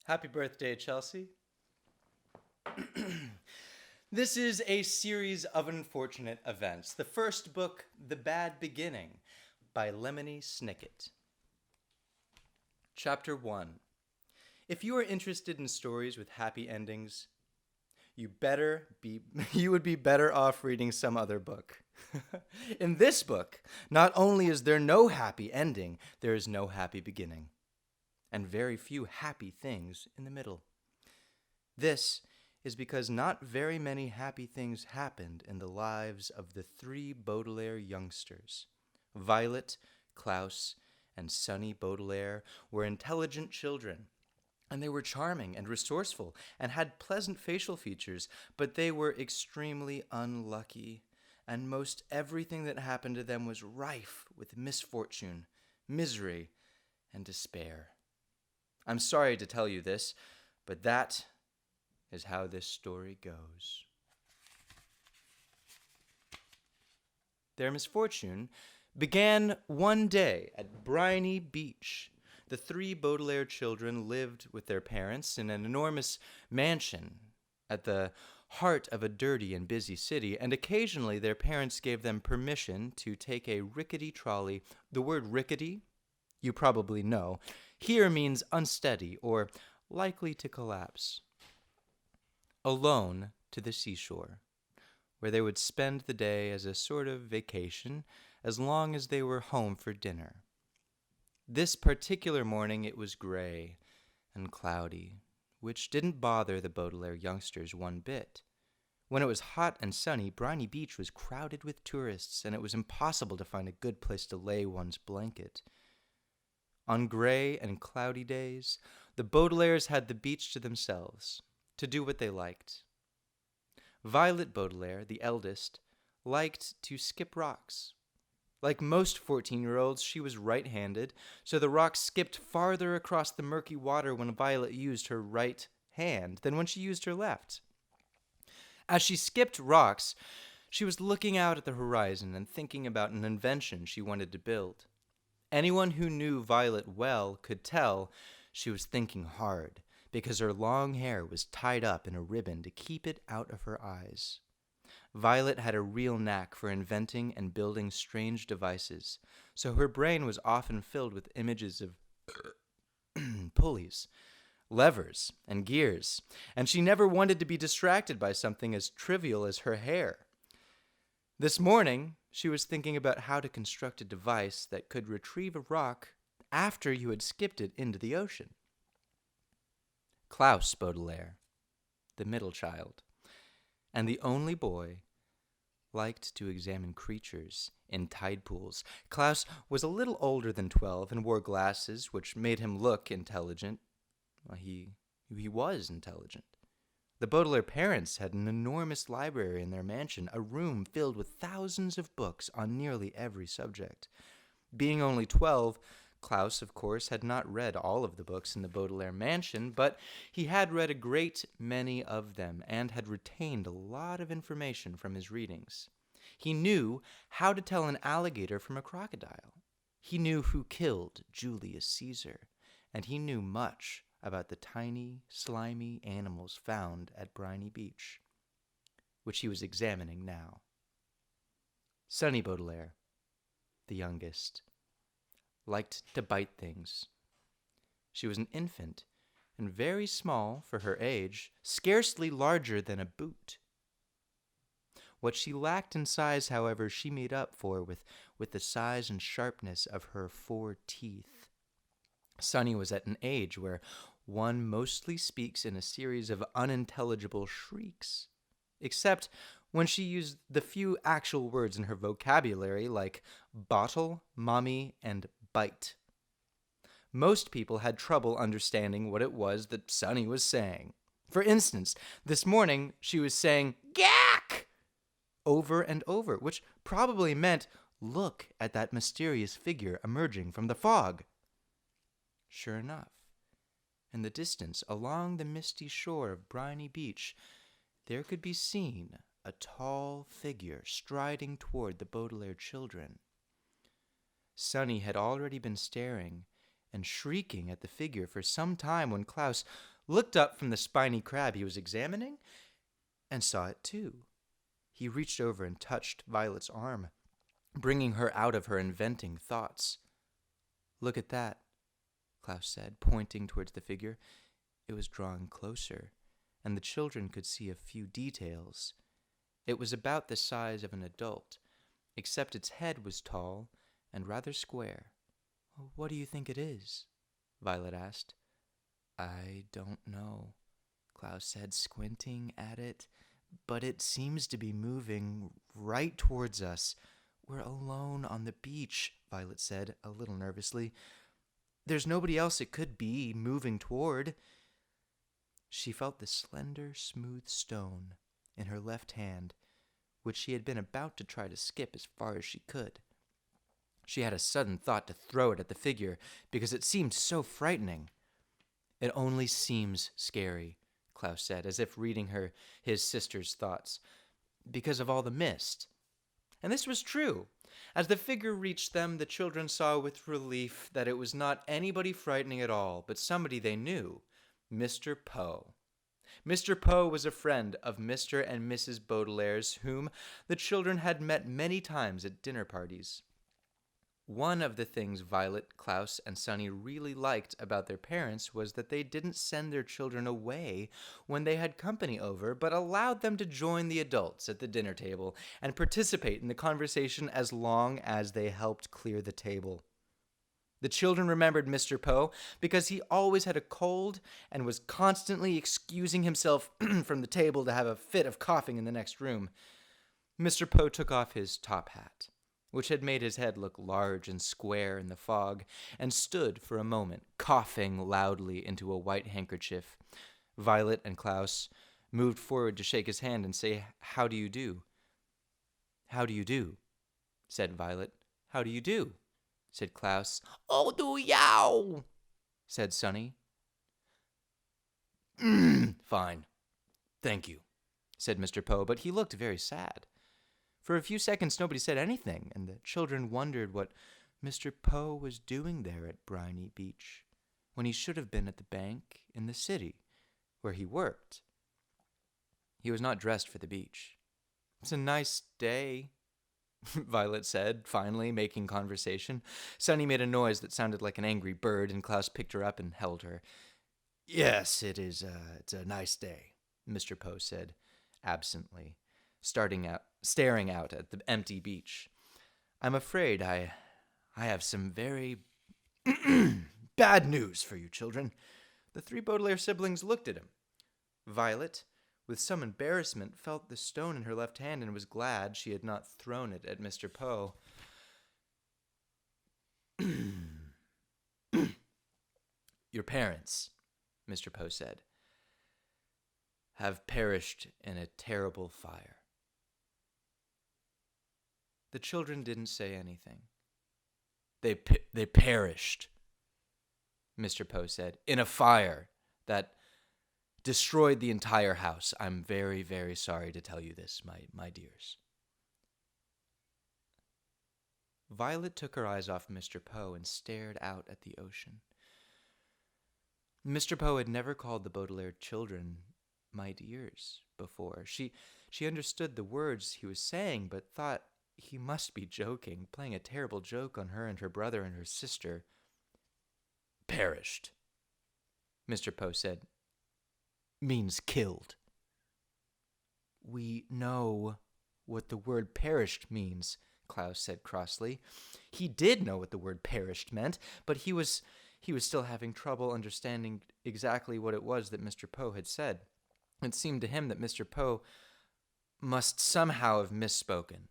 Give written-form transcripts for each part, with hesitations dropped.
Happy birthday, Chelsea. This is a series of unfortunate events. The first book, The Bad Beginning, by Lemony Snicket. Chapter 1. If you are interested in stories with happy endings, you would be better off reading some other book. In this book, not only is there no happy ending, there is no happy beginning, and very few happy things in the middle. This is because not very many happy things happened in the lives of the three Baudelaire youngsters. Violet, Klaus, and Sonny Baudelaire were intelligent children, and they were charming and resourceful and had pleasant facial features, but they were extremely unlucky, and most everything that happened to them was rife with misfortune, misery, and despair. I'm sorry to tell you this, but that is how this story goes. Their misfortune began one day at Briny Beach. The three Baudelaire children lived with their parents in an enormous mansion at the heart of a dirty and busy city, and occasionally their parents gave them permission to take a rickety trolley. The word rickety, you probably know, here means unsteady or likely to collapse. Alone to the seashore, where they would spend the day as a sort of vacation as long as they were home for dinner. This particular morning it was gray and cloudy, which didn't bother the Baudelaire youngsters one bit. When it was hot and sunny, Briny Beach was crowded with tourists, and it was impossible to find a good place to lay one's blanket. On gray and cloudy days, the Baudelaires had the beach to themselves, to do what they liked. Violet Baudelaire, the eldest, liked to skip rocks. Like most 14-year-olds, she was right-handed, so the rocks skipped farther across the murky water when Violet used her right hand than when she used her left. As she skipped rocks, she was looking out at the horizon and thinking about an invention she wanted to build. Anyone who knew Violet well could tell she was thinking hard, because her long hair was tied up in a ribbon to keep it out of her eyes. Violet had a real knack for inventing and building strange devices, so her brain was often filled with images of pulleys, levers, and gears, and she never wanted to be distracted by something as trivial as her hair. This morning, she was thinking about how to construct a device that could retrieve a rock after you had skipped it into the ocean. Klaus Baudelaire, the middle child, and the only boy, liked to examine creatures in tide pools. Klaus was a little older than 12 and wore glasses, which made him look intelligent. Well, he was intelligent. The Baudelaire parents had an enormous library in their mansion, a room filled with thousands of books on nearly every subject. Being only 12, Klaus, of course, had not read all of the books in the Baudelaire mansion, but he had read a great many of them and had retained a lot of information from his readings. He knew how to tell an alligator from a crocodile. He knew who killed Julius Caesar, and he knew much about the tiny, slimy animals found at Briny Beach, which he was examining now. Sonny Baudelaire, the youngest, liked to bite things. She was an infant and very small for her age, scarcely larger than a boot. What she lacked in size, however, she made up for with the size and sharpness of her 4 teeth. Sonny was at an age where one mostly speaks in a series of unintelligible shrieks, except when she used the few actual words in her vocabulary like bottle, mommy, and bite. Most people had trouble understanding what it was that Sonny was saying. For instance, this morning she was saying, "Gack!" over and over, which probably meant, "Look at that mysterious figure emerging from the fog." Sure enough, in the distance, along the misty shore of Briny Beach, there could be seen a tall figure striding toward the Baudelaire children. Sonny had already been staring and shrieking at the figure for some time when Klaus looked up from the spiny crab he was examining and saw it too. He reached over and touched Violet's arm, bringing her out of her inventing thoughts. "Look at that," Klaus said, pointing towards the figure. It was drawing closer, and the children could see a few details. It was about the size of an adult, except its head was tall and rather square. "What do you think it is?" Violet asked. "I don't know," Klaus said, squinting at it, "but it seems to be moving right towards us." "We're alone on the beach," Violet said, a little nervously. "There's nobody else it could be moving toward." She felt the slender, smooth stone in her left hand, which she had been about to try to skip as far as she could. She had a sudden thought to throw it at the figure because it seemed so frightening. "It only seems scary," Klaus said, as if reading his sister's thoughts, "because of all the mist." And this was true. As the figure reached them, the children saw with relief that it was not anybody frightening at all, but somebody they knew, Mr. Poe. Mr. Poe was a friend of Mr. and Mrs. Baudelaire's, whom the children had met many times at dinner parties. One of the things Violet, Klaus, and Sunny really liked about their parents was that they didn't send their children away when they had company over, but allowed them to join the adults at the dinner table and participate in the conversation as long as they helped clear the table. The children remembered Mr. Poe because he always had a cold and was constantly excusing himself from the table to have a fit of coughing in the next room. Mr. Poe took off his top hat, which had made his head look large and square in the fog, and stood for a moment, coughing loudly into a white handkerchief. Violet and Klaus moved forward to shake his hand and say, "How do you do?" "How do you do?" said Violet. "How do you do?" said Klaus. "Oh, do yow," said Sunny. "Fine, thank you," said Mr. Poe, but he looked very sad. For a few seconds nobody said anything, and the children wondered what Mr. Poe was doing there at Briny Beach, when he should have been at the bank in the city, where he worked. He was not dressed for the beach. "It's a nice day," Violet said, finally making conversation. Sunny made a noise that sounded like an angry bird, and Klaus picked her up and held her. "Yes, it's a nice day," Mr. Poe said, absently, staring out at the empty beach. "I'm afraid I have some very bad news for you children." The three Baudelaire siblings looked at him. Violet, with some embarrassment, felt the stone in her left hand and was glad she had not thrown it at Mr. Poe. "Your parents," Mr. Poe said, "have perished in a terrible fire." The children didn't say anything. They perished," Mr. Poe said, "in a fire that destroyed the entire house. I'm very, very sorry to tell you this, my dears." Violet took her eyes off Mr. Poe and stared out at the ocean. Mr. Poe had never called the Baudelaire children "my dears" before. She understood the words he was saying, but thought he must be joking, playing a terrible joke on her and her brother and her sister. "Perished," Mr. Poe said, "means killed." "We know what the word perished means," Klaus said crossly. He did know what the word perished meant, but he was still having trouble understanding exactly what it was that Mr. Poe had said. It seemed to him that Mr. Poe must somehow have misspoken.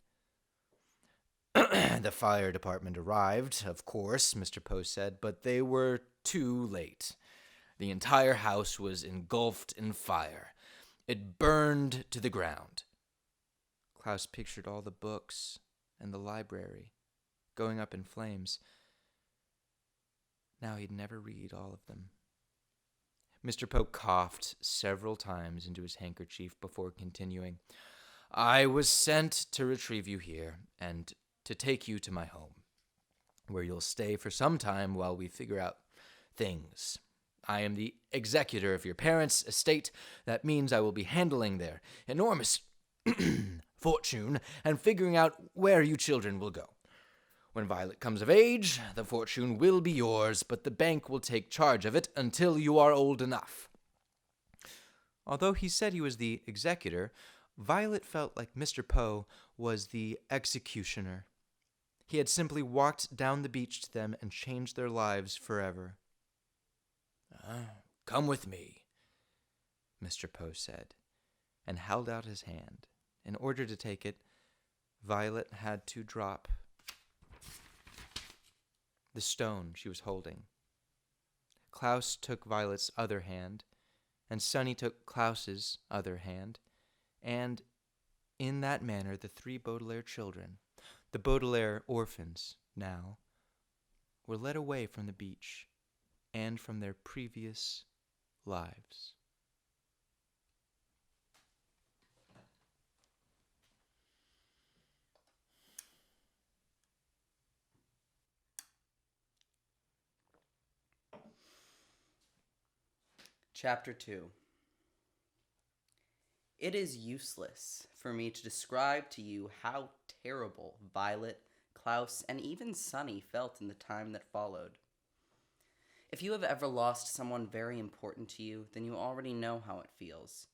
"The fire department arrived, of course," Mr. Poe said, "but they were too late. The entire house was engulfed in fire. It burned to the ground." Klaus pictured all the books and the library going up in flames. Now he'd never read all of them. Mr. Poe coughed several times into his handkerchief before continuing. "I was sent to retrieve you here and to take you to my home, where you'll stay for some time while we figure out things. I am the executor of your parents' estate. That means I will be handling their enormous fortune and figuring out where you children will go. When Violet comes of age, the fortune will be yours, but the bank will take charge of it until you are old enough." Although he said he was the executor, Violet felt like Mr. Poe was the executioner. He had simply walked down the beach to them and changed their lives forever. "Come with me," Mr. Poe said, and held out his hand. In order to take it, Violet had to drop the stone she was holding. Klaus took Violet's other hand, and Sonny took Klaus's other hand, and in that manner the 3 Baudelaire children, the Baudelaire orphans now, were led away from the beach and from their previous lives. Chapter 2. It is useless for me to describe to you how terrible Violet, Klaus, and even Sonny felt in the time that followed. If you have ever lost someone very important to you, then you already know how it feels.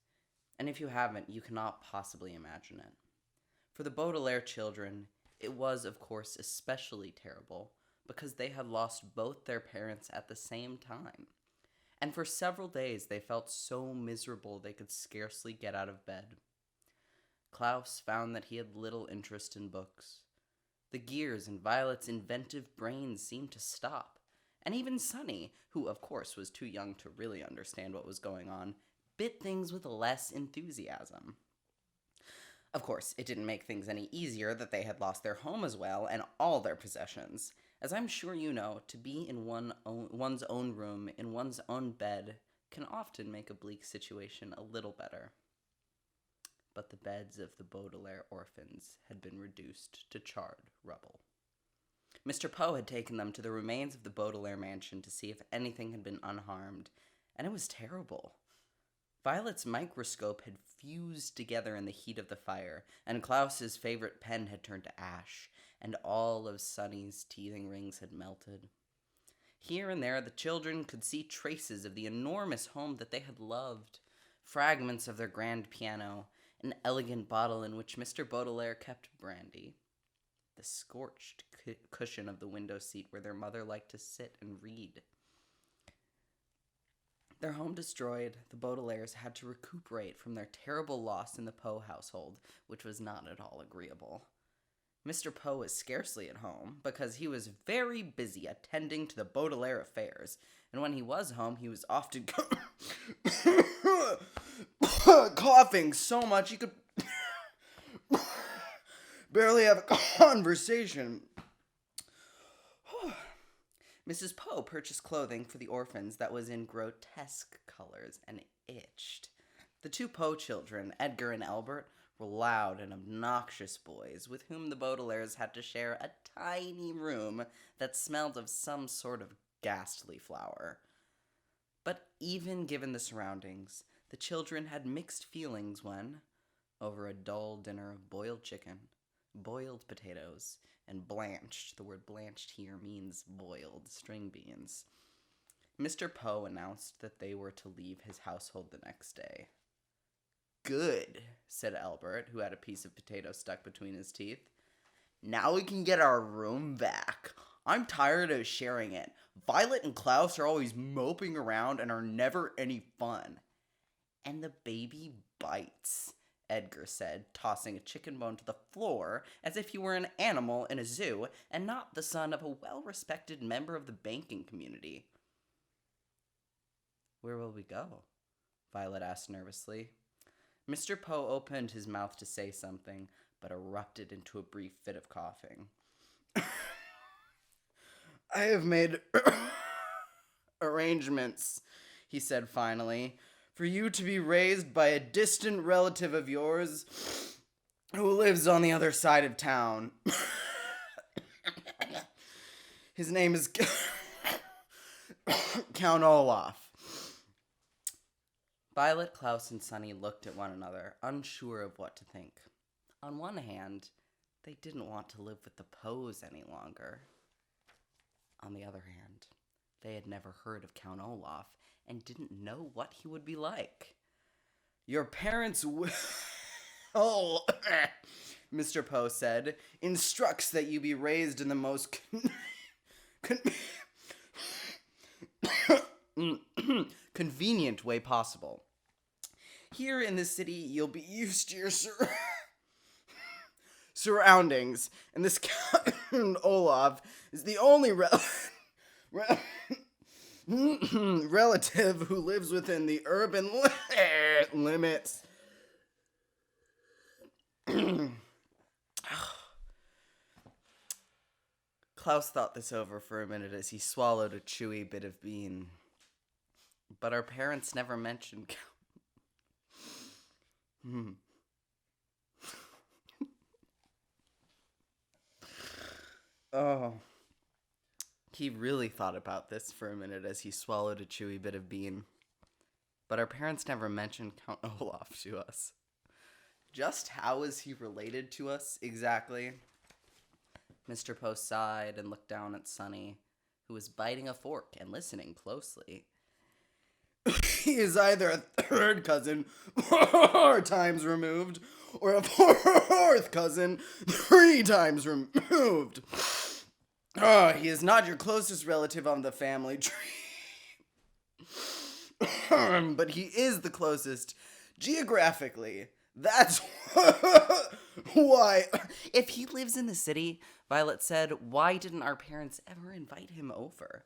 And if you haven't, you cannot possibly imagine it. For the Baudelaire children, it was, of course, especially terrible because they had lost both their parents at the same time. And for several days they felt so miserable they could scarcely get out of bed. Klaus found that he had little interest in books. The gears in Violet's inventive brain seemed to stop, and even Sonny, who of course was too young to really understand what was going on, bit things with less enthusiasm. Of course, it didn't make things any easier that they had lost their home as well and all their possessions. As I'm sure you know, to be in one's own room, in one's own bed, can often make a bleak situation a little better. But the beds of the Baudelaire orphans had been reduced to charred rubble. Mr. Poe had taken them to the remains of the Baudelaire mansion to see if anything had been unharmed, and it was terrible. Violet's microscope had fused together in the heat of the fire, and Klaus's favorite pen had turned to ash, and all of Sonny's teething rings had melted. Here and there the children could see traces of the enormous home that they had loved, fragments of their grand piano, an elegant bottle in which Mr. Baudelaire kept brandy, the scorched cushion of the window seat where their mother liked to sit and read. Their home destroyed, the Baudelaires had to recuperate from their terrible loss in the Poe household, which was not at all agreeable. Mr. Poe was scarcely at home, because he was very busy attending to the Baudelaire affairs, and when he was home, he was often coughing so much he could barely have a conversation. Mrs. Poe purchased clothing for the orphans that was in grotesque colors and itched. The 2 Poe children, Edgar and Albert, were loud and obnoxious boys with whom the Baudelaires had to share a tiny room that smelled of some sort of ghastly flower. But even given the surroundings, the children had mixed feelings when, over a dull dinner of boiled chicken, boiled potatoes, and blanched, the word blanched here means boiled, string beans, Mr. Poe announced that they were to leave his household the next day. "Good," said Albert, who had a piece of potato stuck between his teeth. "Now we can get our room back. I'm tired of sharing it. Violet and Klaus are always moping around and are never any fun." "And the baby bites," Edgar said, tossing a chicken bone to the floor as if he were an animal in a zoo and not the son of a well-respected member of the banking community. "Where will we go?" Violet asked nervously. Mr. Poe opened his mouth to say something, but erupted into a brief fit of coughing. "I have made arrangements," he said finally, "for you to be raised by a distant relative of yours who lives on the other side of town. His name is Count Olaf. Violet, Klaus, and Sunny looked at one another, unsure of what to think. On one hand, they didn't want to live with the Poes any longer. On the other hand, they had never heard of Count Olaf and didn't know what he would be like. Your parents will, Mr. Poe said, instructs that you be raised in the most convenient way possible. Here in the city, you'll be used to your surroundings, and this Count Olaf is the only relative who lives within the urban limits. Klaus thought this over for a minute as he swallowed a chewy bit of bean. But our parents never mentioned Oh. He really thought about this for a minute as he swallowed a chewy bit of bean. But our parents never mentioned Count Olaf to us. Just how is he related to us exactly? Mr. Poe sighed and looked down at Sunny, who was biting a fork and listening closely. He is either a third cousin 4 times removed, or a 4th cousin 3 times removed. He is not your closest relative on the family tree. But he is the closest geographically. That's why. If he lives in the city, Violet said, why didn't our parents ever invite him over?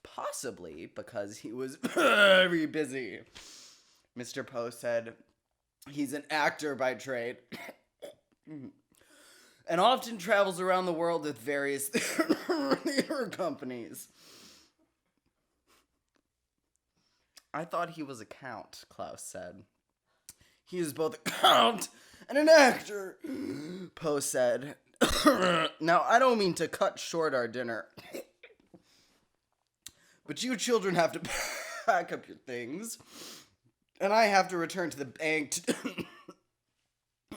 Possibly because he was very busy. Mr. Poe said, he's an actor by trade. And often travels around the world with various theater companies. I thought he was a count, Klaus said. He is both a count and an actor, Poe said. Now, I don't mean to cut short our dinner, but you children have to pack up your things, and I have to return to the bank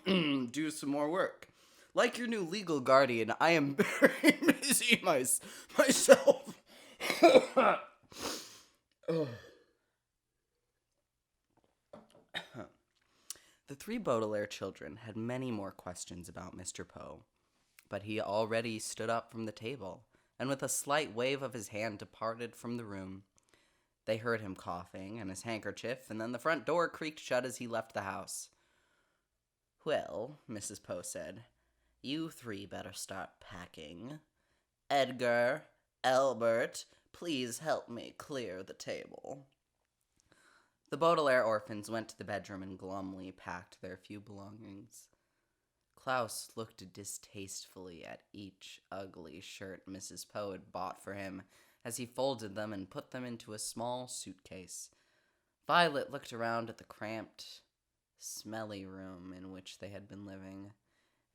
to do some more work. Like your new legal guardian, I am very busy myself. The 3 Baudelaire children had many more questions about Mr. Poe, but he already stood up from the table, and with a slight wave of his hand departed from the room. They heard him coughing and his handkerchief, and then the front door creaked shut as he left the house. Well, Mrs. Poe said, you 3 better start packing. Edgar, Albert, please help me clear the table. The Baudelaire orphans went to the bedroom and glumly packed their few belongings. Klaus looked distastefully at each ugly shirt Mrs. Poe had bought for him as he folded them and put them into a small suitcase. Violet looked around at the cramped, smelly room in which they had been living,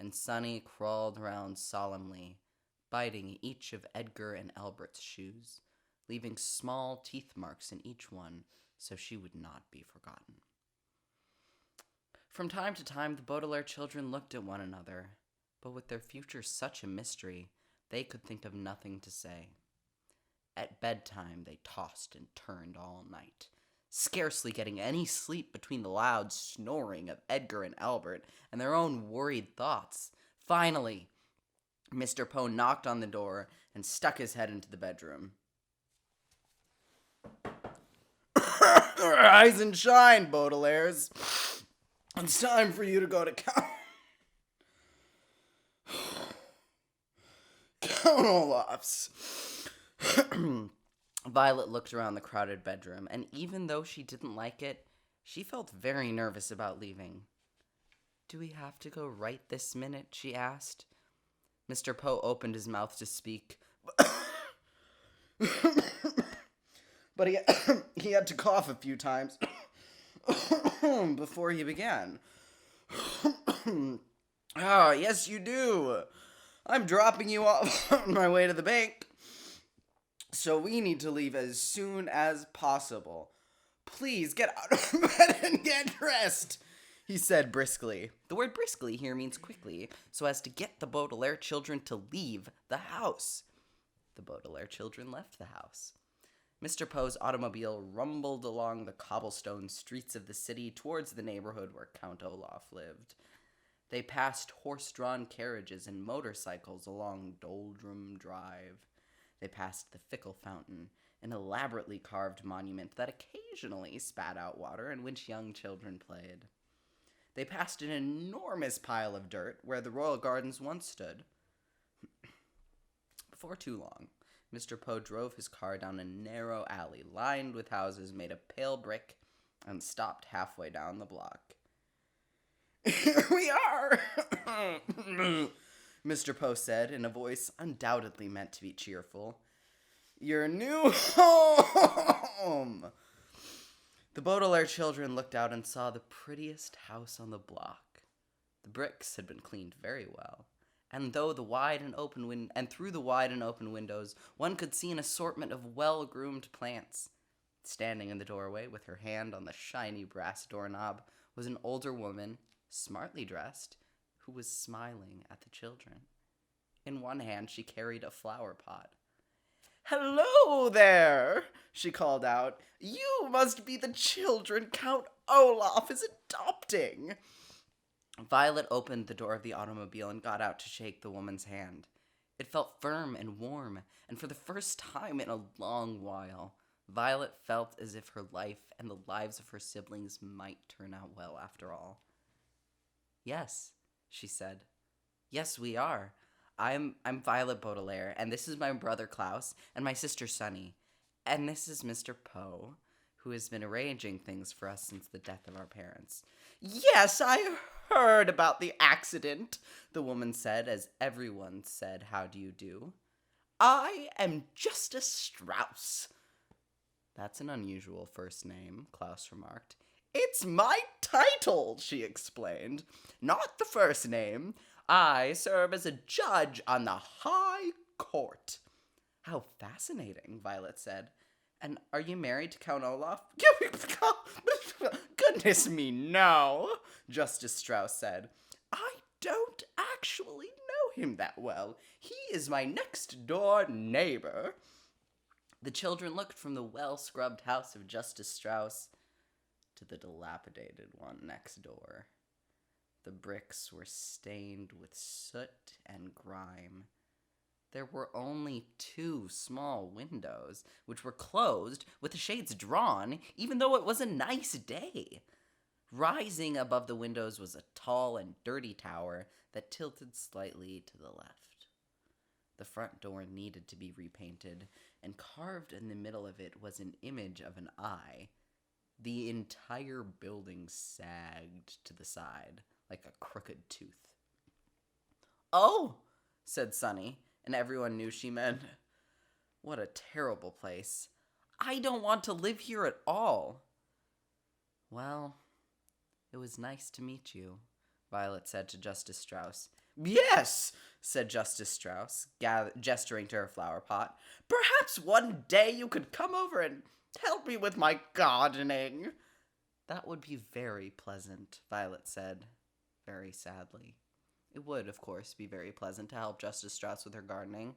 and Sunny crawled around solemnly, biting each of Edgar and Albert's shoes, leaving small teeth marks in each one so she would not be forgotten. From time to time, the Baudelaire children looked at one another, but with their future such a mystery, they could think of nothing to say. At bedtime, they tossed and turned all night, scarcely getting any sleep between the loud snoring of Edgar and Albert and their own worried thoughts. Finally, Mr. Poe knocked on the door and stuck his head into the bedroom. Rise and shine, Baudelaires. It's time for you to go to Count Olaf's. Violet looked around the crowded bedroom, and even though she didn't like it, she felt very nervous about leaving. Do we have to go right this minute? She asked. Mr. Poe opened his mouth to speak, but he had to cough a few times before he began. Yes, you do. I'm dropping you off on my way to the bank, so we need to leave as soon as possible. Please get out of bed and get dressed, he said briskly. The word briskly here means quickly, so as to get the Baudelaire children to leave the house. The Baudelaire children left the house. Mr. Poe's automobile rumbled along the cobblestone streets of the city towards the neighborhood where Count Olaf lived. They passed horse-drawn carriages and motorcycles along Doldrum Drive. They passed the Fickle Fountain, an elaborately carved monument that occasionally spat out water in which young children played. They passed an enormous pile of dirt where the Royal Gardens once stood. Before too long, Mr. Poe drove his car down a narrow alley lined with houses made of pale brick and stopped halfway down the block. "Here we are," Mr. Poe said in a voice undoubtedly meant to be cheerful. "Your new home." The Baudelaire children looked out and saw the prettiest house on the block. The bricks had been cleaned very well, and through the wide and open windows, one could see an assortment of well-groomed plants. Standing in the doorway with her hand on the shiny brass doorknob was an older woman, smartly dressed, who was smiling at the children. In one hand she carried a flower pot. "Hello there," she called out. "You must be the children Count Olaf is adopting." Violet opened the door of the automobile and got out to shake the woman's hand. It felt firm and warm, and for the first time in a long while, Violet felt as if her life and the lives of her siblings might turn out well after all. "Yes," she said. "Yes, we are. I'm Violet Baudelaire, and this is my brother Klaus and my sister Sunny. And this is Mr. Poe, who has been arranging things for us since the death of our parents." "Yes, I heard about the accident," the woman said, as everyone said, "How do you do?" "I am Justice Strauss." "That's an unusual first name," Klaus remarked. "It's my title," she explained. "Not the first name. I serve as a judge on the High Court." "How fascinating," Violet said. "And are you married to Count Olaf?" "Goodness me, no," Justice Strauss said. "I don't actually know him that well. He is my next-door neighbor." The children looked from the well-scrubbed house of Justice Strauss to the dilapidated one next door. The bricks were stained with soot and grime. There were only 2 small windows, which were closed with the shades drawn, even though it was a nice day. Rising above the windows was a tall and dirty tower that tilted slightly to the left. The front door needed to be repainted, and carved in the middle of it was an image of an eye. The entire building sagged to the side like a crooked tooth. "Oh," said Sunny, and everyone knew she meant, "What a terrible place. I don't want to live here at all." "Well, it was nice to meet you," Violet said to Justice Strauss. "Yes," said Justice Strauss, gesturing to her flower pot. "Perhaps one day you could come over and help me with my gardening." "That would be very pleasant," Violet said, very sadly. It would, of course, be very pleasant to help Justice Strauss with her gardening,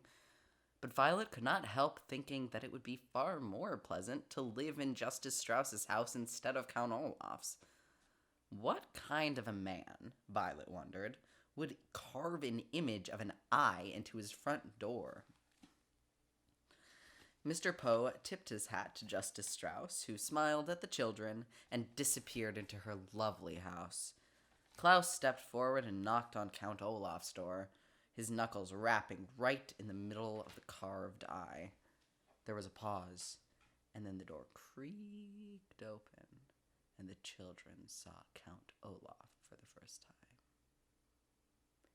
but Violet could not help thinking that it would be far more pleasant to live in Justice Strauss's house instead of Count Olaf's. What kind of a man, Violet wondered, would carve an image of an eye into his front door? Mr. Poe tipped his hat to Justice Strauss, who smiled at the children and disappeared into her lovely house. Klaus stepped forward and knocked on Count Olaf's door, his knuckles rapping right in the middle of the carved eye. There was a pause, and then the door creaked open, and the children saw Count Olaf for the first time.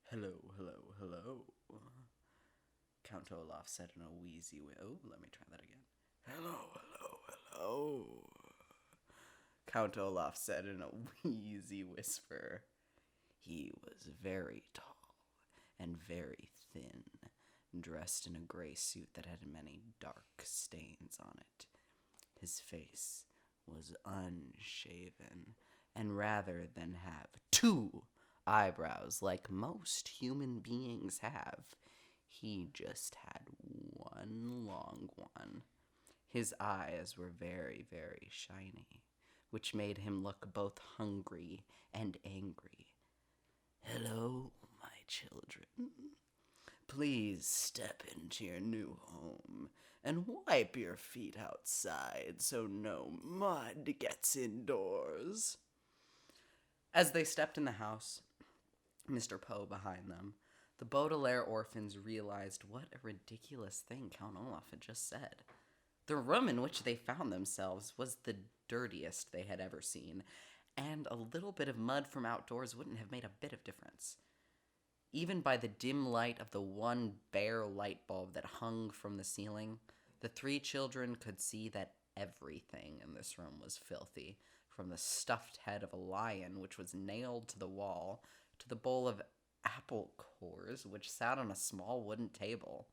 "Hello, hello, hello," Count Olaf said in a wheezy way. Oh, let me try that again. "Hello, hello, hello," Count Olaf said in a wheezy whisper. He was very tall and very thin, dressed in a gray suit that had many dark stains on it. His face was unshaven, and rather than have 2 eyebrows like most human beings have, he just had one long one. His eyes were very, very shiny, which made him look both hungry and angry. "Hello, my children. Please step into your new home and wipe your feet outside so no mud gets indoors." As they stepped in the house, Mr. Poe behind them, the Baudelaire orphans realized what a ridiculous thing Count Olaf had just said. The room in which they found themselves was the dirtiest they had ever seen, and a little bit of mud from outdoors wouldn't have made a bit of difference. Even by the dim light of the one bare light bulb that hung from the ceiling, the 3 children could see that everything in this room was filthy, from the stuffed head of a lion, which was nailed to the wall, to the bowl of apple cores, which sat on a small wooden table.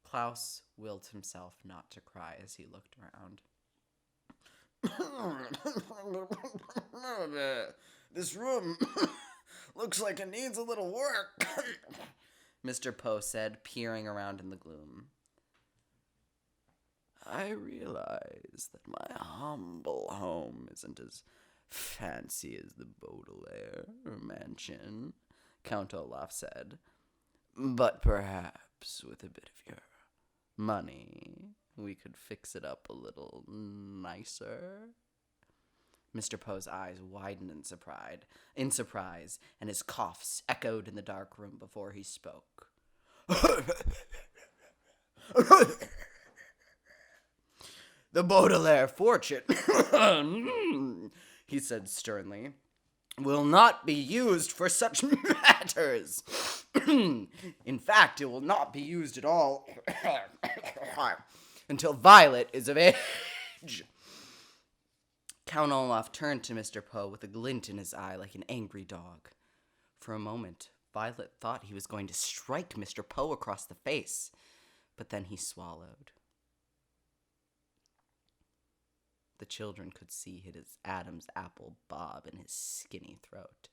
Klaus willed himself not to cry as he looked around. "This room looks like it needs a little work," Mr. Poe said, peering around in the gloom. "I realize that my humble home isn't as fancy as the Baudelaire mansion," Count Olaf said. "But perhaps with a bit of your money, we could fix it up a little nicer." Mr. Poe's eyes widened in surprise, and his coughs echoed in the dark room before he spoke. "The Baudelaire fortune," he said sternly, "will not be used for such matters. In fact, it will not be used at all until Violet is of age." Count Olaf turned to Mr. Poe with a glint in his eye like an angry dog. For a moment, Violet thought he was going to strike Mr. Poe across the face, but then he swallowed. The children could see his Adam's apple bob in his skinny throat,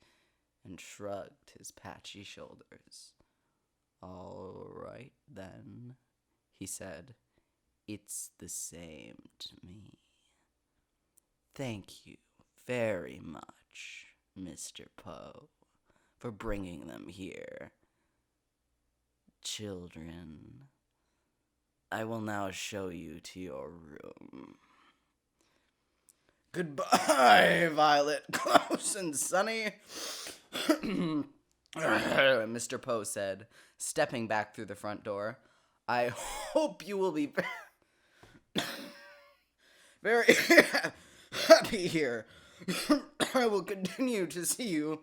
and shrugged his patchy shoulders. "All right, then," he said. "It's the same to me. Thank you very much, Mr. Poe, for bringing them here. Children, I will now show you to your room." "Goodbye, Violet, Klaus, and Sunny," Mr. Poe said, stepping back through the front door. "I hope you will be very happy here. I will continue to see you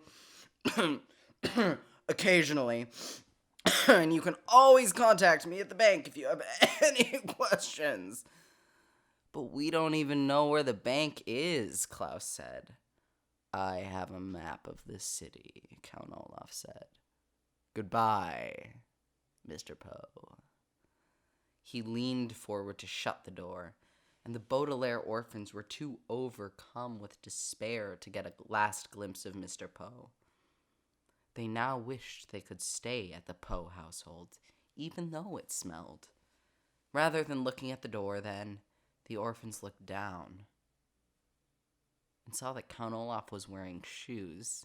occasionally, and you can always contact me at the bank if you have any questions." "But we don't even know where the bank is," Klaus said. "I have a map of the city," Count Olaf said. "Goodbye, Mr. Poe." He leaned forward to shut the door, and the Baudelaire orphans were too overcome with despair to get a last glimpse of Mr. Poe. They now wished they could stay at the Poe household, even though it smelled. Rather than looking at the door, then, the orphans looked down and saw that Count Olaf was wearing shoes,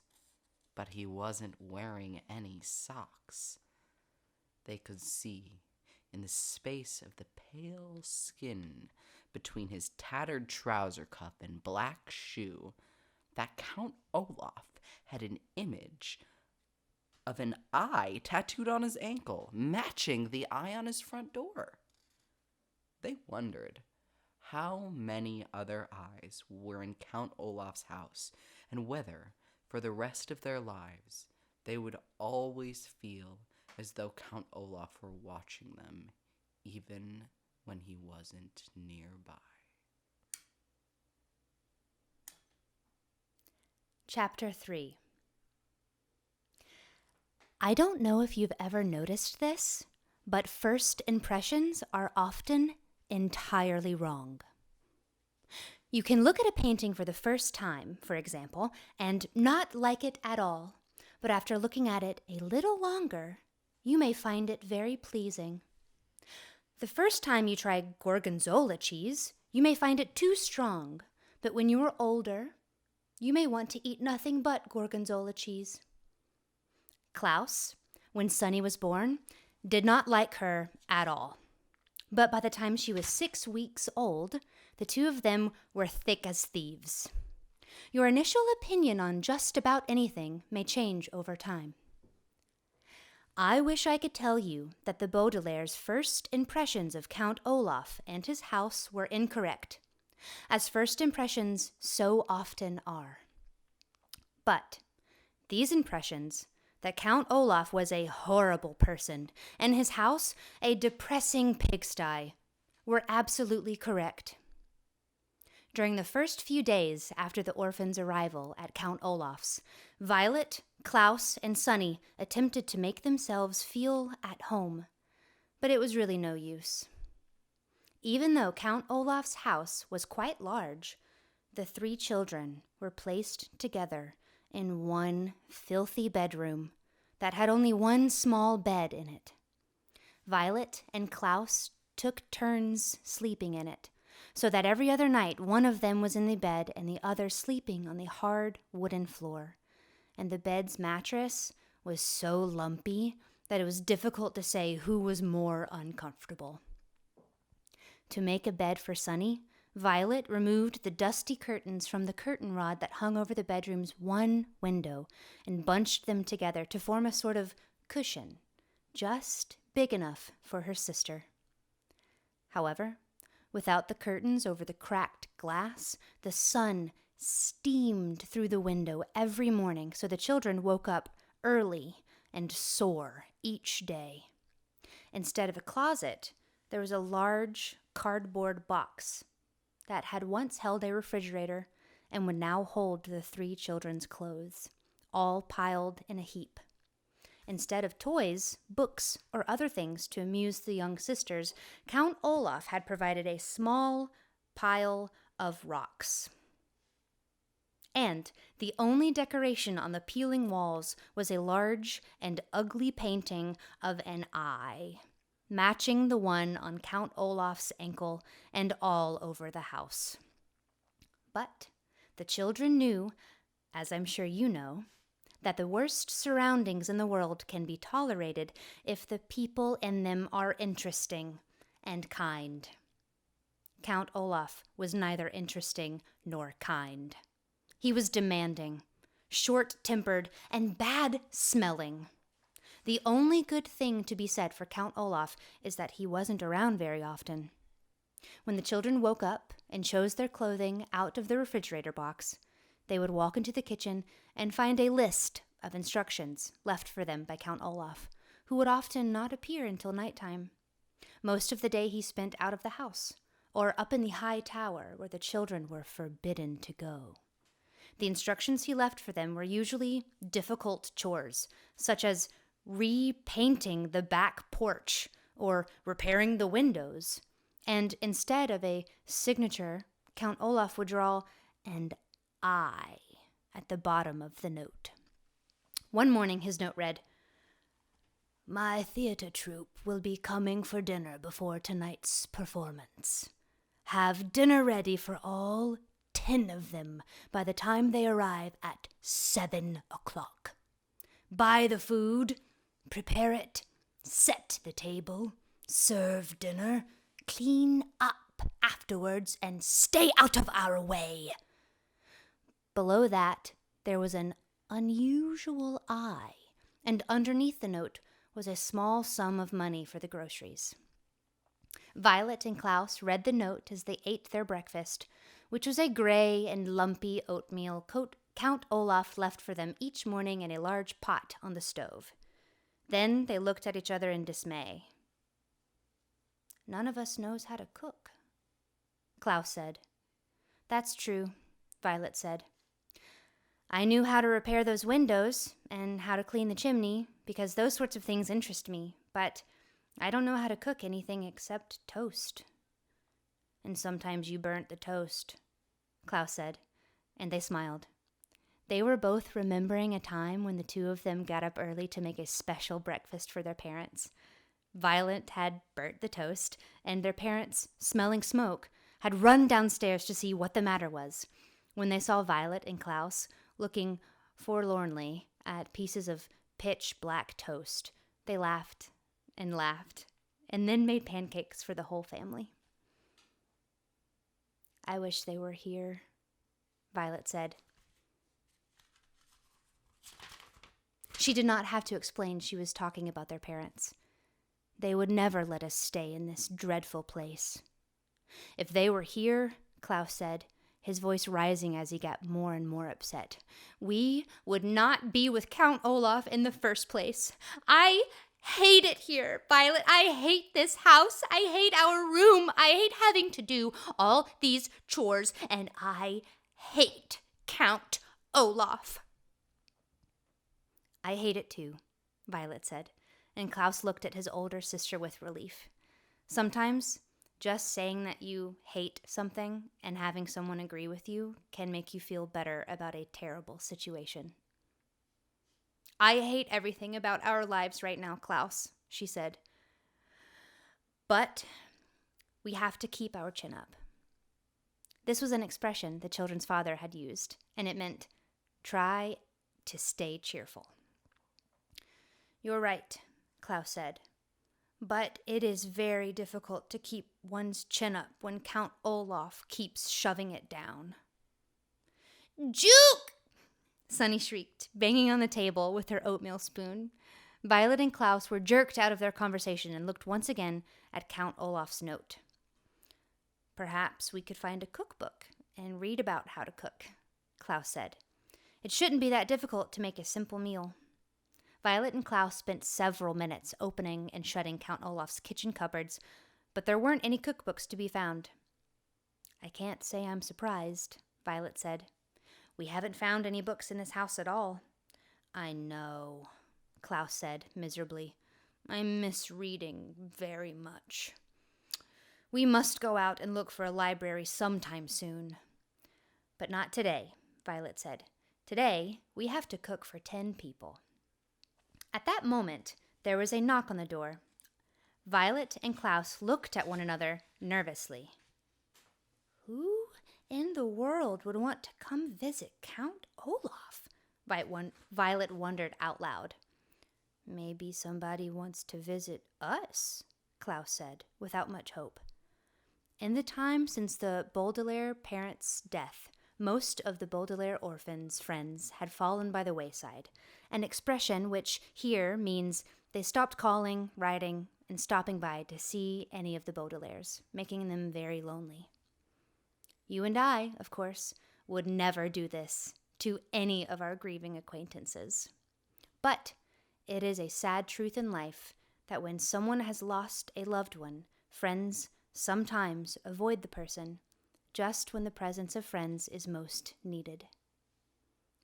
but he wasn't wearing any socks. They could see, in the space of the pale skin between his tattered trouser cuff and black shoe, that Count Olaf had an image of an eye tattooed on his ankle, matching the eye on his front door. They wondered how many other eyes were in Count Olaf's house, and whether, for the rest of their lives, they would always feel as though Count Olaf were watching them, even when he wasn't nearby. Chapter 3. I don't know if you've ever noticed this, but first impressions are often entirely wrong. You can look at a painting for the first time, for example, and not like it at all. But after looking at it a little longer, you may find it very pleasing. The first time you try gorgonzola cheese, you may find it too strong. But when you are older, you may want to eat nothing but gorgonzola cheese. Klaus, when Sunny was born, did not like her at all. But by the time she was 6 weeks old, the two of them were thick as thieves. Your initial opinion on just about anything may change over time. I wish I could tell you that the Baudelaire's first impressions of Count Olaf and his house were incorrect, as first impressions so often are. But these impressions, that Count Olaf was a horrible person and his house a depressing pigsty, were absolutely correct. During the first few days after the orphan's arrival at Count Olaf's, Violet, Klaus, and Sunny attempted to make themselves feel at home, but it was really no use. Even though Count Olaf's house was quite large, the three children were placed together in one filthy bedroom that had only one small bed in it. Violet and Klaus took turns sleeping in it, so that every other night one of them was in the bed and the other sleeping on the hard wooden floor. And the bed's mattress was so lumpy that it was difficult to say who was more uncomfortable. To make a bed for Sunny, Violet removed the dusty curtains from the curtain rod that hung over the bedroom's one window and bunched them together to form a sort of cushion, just big enough for her sister. However, without the curtains over the cracked glass, the sun steamed through the window every morning, so the children woke up early and sore each day. Instead of a closet, there was a large cardboard box that had once held a refrigerator and would now hold the three children's clothes, all piled in a heap. Instead of toys, books, or other things to amuse the young sisters, Count Olaf had provided a small pile of rocks. And the only decoration on the peeling walls was a large and ugly painting of an eye, matching the one on Count Olaf's ankle and all over the house. But the children knew, as I'm sure you know, that the worst surroundings in the world can be tolerated if the people in them are interesting and kind. Count Olaf was neither interesting nor kind. He was demanding, short-tempered, and bad-smelling. The only good thing to be said for Count Olaf is that he wasn't around very often. When the children woke up and chose their clothing out of the refrigerator box, they would walk into the kitchen and find a list of instructions left for them by Count Olaf, who would often not appear until nighttime. Most of the day he spent out of the house, or up in the high tower where the children were forbidden to go. The instructions he left for them were usually difficult chores, such as repainting the back porch or repairing the windows. And instead of a signature, Count Olaf would draw an eye at the bottom of the note. One morning his note read, "My theater troupe will be coming for dinner before tonight's performance. Have dinner ready for all 10 of them by the time they arrive at 7 o'clock. Buy the food, prepare it, set the table, serve dinner, clean up afterwards, and stay out of our way." Below that, there was an unusual eye, and underneath the note was a small sum of money for the groceries. Violet and Klaus read the note as they ate their breakfast, which was a gray and lumpy oatmeal Count Olaf left for them each morning in a large pot on the stove. Then they looked at each other in dismay. "None of us knows how to cook," Klaus said. "That's true," Violet said. "I knew how to repair those windows and how to clean the chimney because those sorts of things interest me, but I don't know how to cook anything except toast. And sometimes you burnt the toast," Klaus said, and they smiled. They were both remembering a time when the two of them got up early to make a special breakfast for their parents. Violet had burnt the toast, and their parents, smelling smoke, had run downstairs to see what the matter was. When they saw Violet and Klaus looking forlornly at pieces of pitch-black toast, they laughed, and then made pancakes for the whole family. "I wish they were here," Violet said. She did not have to explain she was talking about their parents. "They would never let us stay in this dreadful place." "If they were here," Klaus said, his voice rising as he got more and more upset, "we would not be with Count Olaf in the first place. I hate it here, Violet. I hate this house. I hate our room. I hate having to do all these chores, and I hate Count Olaf." "I hate it too," Violet said, and Klaus looked at his older sister with relief. Sometimes, just saying that you hate something and having someone agree with you can make you feel better about a terrible situation. "I hate everything about our lives right now, Klaus," she said. "But we have to keep our chin up." This was an expression the children's father had used, and it meant, try to stay cheerful. "You're right," Klaus said. "But it is very difficult to keep one's chin up when Count Olaf keeps shoving it down." "Juke!" Sunny shrieked, banging on the table with her oatmeal spoon. Violet and Klaus were jerked out of their conversation and looked once again at Count Olaf's note. "Perhaps we could find a cookbook and read about how to cook," Klaus said. "It shouldn't be that difficult to make a simple meal." Violet and Klaus spent several minutes opening and shutting Count Olaf's kitchen cupboards, but there weren't any cookbooks to be found. "I can't say I'm surprised," Violet said. "We haven't found any books in this house at all." "I know," Klaus said miserably. "I miss reading very much. We must go out and look for a library sometime soon." "But not today," Violet said. "Today, we have to cook for 10 people. At that moment, there was a knock on the door. Violet and Klaus looked at one another nervously. "Who in the world would want to come visit Count Olaf?" Violet wondered out loud. "Maybe somebody wants to visit us," Klaus said, without much hope. In the time since the Baudelaire parents' death, most of the Baudelaire orphans' friends had fallen by the wayside, an expression which here means they stopped calling, writing, and stopping by to see any of the Baudelaires, making them very lonely. You and I, of course, would never do this to any of our grieving acquaintances. But it is a sad truth in life that when someone has lost a loved one, friends sometimes avoid the person just when the presence of friends is most needed.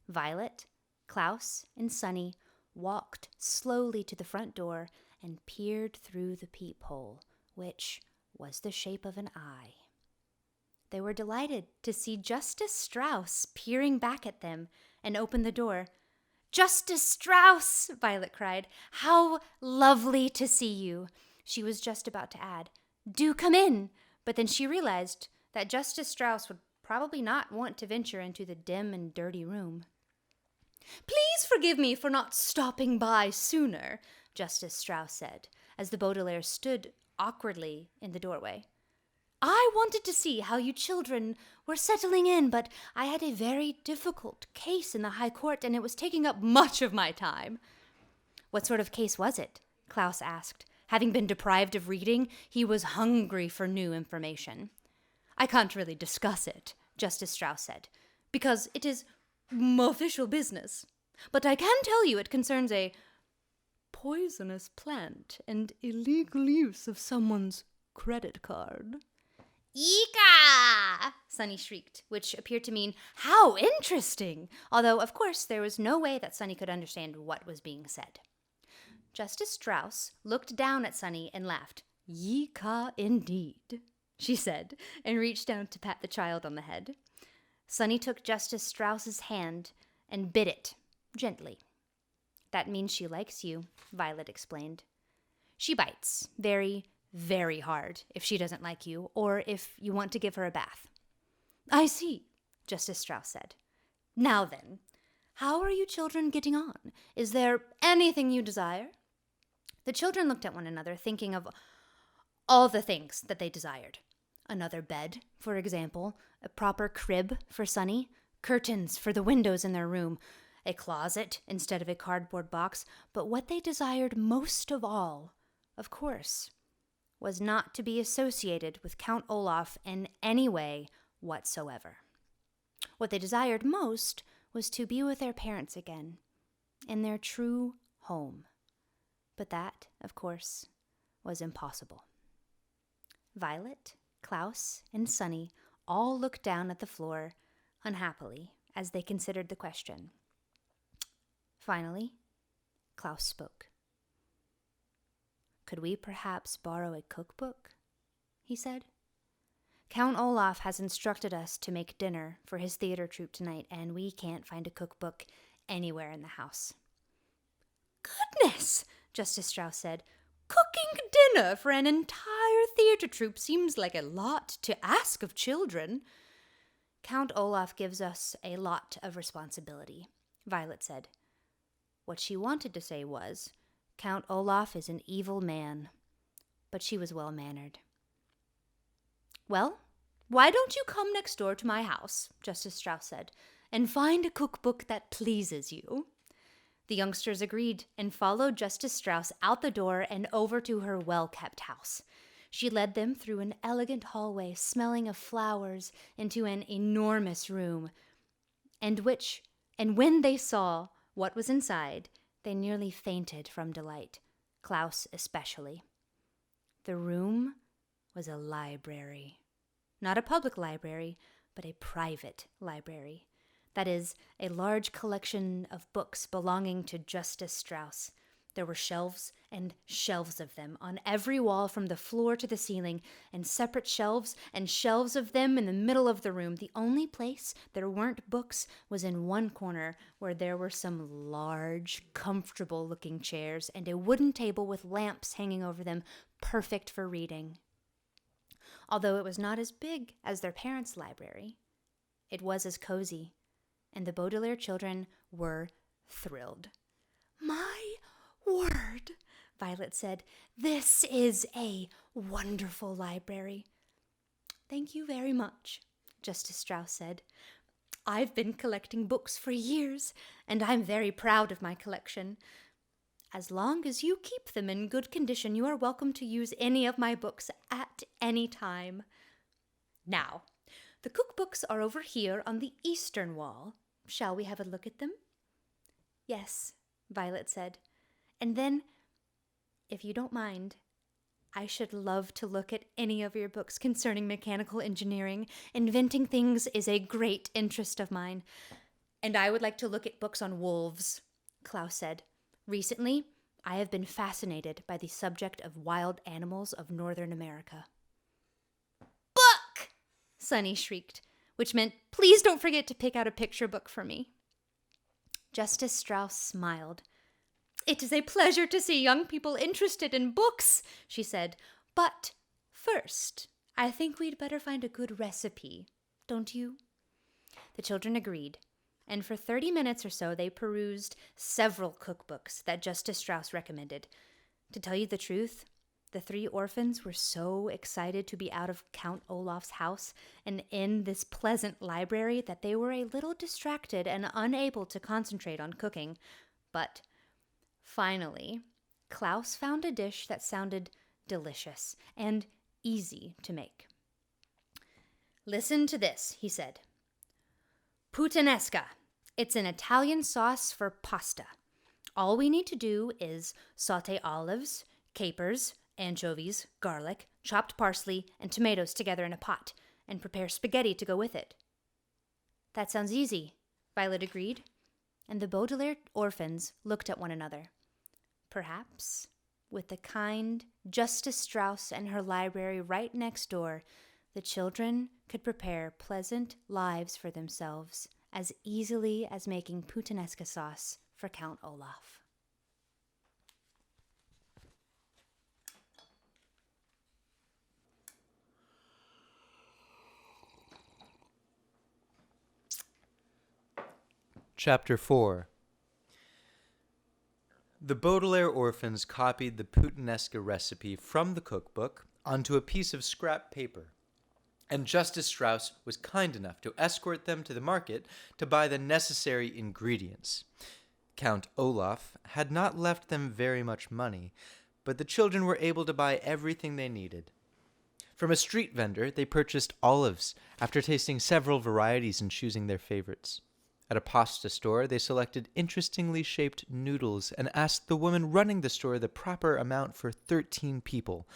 Violet, Klaus, and Sunny walked slowly to the front door and peered through the peephole, which was the shape of an eye. They were delighted to see Justice Strauss peering back at them and opened the door. "Justice Strauss!" Violet cried. "How lovely to see you!" She was just about to add, "Do come in," but then she realized that Justice Strauss would probably not want to venture into the dim and dirty room. "Please forgive me for not stopping by sooner," Justice Strauss said, as the Baudelaires stood awkwardly in the doorway. "I wanted to see how you children were settling in, but I had a very difficult case in the High Court, and it was taking up much of my time." "What sort of case was it?" Klaus asked. Having been deprived of reading, he was hungry for new information. "I can't really discuss it," Justice Strauss said, "because it is official business. But I can tell you it concerns a poisonous plant and illegal use of someone's credit card." "Eeka!" Sunny shrieked, which appeared to mean, "How interesting!" although, of course, there was no way that Sunny could understand what was being said. Justice Strauss looked down at Sunny and laughed. "Yee-ka indeed," she said, and reached down to pat the child on the head. Sunny took Justice Strauss's hand and bit it, gently. That means she likes you, Violet explained. She bites very, very hard if she doesn't like you, or if you want to give her a bath. I see, Justice Strauss said. Now then, how are you children getting on? Is there anything you desire? The children looked at one another, thinking of all the things that they desired. Another bed, for example, a proper crib for Sunny, curtains for the windows in their room, a closet instead of a cardboard box, but what they desired most of all, of course, was not to be associated with Count Olaf in any way whatsoever. What they desired most was to be with their parents again, in their true home. But that, of course, was impossible. Violet, Klaus, and Sunny all looked down at the floor unhappily as they considered the question. Finally, Klaus spoke. Could we perhaps borrow a cookbook? He said. Count Olaf has instructed us to make dinner for his theater troupe tonight, and we can't find a cookbook anywhere in the house. Goodness, Justice Strauss said. Cooking dinner for an entire theater troupe seems like a lot to ask of children. Count Olaf gives us a lot of responsibility, Violet said. What she wanted to say was, Count Olaf is an evil man, but she was well-mannered. Well, why don't you come next door to my house, Justice Strauss said, and find a cookbook that pleases you? The youngsters agreed and followed Justice Strauss out the door and over to her well-kept house. She led them through an elegant hallway smelling of flowers into an enormous room, and when they saw what was inside, they nearly fainted from delight, Klaus especially. The room was a library. Not a public library, but a private library. That is, a large collection of books belonging to Justice Strauss. There were shelves and shelves of them on every wall from the floor to the ceiling, and separate shelves and shelves of them in the middle of the room. The only place there weren't books was in one corner, where there were some large, comfortable-looking chairs and a wooden table with lamps hanging over them, perfect for reading. Although it was not as big as their parents' library, it was as cozy, and the Baudelaire children were thrilled. My word, Violet said. This is a wonderful library. Thank you very much, Justice Strauss said. I've been collecting books for years, and I'm very proud of my collection. As long as you keep them in good condition, you are welcome to use any of my books at any time. Now, the cookbooks are over here on the eastern wall. Shall we have a look at them? Yes, Violet said. And then, if you don't mind, I should love to look at any of your books concerning mechanical engineering. Inventing things is a great interest of mine. And I would like to look at books on wolves, Klaus said. Recently, I have been fascinated by the subject of wild animals of Northern America. Book! Sunny shrieked, which meant, please don't forget to pick out a picture book for me. Justice Strauss smiled. It is a pleasure to see young people interested in books, she said. But first, I think we'd better find a good recipe, don't you? The children agreed, and for 30 minutes or so they perused several cookbooks that Justice Strauss recommended. To tell you the truth, the three orphans were so excited to be out of Count Olaf's house and in this pleasant library that they were a little distracted and unable to concentrate on cooking. But finally, Klaus found a dish that sounded delicious and easy to make. Listen to this, he said. Puttanesca. It's an Italian sauce for pasta. All we need to do is saute olives, capers, anchovies, garlic, chopped parsley, and tomatoes together in a pot, and prepare spaghetti to go with it. That sounds easy, Violet agreed, and the Baudelaire orphans looked at one another. Perhaps, with the kind Justice Strauss and her library right next door, the children could prepare pleasant lives for themselves as easily as making puttanesca sauce for Count Olaf. Chapter 4. The Baudelaire orphans copied the puttanesca recipe from the cookbook onto a piece of scrap paper, and Justice Strauss was kind enough to escort them to the market to buy the necessary ingredients. Count Olaf had not left them very much money, but the children were able to buy everything they needed. From a street vendor, they purchased olives after tasting several varieties and choosing their favorites. At a pasta store, they selected interestingly shaped noodles and asked the woman running the store the proper amount for 13 people.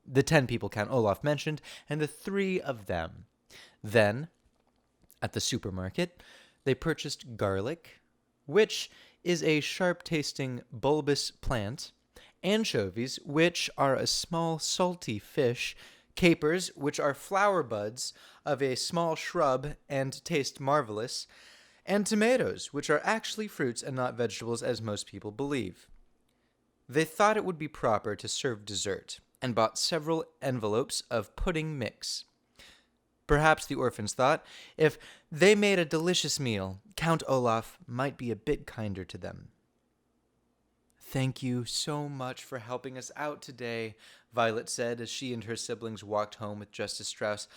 The 10 people Count Olaf mentioned, and the 3 of them. Then, at the supermarket, they purchased garlic, which is a sharp-tasting bulbous plant, anchovies, which are a small salty fish, capers, which are flower buds of a small shrub and taste marvelous, and tomatoes, which are actually fruits and not vegetables as most people believe. They thought it would be proper to serve dessert, and bought several envelopes of pudding mix. Perhaps, the orphans thought, if they made a delicious meal, Count Olaf might be a bit kinder to them. "Thank you so much for helping us out today," Violet said as she and her siblings walked home with Justice Strauss.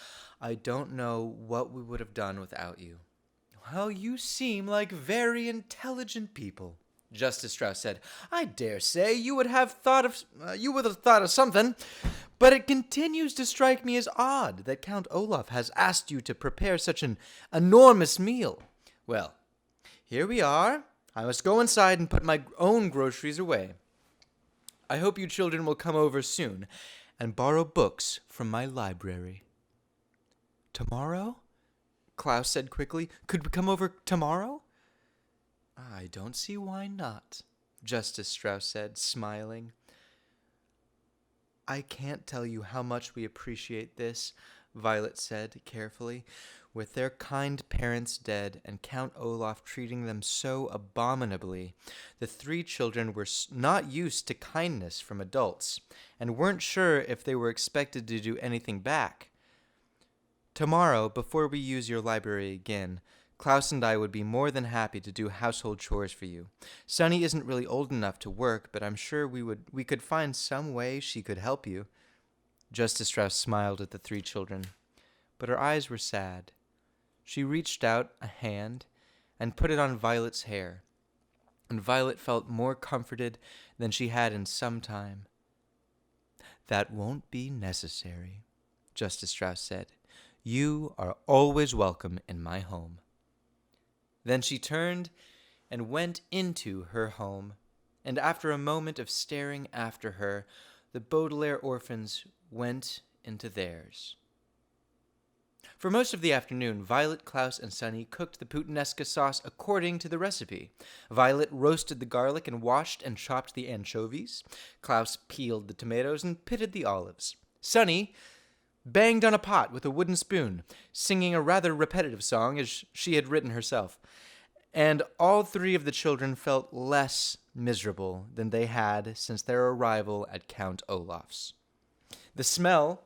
"I don't know what we would have done without you." "Well, you seem like very intelligent people," Justice Strauss said. "I dare say you would have thought of something, but it continues to strike me as odd that Count Olaf has asked you to prepare such an enormous meal. Well, here we are. I must go inside and put my own groceries away. I hope you children will come over soon and borrow books from my library." "Tomorrow?" Klaus said quickly. "Could we come over tomorrow?" "I don't see why not," Justice Strauss said, smiling. "I can't tell you how much we appreciate this," Violet said carefully. "With their kind parents dead and Count Olaf treating them so abominably, the 3 children were not used to kindness from adults and weren't sure if they were expected to do anything back. Tomorrow, before we use your library again, Klaus and I would be more than happy to do household chores for you. Sunny isn't really old enough to work, but I'm sure we could find some way she could help you." Justice Strauss smiled at the 3 children, but her eyes were sad. She reached out a hand and put it on Violet's hair, and Violet felt more comforted than she had in some time. "That won't be necessary," Justice Strauss said. "You are always welcome in my home." Then she turned and went into her home, and after a moment of staring after her, the Baudelaire orphans went into theirs. For most of the afternoon, Violet, Klaus, and Sunny cooked the puttanesca sauce according to the recipe. Violet roasted the garlic and washed and chopped the anchovies. Klaus peeled the tomatoes and pitted the olives. Sunny banged on a pot with a wooden spoon, singing a rather repetitive song as she had written herself. And all 3 of the children felt less miserable than they had since their arrival at Count Olaf's. The smell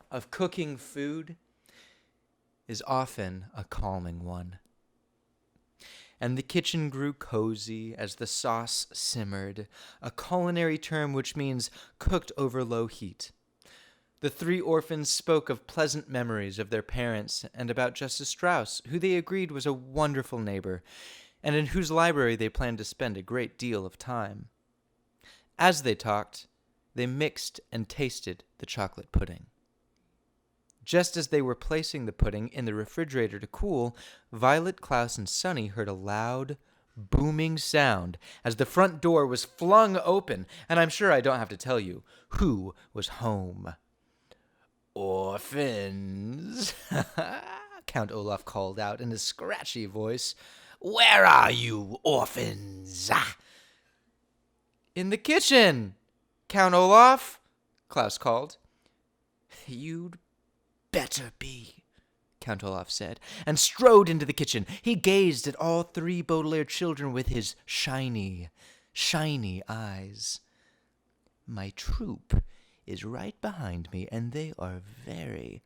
of cooking food is often a calming one. And the kitchen grew cozy as the sauce simmered, a culinary term which means cooked over low heat. The 3 orphans spoke of pleasant memories of their parents and about Justice Strauss, who they agreed was a wonderful neighbor, and in whose library they planned to spend a great deal of time. As they talked, they mixed and tasted the chocolate pudding. Just as they were placing the pudding in the refrigerator to cool, Violet, Klaus, and Sunny heard a loud, booming sound as the front door was flung open, and I'm sure I don't have to tell you who was home. "Orphans," Count Olaf called out in a scratchy voice. "Where are you, orphans?" "In the kitchen, Count Olaf," Klaus called. "You'd better be," Count Olaf said, and strode into the kitchen. He gazed at all 3 Baudelaire children with his shiny, shiny eyes. "My troop is right behind me, and they are very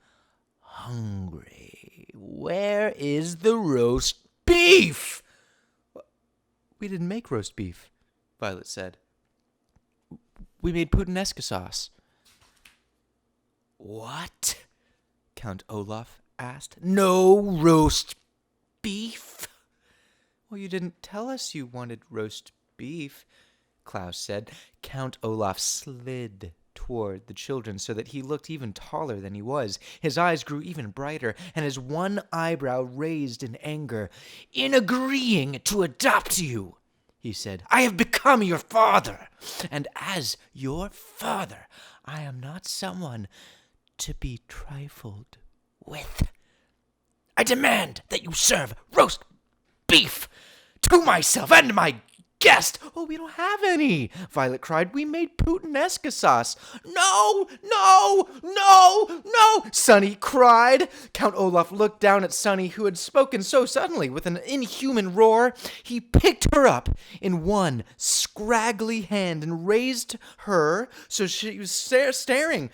hungry. Where is the roast beef?" "We didn't make roast beef," Violet said. "We made puttanesca sauce." "What?" Count Olaf asked. "No roast beef?" "Well, you didn't tell us you wanted roast beef," Klaus said. Count Olaf slid toward the children so that he looked even taller than he was. His eyes grew even brighter, and his one eyebrow raised in anger. "In agreeing to adopt you," he said, "I have become your father, and as your father, I am not someone to be trifled with. I demand that you serve roast beef to myself and my guest." "Oh, we don't have any," Violet cried. "We made puttanesca sauce." "No, no, no, no," Sunny cried. Count Olaf looked down at Sunny, who had spoken so suddenly. With an inhuman roar, he picked her up in one scraggly hand and raised her so she was staring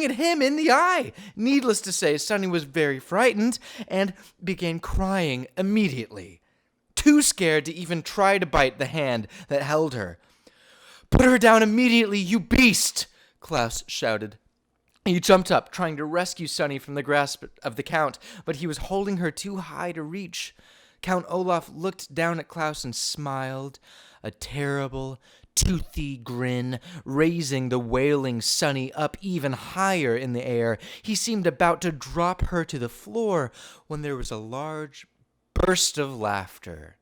at him in the eye. Needless to say, Sunny was very frightened and began crying immediately, too scared to even try to bite the hand that held her. "Put her down immediately, you beast!" Klaus shouted. He jumped up, trying to rescue Sunny from the grasp of the Count, but he was holding her too high to reach. Count Olaf looked down at Klaus and smiled, a terrible, toothy grin, raising the wailing Sunny up even higher in the air. He seemed about to drop her to the floor when there was a large burst of laughter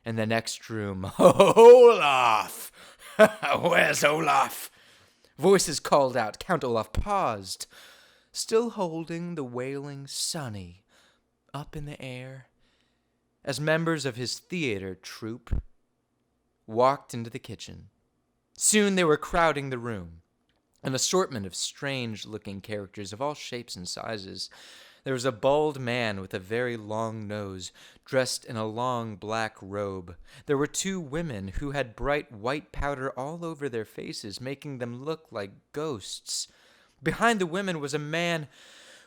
in the next room. "Olaf! Where's Olaf?" Voices called out. Count Olaf paused, still holding the wailing Sunny up in the air, as members of his theater troupe walked into the kitchen. Soon they were crowding the room, an assortment of strange-looking characters of all shapes and sizes. There was a bald man with a very long nose, dressed in a long black robe. There were 2 women who had bright white powder all over their faces, making them look like ghosts. Behind the women was a man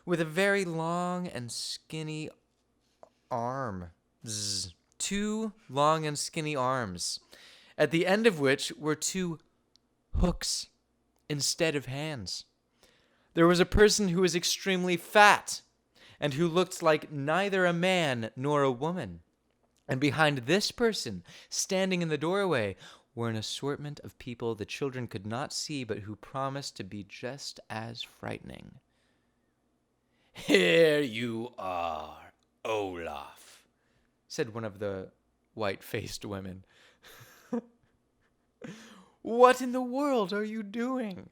with a very long and skinny arm. 2 long and skinny arms, at the end of which were 2 hooks instead of hands. There was a person who was extremely fat and who looked like neither a man nor a woman. And behind this person, standing in the doorway, were an assortment of people the children could not see but who promised to be just as frightening. "Here you are, Olaf," said one of the white-faced women. "What in the world are you doing?"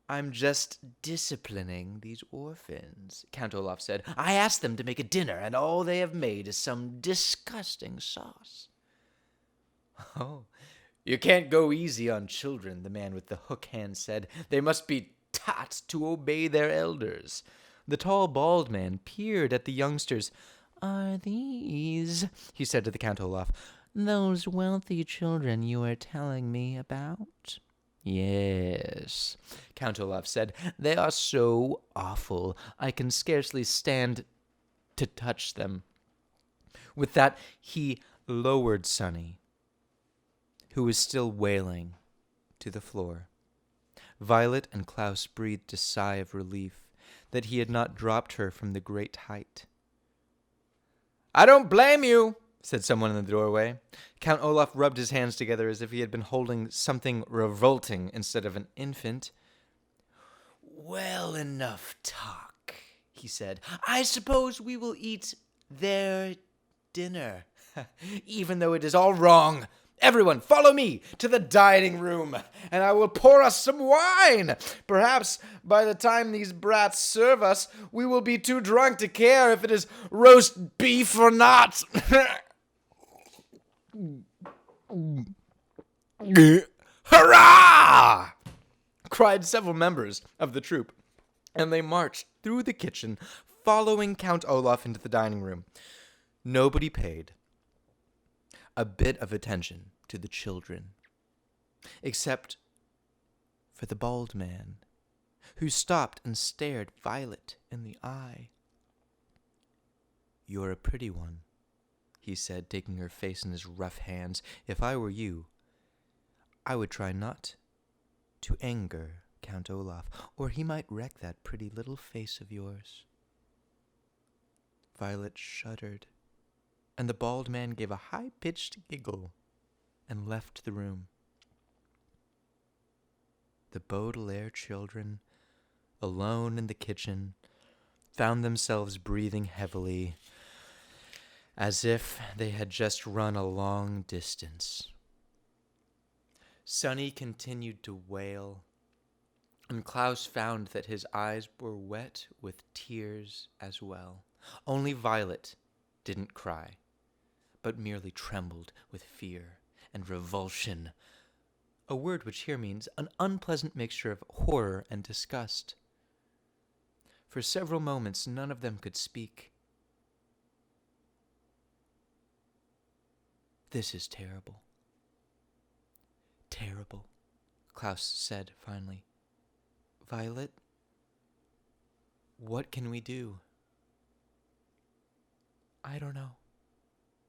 "I'm just disciplining these orphans," Count Olaf said. "I asked them to make a dinner, and all they have made is some disgusting sauce." "Oh, you can't go easy on children," the man with the hook hand said. "They must be taught to obey their elders." The tall, bald man peered at the youngsters. "Are these," he said to the Count Olaf, "those wealthy children you were telling me about?" "Yes," Count Olaf said. "They are so awful, I can scarcely stand to touch them." With that, he lowered Sunny, who was still wailing, to the floor. Violet and Klaus breathed a sigh of relief that he had not dropped her from the great height. "I don't blame you," said someone in the doorway. Count Olaf rubbed his hands together as if he had been holding something revolting instead of an infant. "Well, enough talk," he said. "I suppose we will eat their dinner, even though it is all wrong. Everyone, follow me to the dining room, and I will pour us some wine. Perhaps by the time these brats serve us, we will be too drunk to care if it is roast beef or not." "Hurrah!" cried several members of the troupe. and they marched through the kitchen, following Count Olaf into the dining room. Nobody paid a bit of attention to the children, except for the bald man, who stopped and stared Violet in the eye. "You're a pretty one," he said, taking her face in his rough hands. "If I were you, I would try not to anger Count Olaf, or he might wreck that pretty little face of yours." Violet shuddered, and the bald man gave a high-pitched giggle and left the room. The Baudelaire children, alone in the kitchen, found themselves breathing heavily, as if they had just run a long distance. Sonny continued to wail, and Klaus found that his eyes were wet with tears as well. Only Violet didn't cry, but merely trembled with fear and revulsion, a word which here means an unpleasant mixture of horror and disgust. For several moments, none of them could speak. "This is terrible. Terrible," Klaus said finally. "Violet, what can we do?" "I don't know,"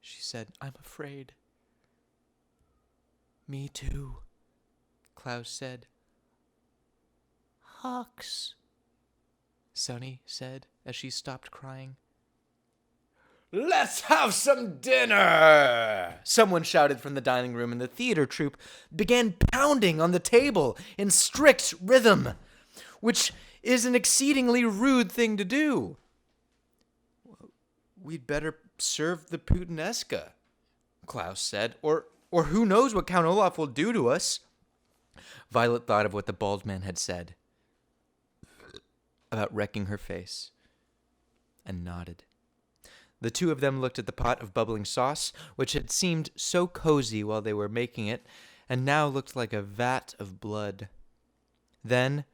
she said. "I'm afraid." "Me too," Klaus said. "Hux," Sonny said as she stopped crying. "Let's have some dinner!" someone shouted from the dining room, and the theater troupe began pounding on the table in strict rhythm, which is an exceedingly rude thing to do. "We'd better serve the puttanesca," Klaus said, or who knows what Count Olaf will do to us." Violet thought of what the bald man had said about wrecking her face, and nodded. The two of them looked at the pot of bubbling sauce, which had seemed so cozy while they were making it, and now looked like a vat of blood. Then,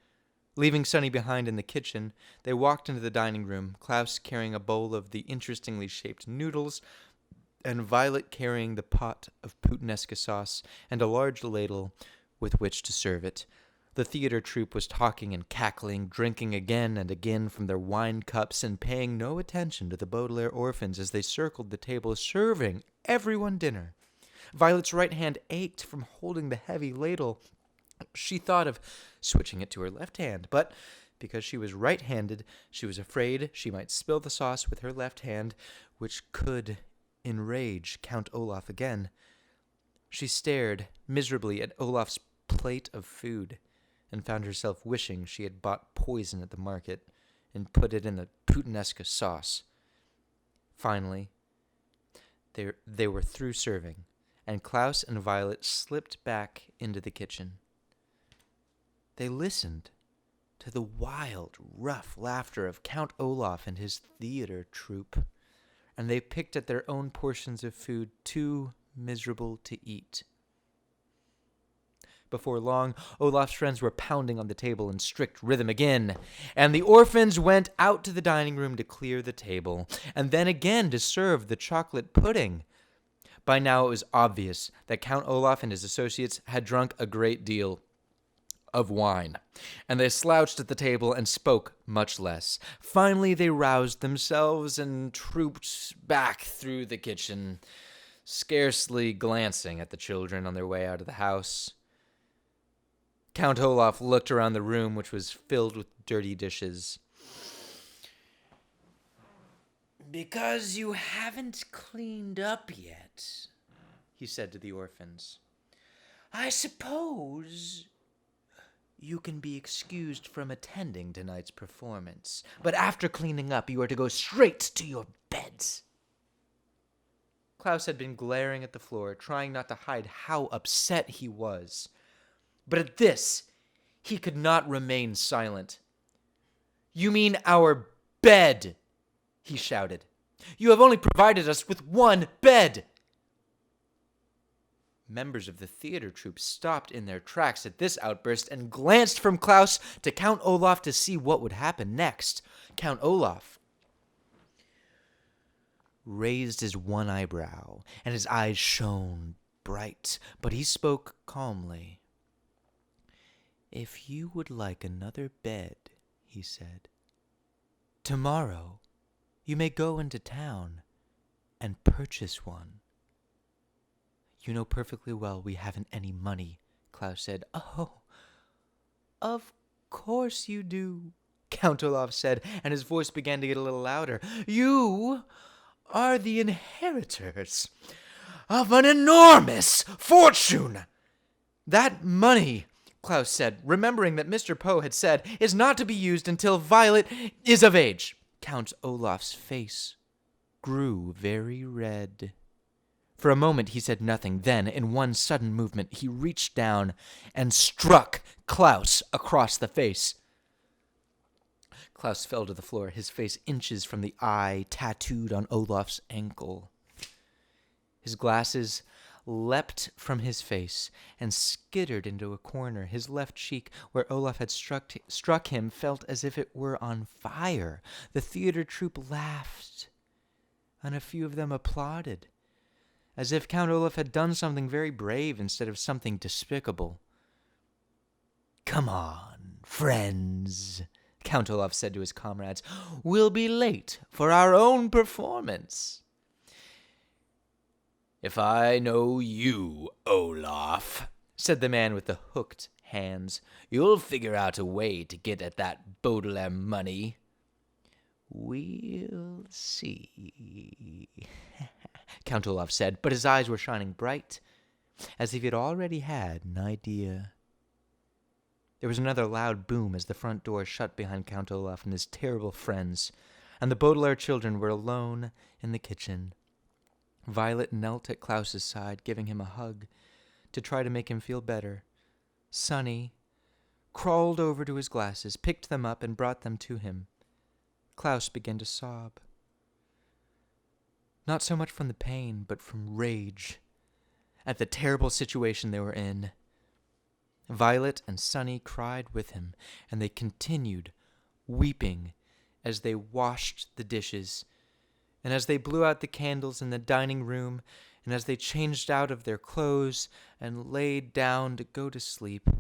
leaving Sonny behind in the kitchen, they walked into the dining room, Klaus carrying a bowl of the interestingly shaped noodles, and Violet carrying the pot of puttanesca sauce and a large ladle with which to serve it. The theater troupe was talking and cackling, drinking again and again from their wine cups, and paying no attention to the Baudelaire orphans as they circled the table, serving everyone dinner. Violet's right hand ached from holding the heavy ladle. She thought of switching it to her left hand, but because she was right-handed, she was afraid she might spill the sauce with her left hand, which could enrage Count Olaf again. She stared miserably at Olaf's plate of food, and found herself wishing she had bought poison at the market and put it in the puttanesca sauce. Finally, they were through serving, and Klaus and Violet slipped back into the kitchen. They listened to the wild, rough laughter of Count Olaf and his theater troupe, and they picked at their own portions of food too miserable to eat. Before long, Olaf's friends were pounding on the table in strict rhythm again, and the orphans went out to the dining room to clear the table, and then again to serve the chocolate pudding. By now it was obvious that Count Olaf and his associates had drunk a great deal of wine, and they slouched at the table and spoke much less. Finally, they roused themselves and trooped back through the kitchen, scarcely glancing at the children on their way out of the house. Count Olaf looked around the room, which was filled with dirty dishes. "Because you haven't cleaned up yet," he said to the orphans, "I suppose you can be excused from attending tonight's performance. But after cleaning up, you are to go straight to your beds." Klaus had been glaring at the floor, trying not to hide how upset he was. But at this, he could not remain silent. "You mean our bed," he shouted. "You have only provided us with one bed." Members of the theater troupe stopped in their tracks at this outburst and glanced from Klaus to Count Olaf to see what would happen next. Count Olaf raised his one eyebrow, and his eyes shone bright, but he spoke calmly. "If you would like another bed," he said, "tomorrow you may go into town and purchase one." "You know perfectly well we haven't any money," Klaus said. "Oh, of course you do," Count Olaf said, and his voice began to get a little louder. "You are the inheritors of an enormous fortune." "That money," Klaus said, remembering that Mr. Poe had said, "is not to be used until Violet is of age." Count Olaf's face grew very red. For a moment he said nothing. Then, in one sudden movement, he reached down and struck Klaus across the face. Klaus fell to the floor, his face inches from the eye tattooed on Olaf's ankle. His glasses leapt from his face and skittered into a corner. His left cheek, where Olaf had struck him, felt as if it were on fire. The theater troupe laughed, and a few of them applauded, as if Count Olaf had done something very brave instead of something despicable. "Come on, friends," Count Olaf said to his comrades. "We'll be late for our own performance." "If I know you, Olaf," said the man with the hooked hands, "you'll figure out a way to get at that Baudelaire money." "We'll see," Count Olaf said, but his eyes were shining bright, as if he had already had an idea. There was another loud boom as the front door shut behind Count Olaf and his terrible friends, and the Baudelaire children were alone in the kitchen. Violet knelt at Klaus's side, giving him a hug to try to make him feel better. Sonny crawled over to his glasses, picked them up, and brought them to him. Klaus began to sob. Not so much from the pain, but from rage at the terrible situation they were in. Violet and Sonny cried with him, and they continued weeping as they washed the dishes, and as they blew out the candles in the dining room, and as they changed out of their clothes and laid down to go to sleep.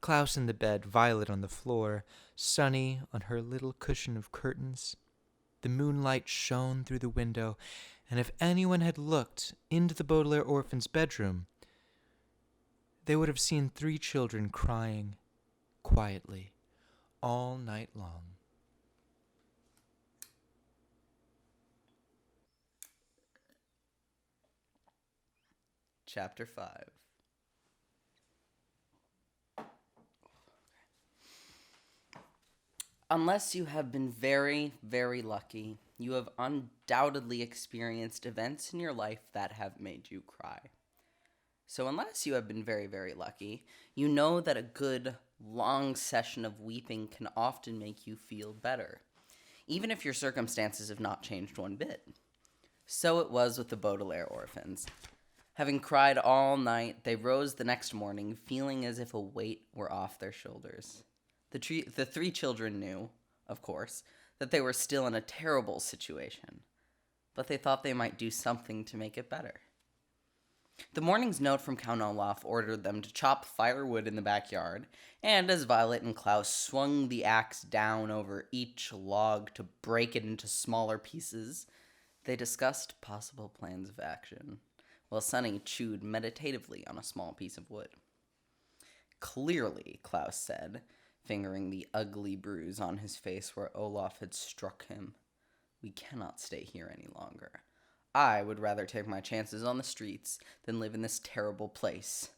Klaus in the bed, Violet on the floor, Sonny on her little cushion of curtains. The moonlight shone through the window, and if anyone had looked into the Baudelaire orphan's bedroom, they would have seen 3 children crying quietly all night long. Chapter 5. Unless you have been very, very lucky, you have undoubtedly experienced events in your life that have made you cry. So unless you have been very, very lucky, you know that a good, long session of weeping can often make you feel better, even if your circumstances have not changed one bit. So it was with the Baudelaire orphans. Having cried all night, they rose the next morning, feeling as if a weight were off their shoulders. The 3 children knew, of course, that they were still in a terrible situation, but they thought they might do something to make it better. The morning's note from Count Olaf ordered them to chop firewood in the backyard, and as Violet and Klaus swung the axe down over each log to break it into smaller pieces, they discussed possible plans of action, while Sonny chewed meditatively on a small piece of wood. "Clearly," Klaus said, fingering the ugly bruise on his face where Olaf had struck him, "we cannot stay here any longer. I would rather take my chances on the streets than live in this terrible place."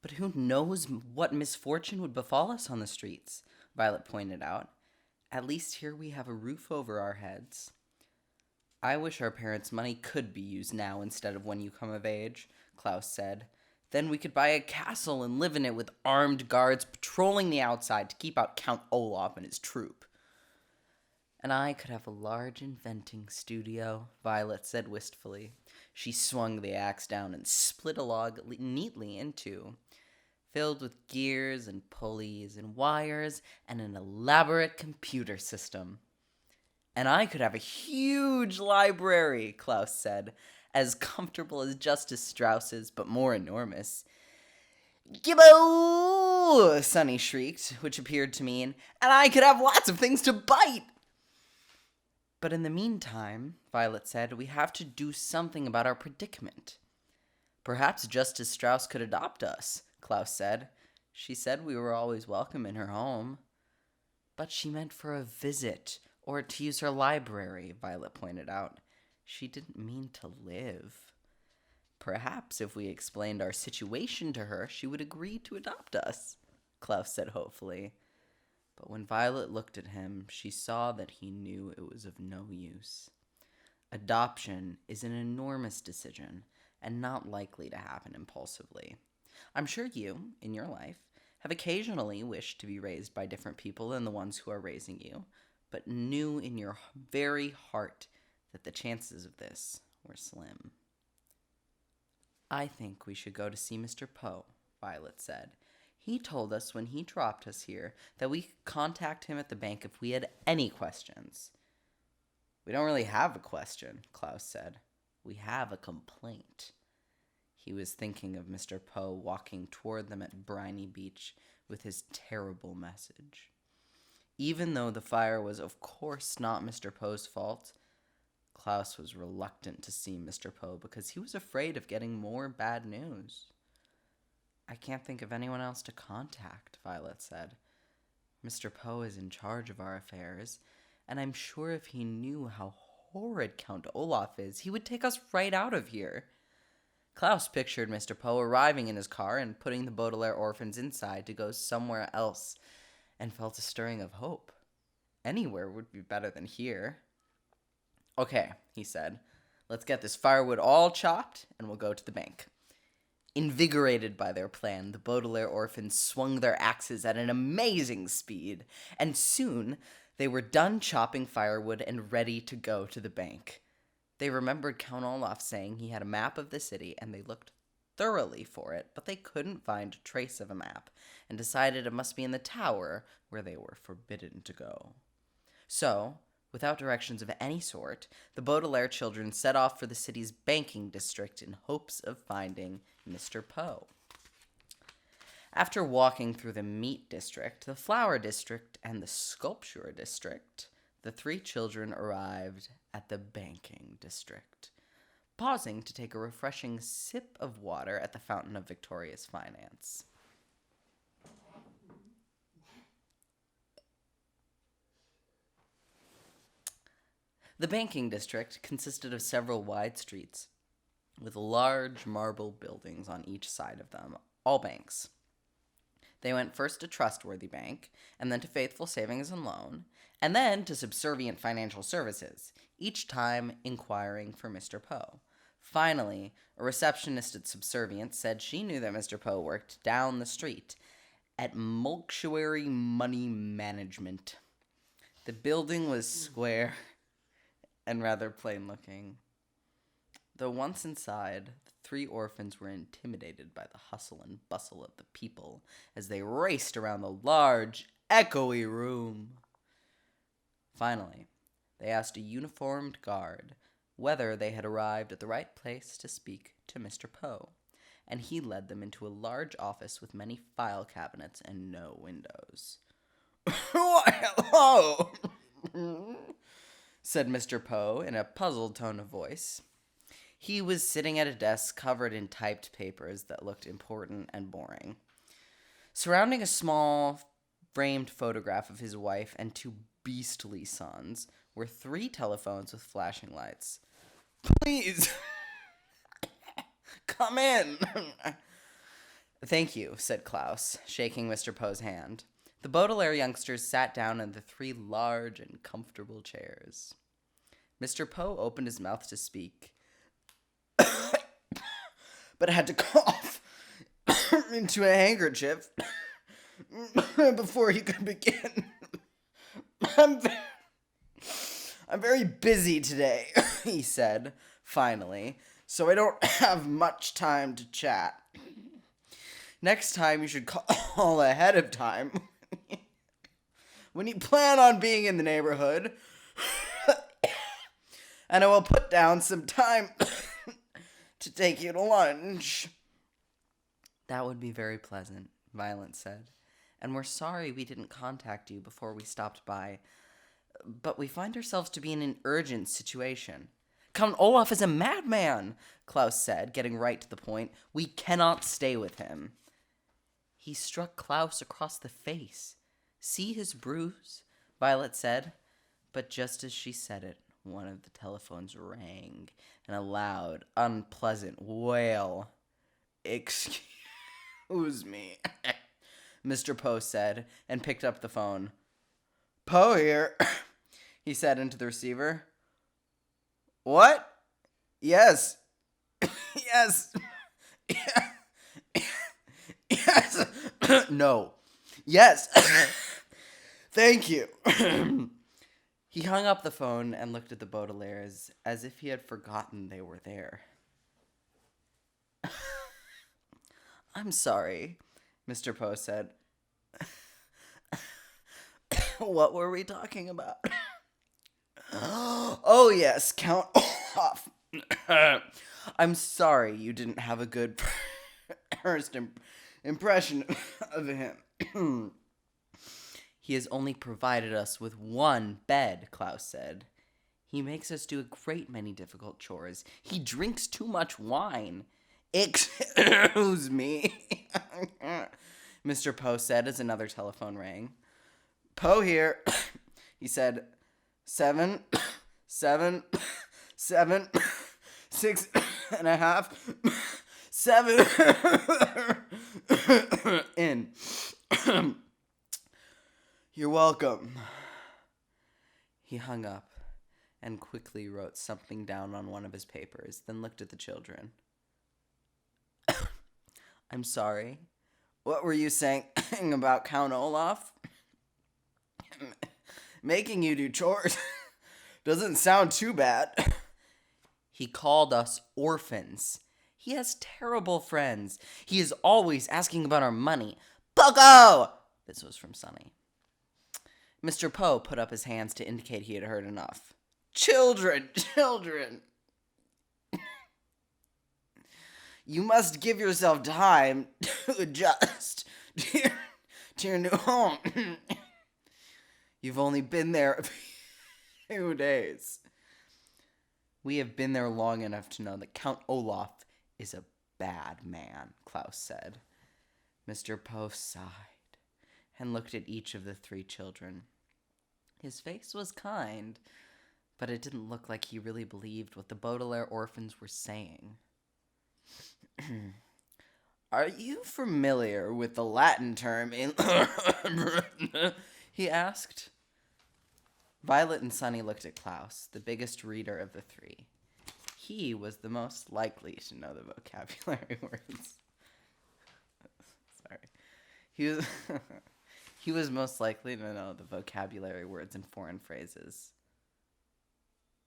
"But who knows what misfortune would befall us on the streets?" Violet pointed out. "At least here we have a roof over our heads." "I wish our parents' money could be used now instead of when you come of age," Klaus said. "Then we could buy a castle and live in it with armed guards patrolling the outside to keep out Count Olaf and his troop." And I could have a large inventing studio, Violet said wistfully. She swung the axe down and split a log neatly in two, filled with gears and pulleys and wires and an elaborate computer system. And I could have a huge library, Klaus said, as comfortable as Justice Strauss's, but more enormous. Gibbo! Sunny shrieked, which appeared to mean, and I could have lots of things to bite! But in the meantime, Violet said, we have to do something about our predicament. Perhaps Justice Strauss could adopt us, Klaus said. She said we were always welcome in her home. But she meant for a visit, or to use her library, Violet pointed out. She didn't mean to live. Perhaps if we explained our situation to her, she would agree to adopt us, Klaus said hopefully. But when Violet looked at him, she saw that he knew it was of no use. Adoption is an enormous decision, and not likely to happen impulsively. I'm sure you, in your life, have occasionally wished to be raised by different people than the ones who are raising you, but knew in your very heart that the chances of this were slim. I think we should go to see Mr. Poe, Violet said. He told us when he dropped us here that we could contact him at the bank if we had any questions. We don't really have a question, Klaus said. We have a complaint. He was thinking of Mr. Poe walking toward them at Briny Beach with his terrible message. Even though the fire was of course not Mr. Poe's fault, Klaus was reluctant to see Mr. Poe because he was afraid of getting more bad news. I can't think of anyone else to contact, Violet said. Mr. Poe is in charge of our affairs, and I'm sure if he knew how horrid Count Olaf is, he would take us right out of here. Klaus pictured Mr. Poe arriving in his car and putting the Baudelaire orphans inside to go somewhere else, and felt a stirring of hope. Anywhere would be better than here. Okay, he said. Let's get this firewood all chopped, and we'll go to the bank. Invigorated by their plan, the Baudelaire orphans swung their axes at an amazing speed, and soon they were done chopping firewood and ready to go to the bank. They remembered Count Olaf saying he had a map of the city, and they looked thoroughly for it, but they couldn't find a trace of a map, and decided it must be in the tower where they were forbidden to go. So, without directions of any sort, the Baudelaire children set off for the city's banking district in hopes of finding Mr. Poe. After walking through the meat district, the flower district, and the sculpture district, the three children arrived at the banking district, pausing to take a refreshing sip of water at the fountain of Victoria's finance. The banking district consisted of several wide streets, with large marble buildings on each side of them, all banks. They went first to Trustworthy Bank, and then to Faithful Savings and Loan, and then to Subservient Financial Services, each time inquiring for Mr. Poe. Finally, a receptionist at Subservient said she knew that Mr. Poe worked down the street at Mulctuary Money Management. The building was square and rather plain-looking. Though once inside, the three orphans were intimidated by the hustle and bustle of the people as they raced around the large, echoey room. Finally, they asked a uniformed guard whether they had arrived at the right place to speak to Mr. Poe, and he led them into a large office with many file cabinets and no windows. "Why, hello!" said Mr. Poe in a puzzled tone of voice. He was sitting at a desk covered in typed papers that looked important and boring. Surrounding a small framed photograph of his wife and two beastly sons were three telephones with flashing lights. "Please, come in." "Thank you," said Klaus, shaking Mr. Poe's hand. The Baudelaire youngsters sat down in the three large and comfortable chairs. Mr. Poe opened his mouth to speak, but had to cough into a handkerchief before he could begin. I'm very busy today, he said, finally, so I don't have much time to chat. Next time you should call ahead of time when you plan on being in the neighborhood, and I will put down some time to take you to lunch. That would be very pleasant, Violet said, and we're sorry we didn't contact you before we stopped by, but we find ourselves to be in an urgent situation. Count Olaf is a madman, Klaus said, getting right to the point. We cannot stay with him. He struck Klaus across the face. See his bruise? Violet said. But just as she said it, one of the telephones rang in a loud, unpleasant wail. Excuse me, Mr. Poe said, and picked up the phone. Poe here, he said into the receiver. What? Yes. Yes. Yes. No. Yes. Thank you. He hung up the phone and looked at the Baudelaires as if he had forgotten they were there. I'm sorry, Mr. Poe said. What were we talking about? Oh, yes, Count Olaf. I'm sorry you didn't have a good first impression of him. He has only provided us with one bed, Klaus said. He makes us do a great many difficult chores. He drinks too much wine. Excuse me, Mr. Poe said as another telephone rang. Poe here, he said. 7, 6.5, 7 in. You're welcome. He hung up and quickly wrote something down on one of his papers, then looked at the children. I'm sorry. What were you saying about Count Olaf? Making you do chores doesn't sound too bad. He called us orphans. He has terrible friends. He is always asking about our money. Poco! This was from Sonny. Mr. Poe put up his hands to indicate he had heard enough. Children! You must give yourself time to adjust to your new home. You've only been there a few days. We have been there long enough to know that Count Olaf is a bad man, Klaus said. Mr. Poe sighed and looked at each of the 3 children. His face was kind, but it didn't look like he really believed what the Baudelaire orphans were saying. Are you familiar with the Latin term in... he asked. Violet and Sonny looked at Klaus, the biggest reader of the 3. He was the most likely to know the vocabulary words. Sorry. He was most likely to know the vocabulary words and foreign phrases.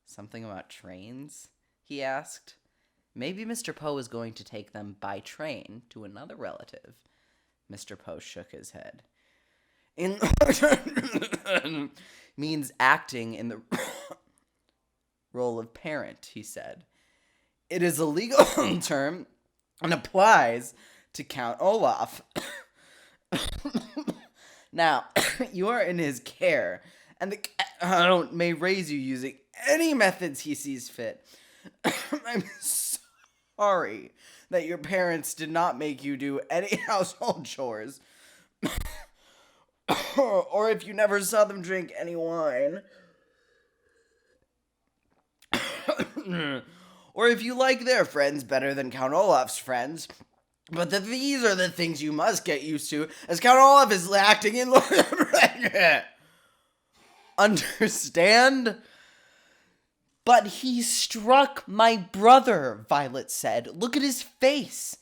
Something about trains? He asked. Maybe Mr. Poe was going to take them by train to another relative. Mr. Poe shook his head. Means acting in the role of parent, he said. It is a legal term and applies to Count Olaf. Now, you are in his care, and the Count may raise you using any methods he sees fit. I'm sorry that your parents did not make you do any household chores. Or if you never saw them drink any wine. Or if you like their friends better than Count Olaf's friends. But these are the things you must get used to, as Count Olaf is acting in... Understand? But he struck my brother, Violet said. Look at his face.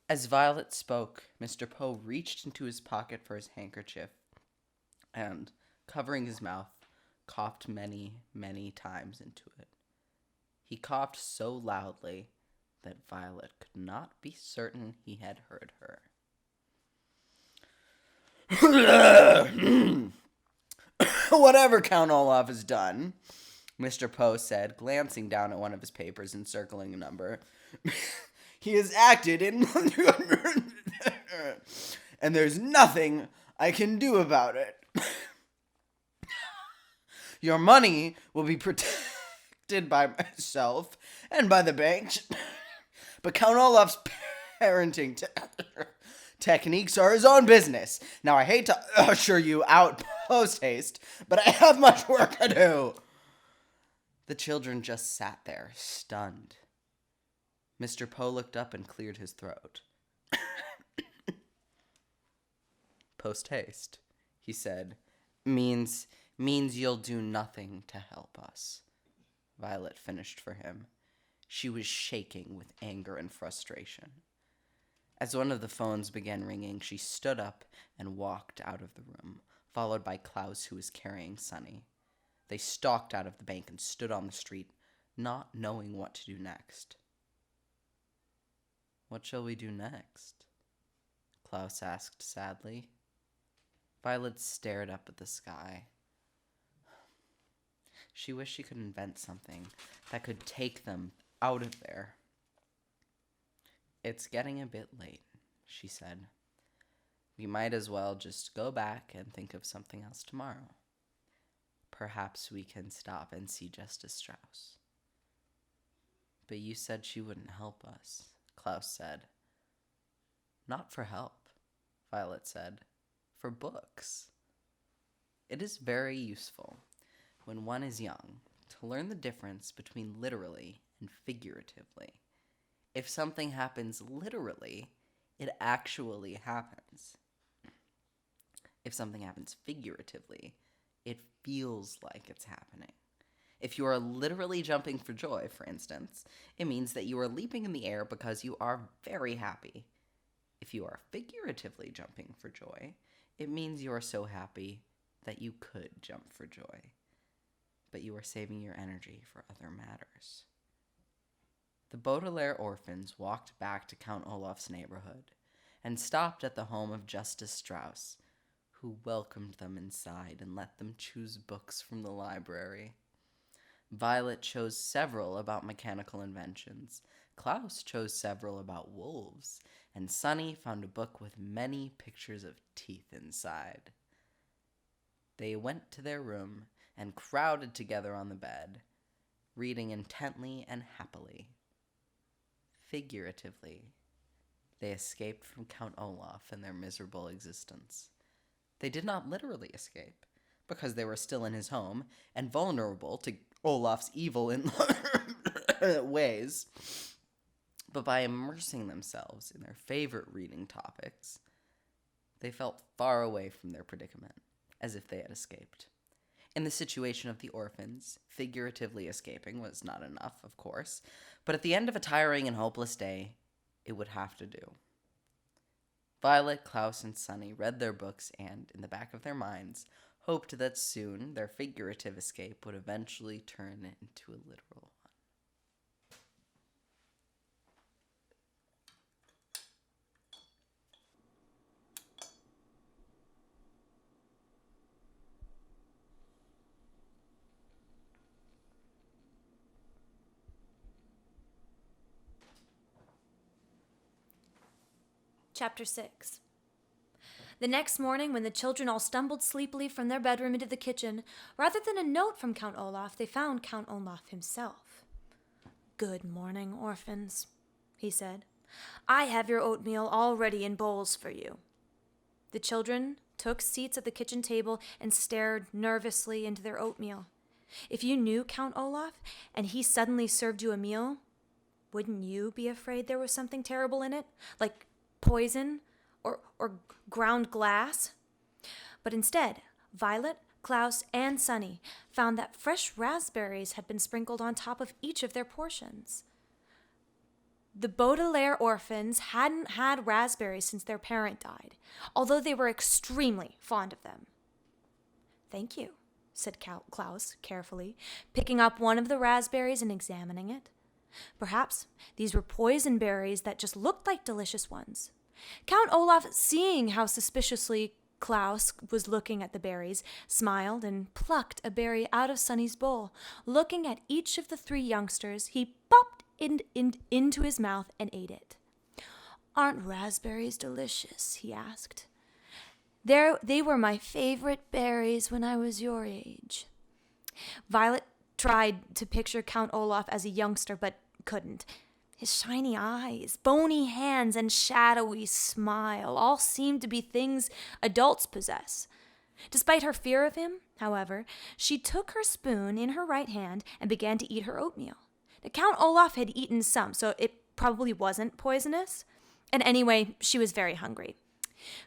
As Violet spoke, Mr. Poe reached into his pocket for his handkerchief and, covering his mouth, coughed many, many times into it. He coughed so loudly that Violet could not be certain he had heard her. "Whatever Count Olaf has done," Mr. Poe said, glancing down at one of his papers and circling a number, "he has acted in and there's nothing I can do about it. Your money will be protected by myself and by the bank, but Count Olaf's parenting techniques are his own business. Now, I hate to usher you out post-haste, but I have much work to do." The children just sat there, stunned. Mr. Poe looked up and cleared his throat. "Post-haste," he said, means you'll do nothing to help us." Violet finished for him. She was shaking with anger and frustration. As one of the phones began ringing, she stood up and walked out of the room, followed by Klaus, who was carrying Sunny. They stalked out of the bank and stood on the street, not knowing what to do next. "What shall we do next?" Klaus asked sadly. Violet stared up at the sky. She wished she could invent something that could take them out of there. "It's getting a bit late," she said. "We might as well just go back and think of something else tomorrow. Perhaps we can stop and see Justice Strauss." "But you said she wouldn't help us," Klaus said. "Not for help," Violet said. "For books. It is very useful, when one is young, to learn the difference between literally and figuratively. If something happens literally, it actually happens. If something happens figuratively, it feels like it's happening. If you are literally jumping for joy, for instance, it means that you are leaping in the air because you are very happy. If you are figuratively jumping for joy, it means you are so happy that you could jump for joy, but you are saving your energy for other matters." The Baudelaire orphans walked back to Count Olaf's neighborhood and stopped at the home of Justice Strauss, who welcomed them inside and let them choose books from the library. Violet chose several about mechanical inventions, Klaus chose several about wolves, and Sunny found a book with many pictures of teeth inside. They went to their room and crowded together on the bed, reading intently and happily. Figuratively, they escaped from Count Olaf and their miserable existence. They did not literally escape, because they were still in his home and vulnerable to Olaf's evil ways. But by immersing themselves in their favorite reading topics, they felt far away from their predicament, as if they had escaped. In the situation of the orphans, figuratively escaping was not enough, of course, but at the end of a tiring and hopeless day, it would have to do. Violet, Klaus, and Sunny read their books and, in the back of their minds, hoped that soon their figurative escape would eventually turn into a literal one. Chapter 6. The next morning, when the children all stumbled sleepily from their bedroom into the kitchen, rather than a note from Count Olaf, they found Count Olaf himself. "Good morning, orphans," he said. "I have your oatmeal all ready in bowls for you." The children took seats at the kitchen table and stared nervously into their oatmeal. If you knew Count Olaf and he suddenly served you a meal, wouldn't you be afraid there was something terrible in it, like poison or ground glass? But instead, Violet, Klaus, and Sunny found that fresh raspberries had been sprinkled on top of each of their portions. The Baudelaire orphans hadn't had raspberries since their parent died, although they were extremely fond of them. "Thank you," said Klaus carefully, picking up one of the raspberries and examining it. Perhaps these were poison berries that just looked like delicious ones. Count Olaf, seeing how suspiciously Klaus was looking at the berries, smiled and plucked a berry out of Sonny's bowl. Looking at each of the 3 youngsters, he popped into his mouth and ate it. "Aren't raspberries delicious?" he asked. They were my favorite berries when I was your age." Violet tried to picture Count Olaf as a youngster, but couldn't. His shiny eyes, bony hands, and shadowy smile all seemed to be things adults possess. Despite her fear of him, however, she took her spoon in her right hand and began to eat her oatmeal. Now, Count Olaf had eaten some, so it probably wasn't poisonous. And anyway, she was very hungry.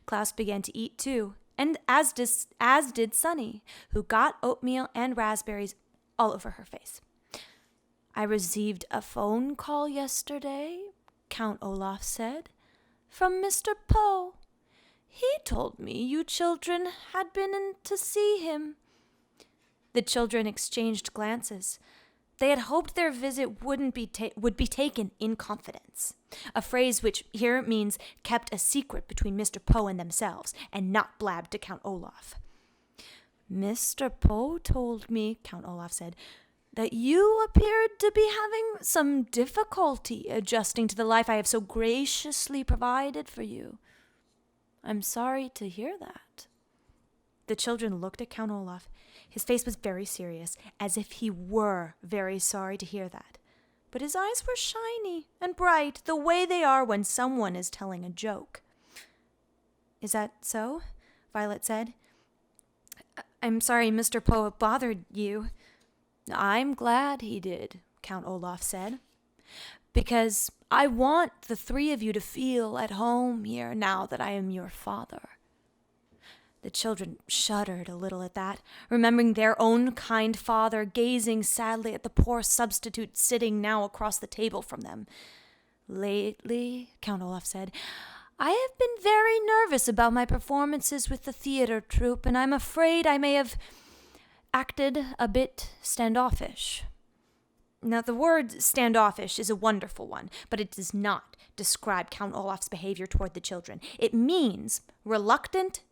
Klaus began to eat too, and as did Sonny, who got oatmeal and raspberries all over her face. "I received a phone call yesterday," Count Olaf said, "from Mr. Poe. He told me you children had been in to see him." The children exchanged glances. They had hoped their visit would be taken in confidence, a phrase which here means kept a secret between Mr. Poe and themselves, and not blabbed to Count Olaf. "Mr. Poe told me," Count Olaf said, "that you appeared to be having some difficulty adjusting to the life I have so graciously provided for you. I'm sorry to hear that." The children looked at Count Olaf. His face was very serious, as if he were very sorry to hear that. But his eyes were shiny and bright, the way they are when someone is telling a joke. "Is that so?" Violet said. "I'm sorry Mr. Poe bothered you." "I'm glad he did," Count Olaf said, "because I want the 3 of you to feel at home here now that I am your father." The children shuddered a little at that, remembering their own kind father gazing sadly at the poor substitute sitting now across the table from them. "Lately," Count Olaf said, "I have been very nervous about my performances with the theater troupe, and I'm afraid I may have acted a bit standoffish." Now, the word standoffish is a wonderful one, but it does not describe Count Olaf's behavior toward the children. It means reluctant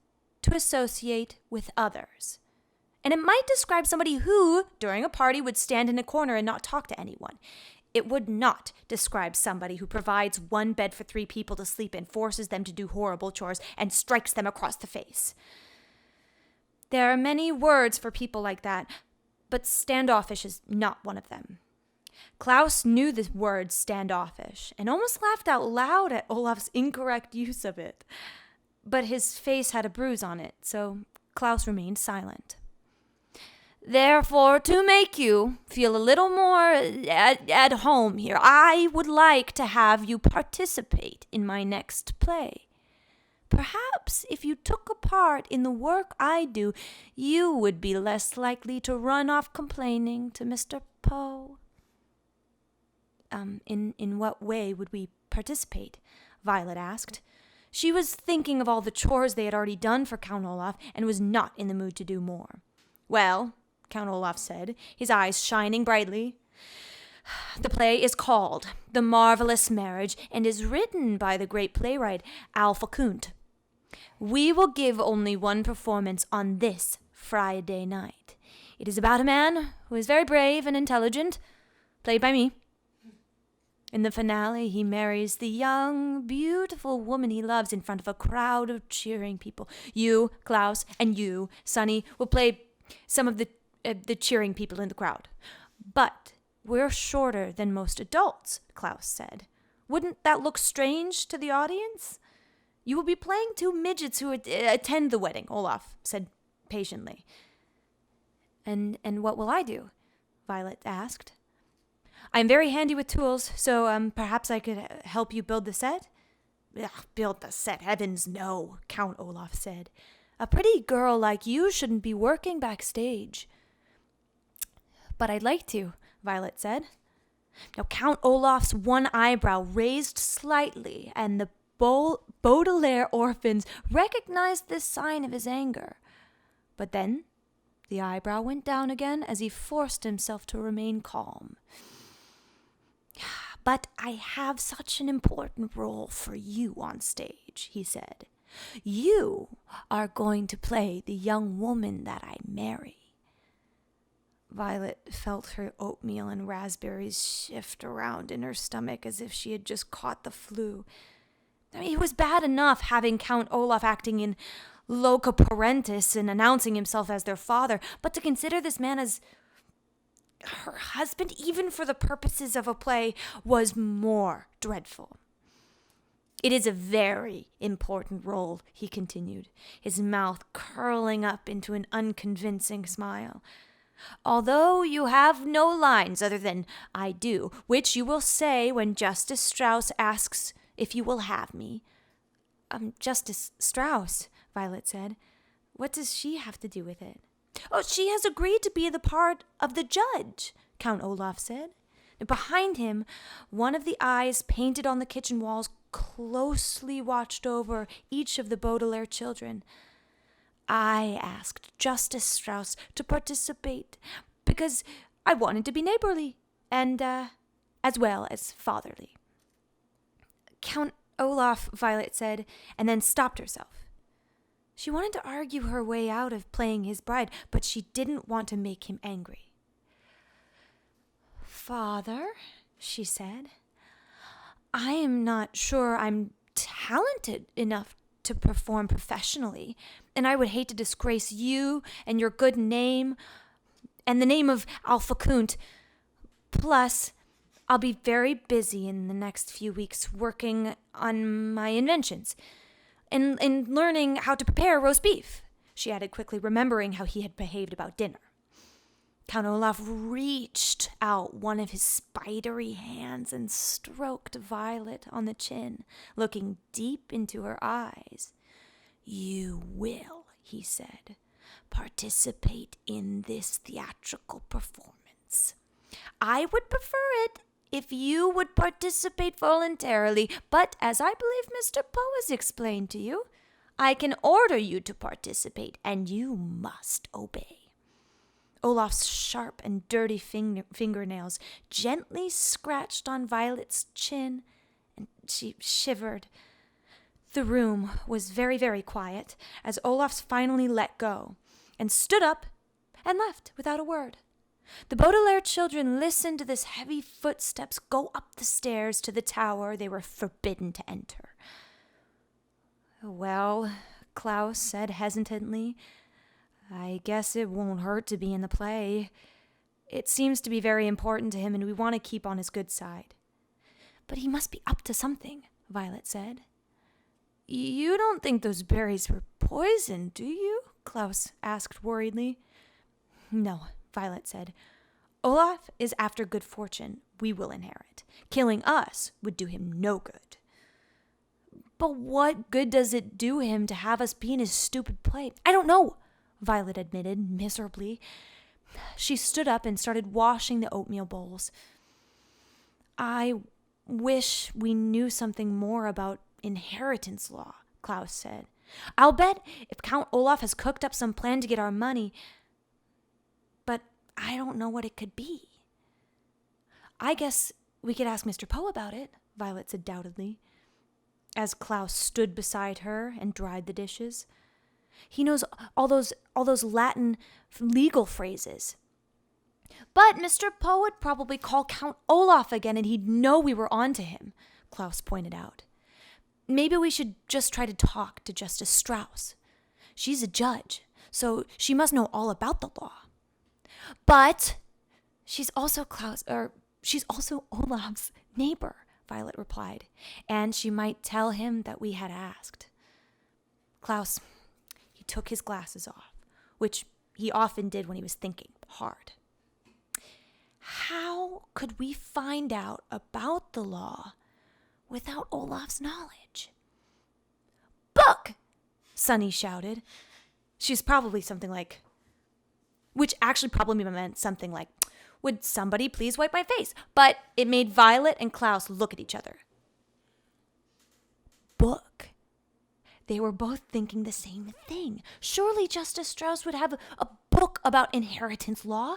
to associate with others. And it might describe somebody who, during a party, would stand in a corner and not talk to anyone. It would not describe somebody who provides 1 bed for 3 people to sleep in, forces them to do horrible chores, and strikes them across the face. There are many words for people like that, but standoffish is not one of them. Klaus knew the word standoffish and almost laughed out loud at Olaf's incorrect use of it. But his face had a bruise on it, so Klaus remained silent. "Therefore, to make you feel a little more at home here, I would like to have you participate in my next play. Perhaps if you took a part in the work I do, you would be less likely to run off complaining to Mr. Poe." In what way would we participate?" Violet asked. She was thinking of all the chores they had already done for Count Olaf and was not in the mood to do more. "Well," Count Olaf said, his eyes shining brightly, "the play is called The Marvelous Marriage and is written by the great playwright Alpha Kunt. We will give only 1 performance on this Friday night. It is about a man who is very brave and intelligent, played by me. In the finale, he marries the young, beautiful woman he loves in front of a crowd of cheering people. You, Klaus, and you, Sonny, will play some of the cheering people in the crowd. But we're shorter than most adults," Klaus said. "Wouldn't that look strange to the audience?" "You will be playing 2 midgets who attend the wedding," Olaf said patiently. And what will I do?" Violet asked. "I'm very handy with tools, so perhaps I could help you build the set?" "Build the set? Heavens, no," Count Olaf said. "A pretty girl like you shouldn't be working backstage." "But I'd like to," Violet said. Now, Count Olaf's one eyebrow raised slightly, and the Baudelaire orphans recognized this sign of his anger. But then The eyebrow went down again as he forced himself to remain calm. But I have such an important role for you on stage, he said. You are going to play the young woman that I marry. Violet felt her oatmeal and raspberries shift around in her stomach as if she had just caught the flu. I mean, it was bad enough having Count Olaf acting in loco parentis and announcing himself as their father, but to consider this man as her husband, even for the purposes of a play, was more dreadful. It is a very important role, he continued, his mouth curling up into an unconvincing smile. Although you have no lines other than "I do," which you will say when Justice Strauss asks if you will have me. Justice Strauss, Violet said. What does she have to do with it? Oh, she has agreed to be the part of the judge, Count Olaf said. Behind him, one of the eyes painted on the kitchen walls closely watched over each of the Baudelaire children. I asked Justice Strauss to participate because I wanted to be neighborly and, as well as fatherly. Count Olaf, Violet said, and then stopped herself. She wanted to argue her way out of playing his bride, but she didn't want to make him angry. Father, she said, I am not sure I'm talented enough to perform professionally, and I would hate to disgrace you and your good name and the name of Alpha Kunt. Plus, I'll be very busy in the next few weeks working on my inventions and learning how to prepare roast beef, she added quickly, remembering how he had behaved about dinner. Count Olaf reached out one of his spidery hands and stroked Violet on the chin, looking deep into her eyes. You will, he said, participate in this theatrical performance. I would prefer it if you would participate voluntarily, but as I believe Mr. Poe has explained to you, I can order you to participate, and you must obey. Olaf's sharp and dirty fingernails gently scratched on Violet's chin, and she shivered. The room was very, very quiet as Olaf finally let go and stood up and left without a word. The Baudelaire children listened to his heavy footsteps go up the stairs to the tower they were forbidden to enter. Well, Klaus said hesitantly, I guess it won't hurt to be in the play. It seems to be very important to him, and we want to keep on his good side. But he must be up to something, Violet said. You don't think those berries were poisoned, do you? Klaus asked worriedly. No, Violet said. Olaf is after good fortune. We will inherit. Killing us would do him no good. But what good does it do him to have us be in his stupid play? I don't know, Violet admitted miserably. She stood up and started washing the oatmeal bowls. I wish we knew something more about inheritance law, Klaus said. I'll bet if Count Olaf has cooked up some plan to get our money, but I don't know what it could be. I guess we could ask Mr. Poe about it, Violet said doubtedly, as Klaus stood beside her and dried the dishes. He knows all those Latin legal phrases. But Mr. Poe would probably call Count Olaf again and he'd know we were on to him, Klaus pointed out. Maybe we should just try to talk to Justice Strauss. She's a judge, so she must know all about the law. But she's also Olaf's neighbor, Violet replied, and she might tell him that we had asked. Klaus, he took his glasses off, which he often did when he was thinking hard. How could we find out about the law without Olaf's knowledge? Book! Sunny shouted. She's probably something like, which actually probably meant something like, would somebody please wipe my face? But it made Violet and Klaus look at each other. Book. They were both thinking the same thing. Surely Justice Strauss would have a book about inheritance law.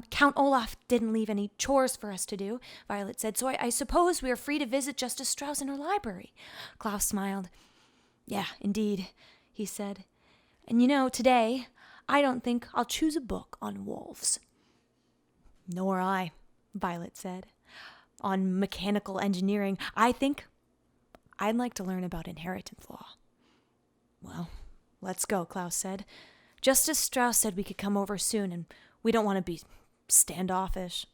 Count Olaf didn't leave any chores for us to do, Violet said, so I suppose we are free to visit Justice Strauss in her library. Klaus smiled. Yeah, indeed, he said. And today, I don't think I'll choose a book on wolves. Nor I, Violet said. On mechanical engineering, I think I'd like to learn about inheritance law. Well, let's go, Klaus said. Justice Strauss said we could come over soon, and we don't want to be standoffish.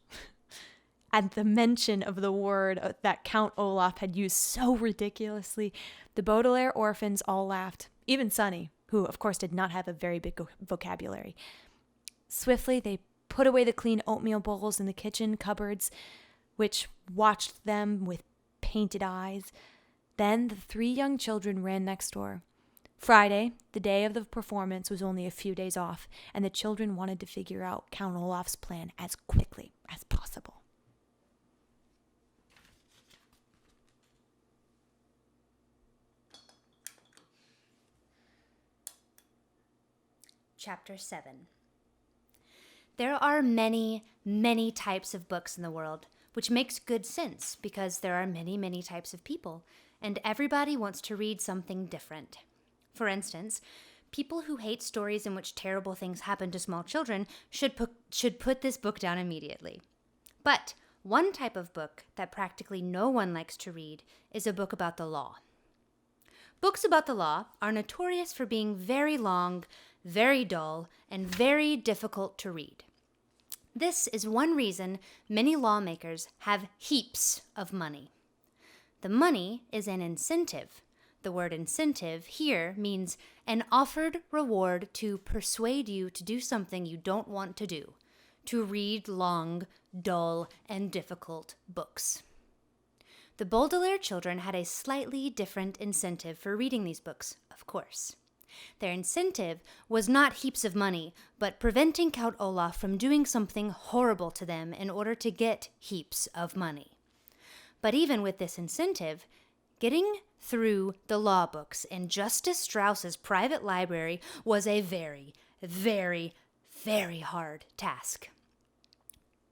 At the mention of the word that Count Olaf had used so ridiculously, the Baudelaire orphans all laughed, even Sonny, who, of course, did not have a very big vocabulary. Swiftly, they put away the clean oatmeal bowls in the kitchen cupboards, which watched them with painted eyes. Then the 3 young children ran next door. Friday, the day of the performance, was only a few days off, and the children wanted to figure out Count Olaf's plan as quickly as possible. Chapter 7. There are many, many types of books in the world, which makes good sense because there are many, many types of people, and everybody wants to read something different. For instance, people who hate stories in which terrible things happen to small children should put this book down immediately. But one type of book that practically no one likes to read is a book about the law. Books about the law are notorious for being very long, very dull, and very difficult to read. This is one reason many lawmakers have heaps of money. The money is an incentive. The word incentive here means an offered reward to persuade you to do something you don't want to do, to read long, dull, and difficult books. The Baudelaire children had a slightly different incentive for reading these books, of course. Their incentive was not heaps of money, but preventing Count Olaf from doing something horrible to them in order to get heaps of money. But even with this incentive, getting through the law books in Justice Strauss's private library was a very, very, very hard task.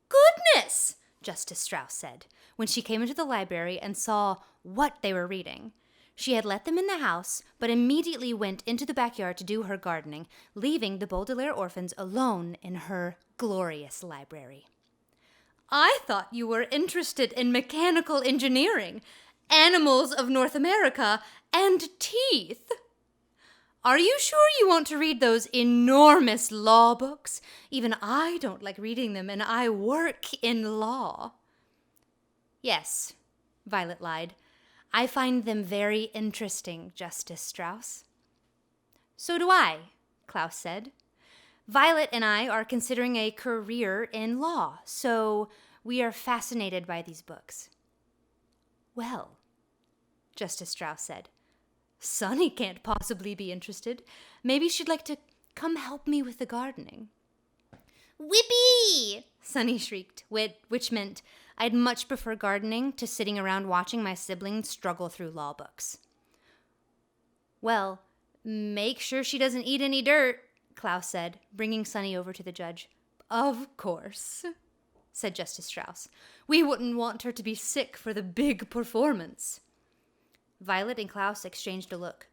"Goodness!" Justice Strauss said, when she came into the library and saw what they were reading. She had let them in the house, but immediately went into the backyard to do her gardening, leaving the Baudelaire orphans alone in her glorious library. "I thought you were interested in mechanical engineering, animals of North America, and teeth. Are you sure you want to read those enormous law books? Even I don't like reading them, and I work in law." "Yes," Violet lied. "I find them very interesting, Justice Strauss." "So do I," Klaus said. "Violet and I are considering a career in law, so we are fascinated by these books." "Well," Justice Strauss said, "Sonny can't possibly be interested. Maybe she'd like to come help me with the gardening." "Whippy!" Sonny shrieked, which meant I'd much prefer gardening to sitting around watching my siblings struggle through law books. "Well, make sure she doesn't eat any dirt," Klaus said, bringing Sonny over to the judge. "Of course," said Justice Strauss. "We wouldn't want her to be sick for the big performance." Violet and Klaus exchanged a look.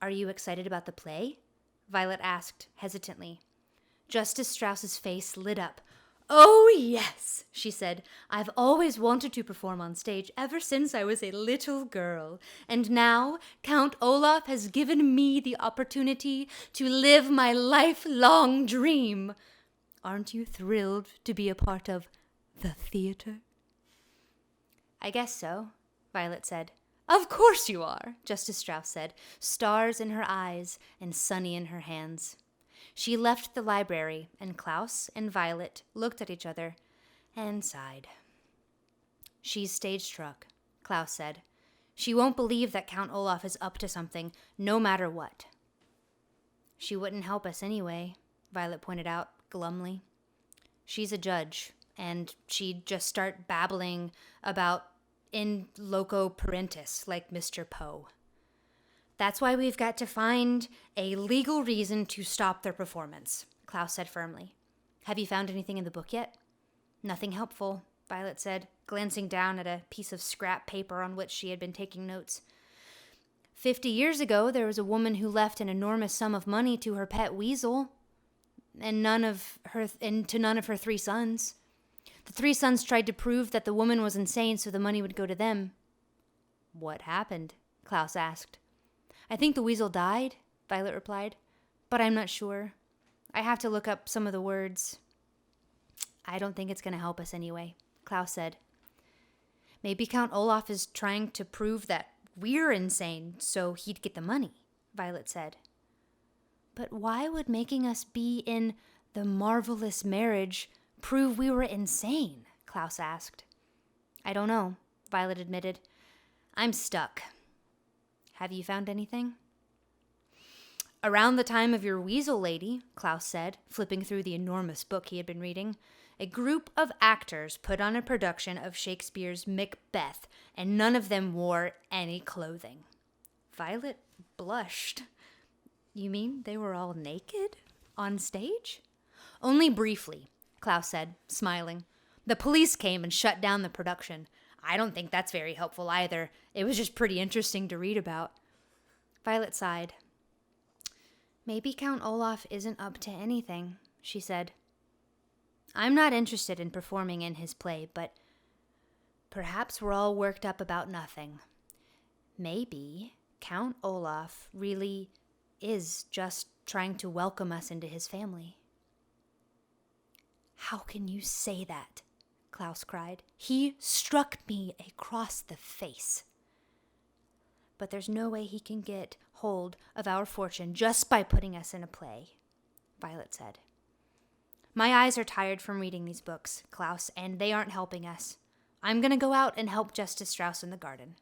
"Are you excited about the play?" Violet asked hesitantly. Justice Strauss's face lit up. "Oh, yes," she said. "I've always wanted to perform on stage ever since I was a little girl. And now Count Olaf has given me the opportunity to live my lifelong dream. Aren't you thrilled to be a part of the theater?" "I guess so," Violet said. "Of course you are," Justice Strauss said, stars in her eyes and Sonny in her hands. She left the library, and Klaus and Violet looked at each other and sighed. "She's stage-struck," Klaus said. "She won't believe that Count Olaf is up to something, no matter what." "She wouldn't help us anyway," Violet pointed out glumly. "She's a judge, and she'd just start babbling about in loco parentis like Mr. Poe." That's why we've got to find a legal reason to stop their performance, Klaus said firmly. Have you found anything in the book yet? Nothing helpful, Violet said, glancing down at a piece of scrap paper on which she had been taking notes. 50 years ago, there was a woman who left an enormous sum of money to her pet weasel, and to none of her 3 sons. The 3 sons tried to prove that the woman was insane so the money would go to them. What happened? Klaus asked. I think the weasel died, Violet replied, but I'm not sure. I have to look up some of the words. I don't think it's going to help us anyway, Klaus said. Maybe Count Olaf is trying to prove that we're insane so he'd get the money, Violet said. But why would making us be in the marvelous marriage prove we were insane? Klaus asked. I don't know, Violet admitted. I'm stuck. Have you found anything? Around the time of your weasel lady, Klaus said, flipping through the enormous book he had been reading, a group of actors put on a production of Shakespeare's Macbeth, and none of them wore any clothing. Violet blushed. You mean they were all naked? On stage? Only briefly, Klaus said, smiling. The police came and shut down the production. I don't think that's very helpful either. It was just pretty interesting to read about. Violet sighed. Maybe Count Olaf isn't up to anything, she said. I'm not interested in performing in his play, but perhaps we're all worked up about nothing. Maybe Count Olaf really is just trying to welcome us into his family. How can you say that? Klaus cried. He struck me across the face. But there's no way he can get hold of our fortune just by putting us in a play, Violet said. My eyes are tired from reading these books, Klaus, and they aren't helping us. I'm going to go out and help Justice Strauss in the garden.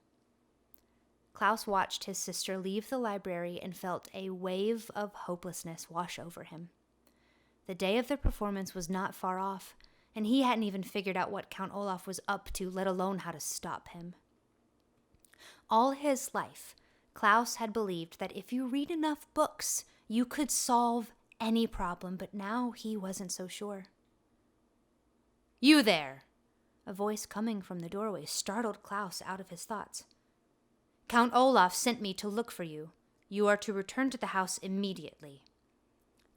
Klaus watched his sister leave the library and felt a wave of hopelessness wash over him. The day of the performance was not far off, and he hadn't even figured out what Count Olaf was up to, let alone how to stop him. All his life, Klaus had believed that if you read enough books, you could solve any problem, but now he wasn't so sure. You there! A voice coming from the doorway startled Klaus out of his thoughts. Count Olaf sent me to look for you. You are to return to the house immediately.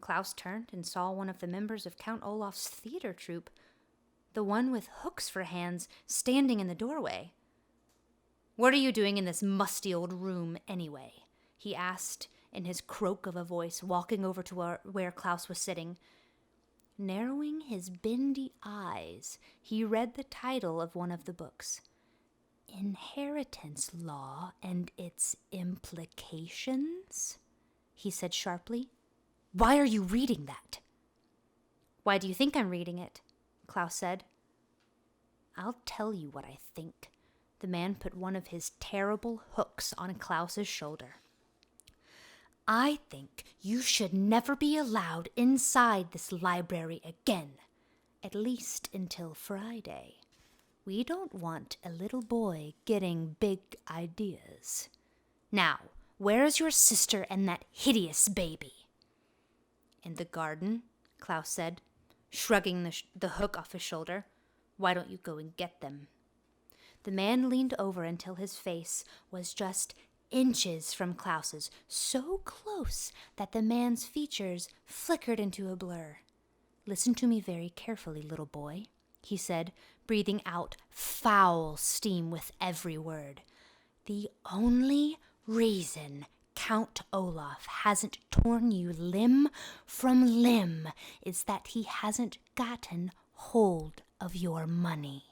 Klaus turned and saw one of the members of Count Olaf's theater troupe, the one with hooks for hands, standing in the doorway. What are you doing in this musty old room, anyway? He asked in his croak of a voice, walking over to where Klaus was sitting. Narrowing his bendy eyes, he read the title of one of the books. Inheritance Law and Its Implications? He said sharply. Why are you reading that? Why do you think I'm reading it? Klaus said. I'll tell you what I think. The man put one of his terrible hooks on Klaus's shoulder. I think you should never be allowed inside this library again, at least until Friday. We don't want a little boy getting big ideas. Now, where is your sister and that hideous baby? In the garden, Klaus said, shrugging the hook off his shoulder. Why don't you go and get them? The man leaned over until his face was just inches from Klaus's, so close that the man's features flickered into a blur. Listen to me very carefully, little boy, he said, breathing out foul steam with every word. The only reason Count Olaf hasn't torn you limb from limb is that he hasn't gotten hold of your money.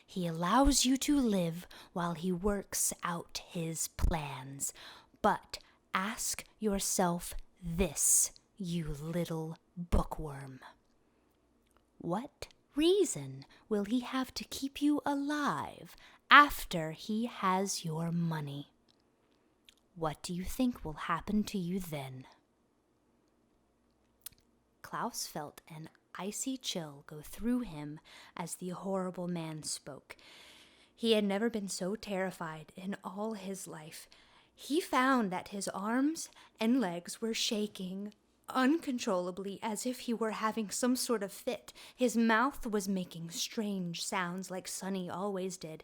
He allows you to live while he works out his plans. But ask yourself this, you little bookworm. What reason will he have to keep you alive after he has your money? What do you think will happen to you then? Klaus felt an icy chill go through him as the horrible man spoke. He had never been so terrified in all his life. he found that his arms and legs were shaking uncontrollably as if he were having some sort of fit. His mouth was making strange sounds like Sonny always did.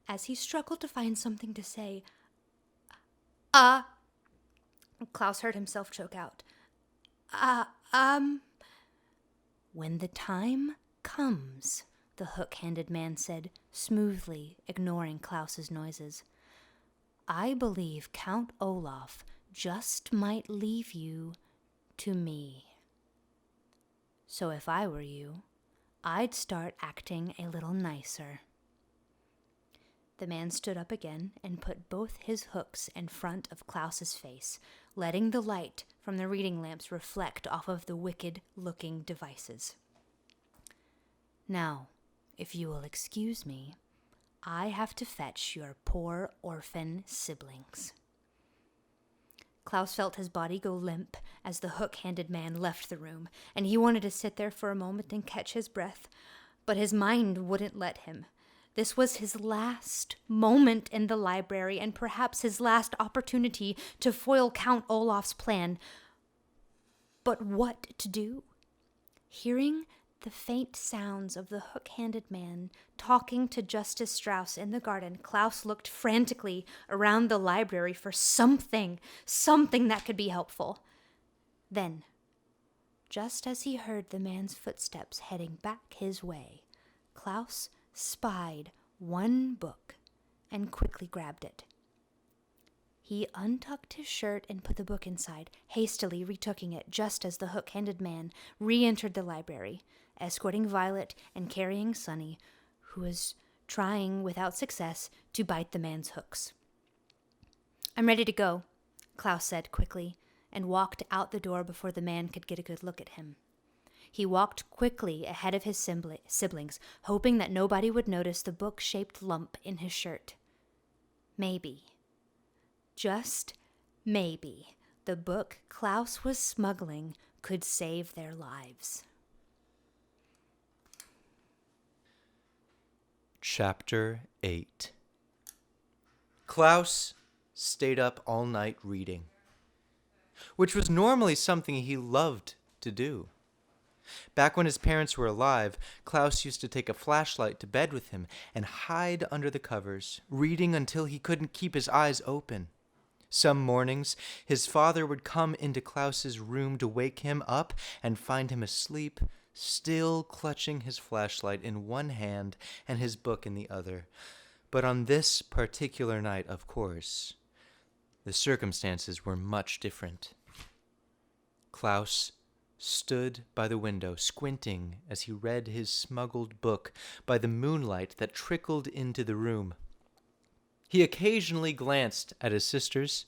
As he struggled to find something to say, Klaus heard himself choke out. When the time comes, the hook-handed man said, smoothly ignoring Klaus's noises, I believe Count Olaf just might leave you to me. So if I were you, I'd start acting a little nicer. The man stood up again and put both his hooks in front of Klaus's face, letting the light from the reading lamps reflect off of the wicked-looking devices. Now, if you will excuse me, I have to fetch your poor orphan siblings. Klaus felt his body go limp as the hook-handed man left the room, and he wanted to sit there for a moment and catch his breath, but his mind wouldn't let him. This was his last moment in the library, and perhaps his last opportunity to foil Count Olaf's plan. But what to do? Hearing the faint sounds of the hook-handed man talking to Justice Strauss in the garden, Klaus looked frantically around the library for something that could be helpful. Then, just as he heard the man's footsteps heading back his way, Klaus spied one book and quickly grabbed it. He untucked his shirt and put the book inside, hastily retooking it just as the hook-handed man re-entered the library, escorting Violet and carrying Sonny, who was trying, without success, to bite the man's hooks. I'm ready to go, Klaus said quickly, and walked out the door before the man could get a good look at him. He walked quickly ahead of his siblings, hoping that nobody would notice the book-shaped lump in his shirt. Maybe, just maybe, the book Klaus was smuggling could save their lives. Chapter 8. Klaus stayed up all night reading, which was normally something he loved to do. Back when his parents were alive, Klaus used to take a flashlight to bed with him and hide under the covers, reading until he couldn't keep his eyes open. Some mornings, his father would come into Klaus's room to wake him up and find him asleep, still clutching his flashlight in one hand and his book in the other. But on this particular night, of course, the circumstances were much different. Klaus stood by the window, squinting as he read his smuggled book by the moonlight that trickled into the room. He occasionally glanced at his sisters.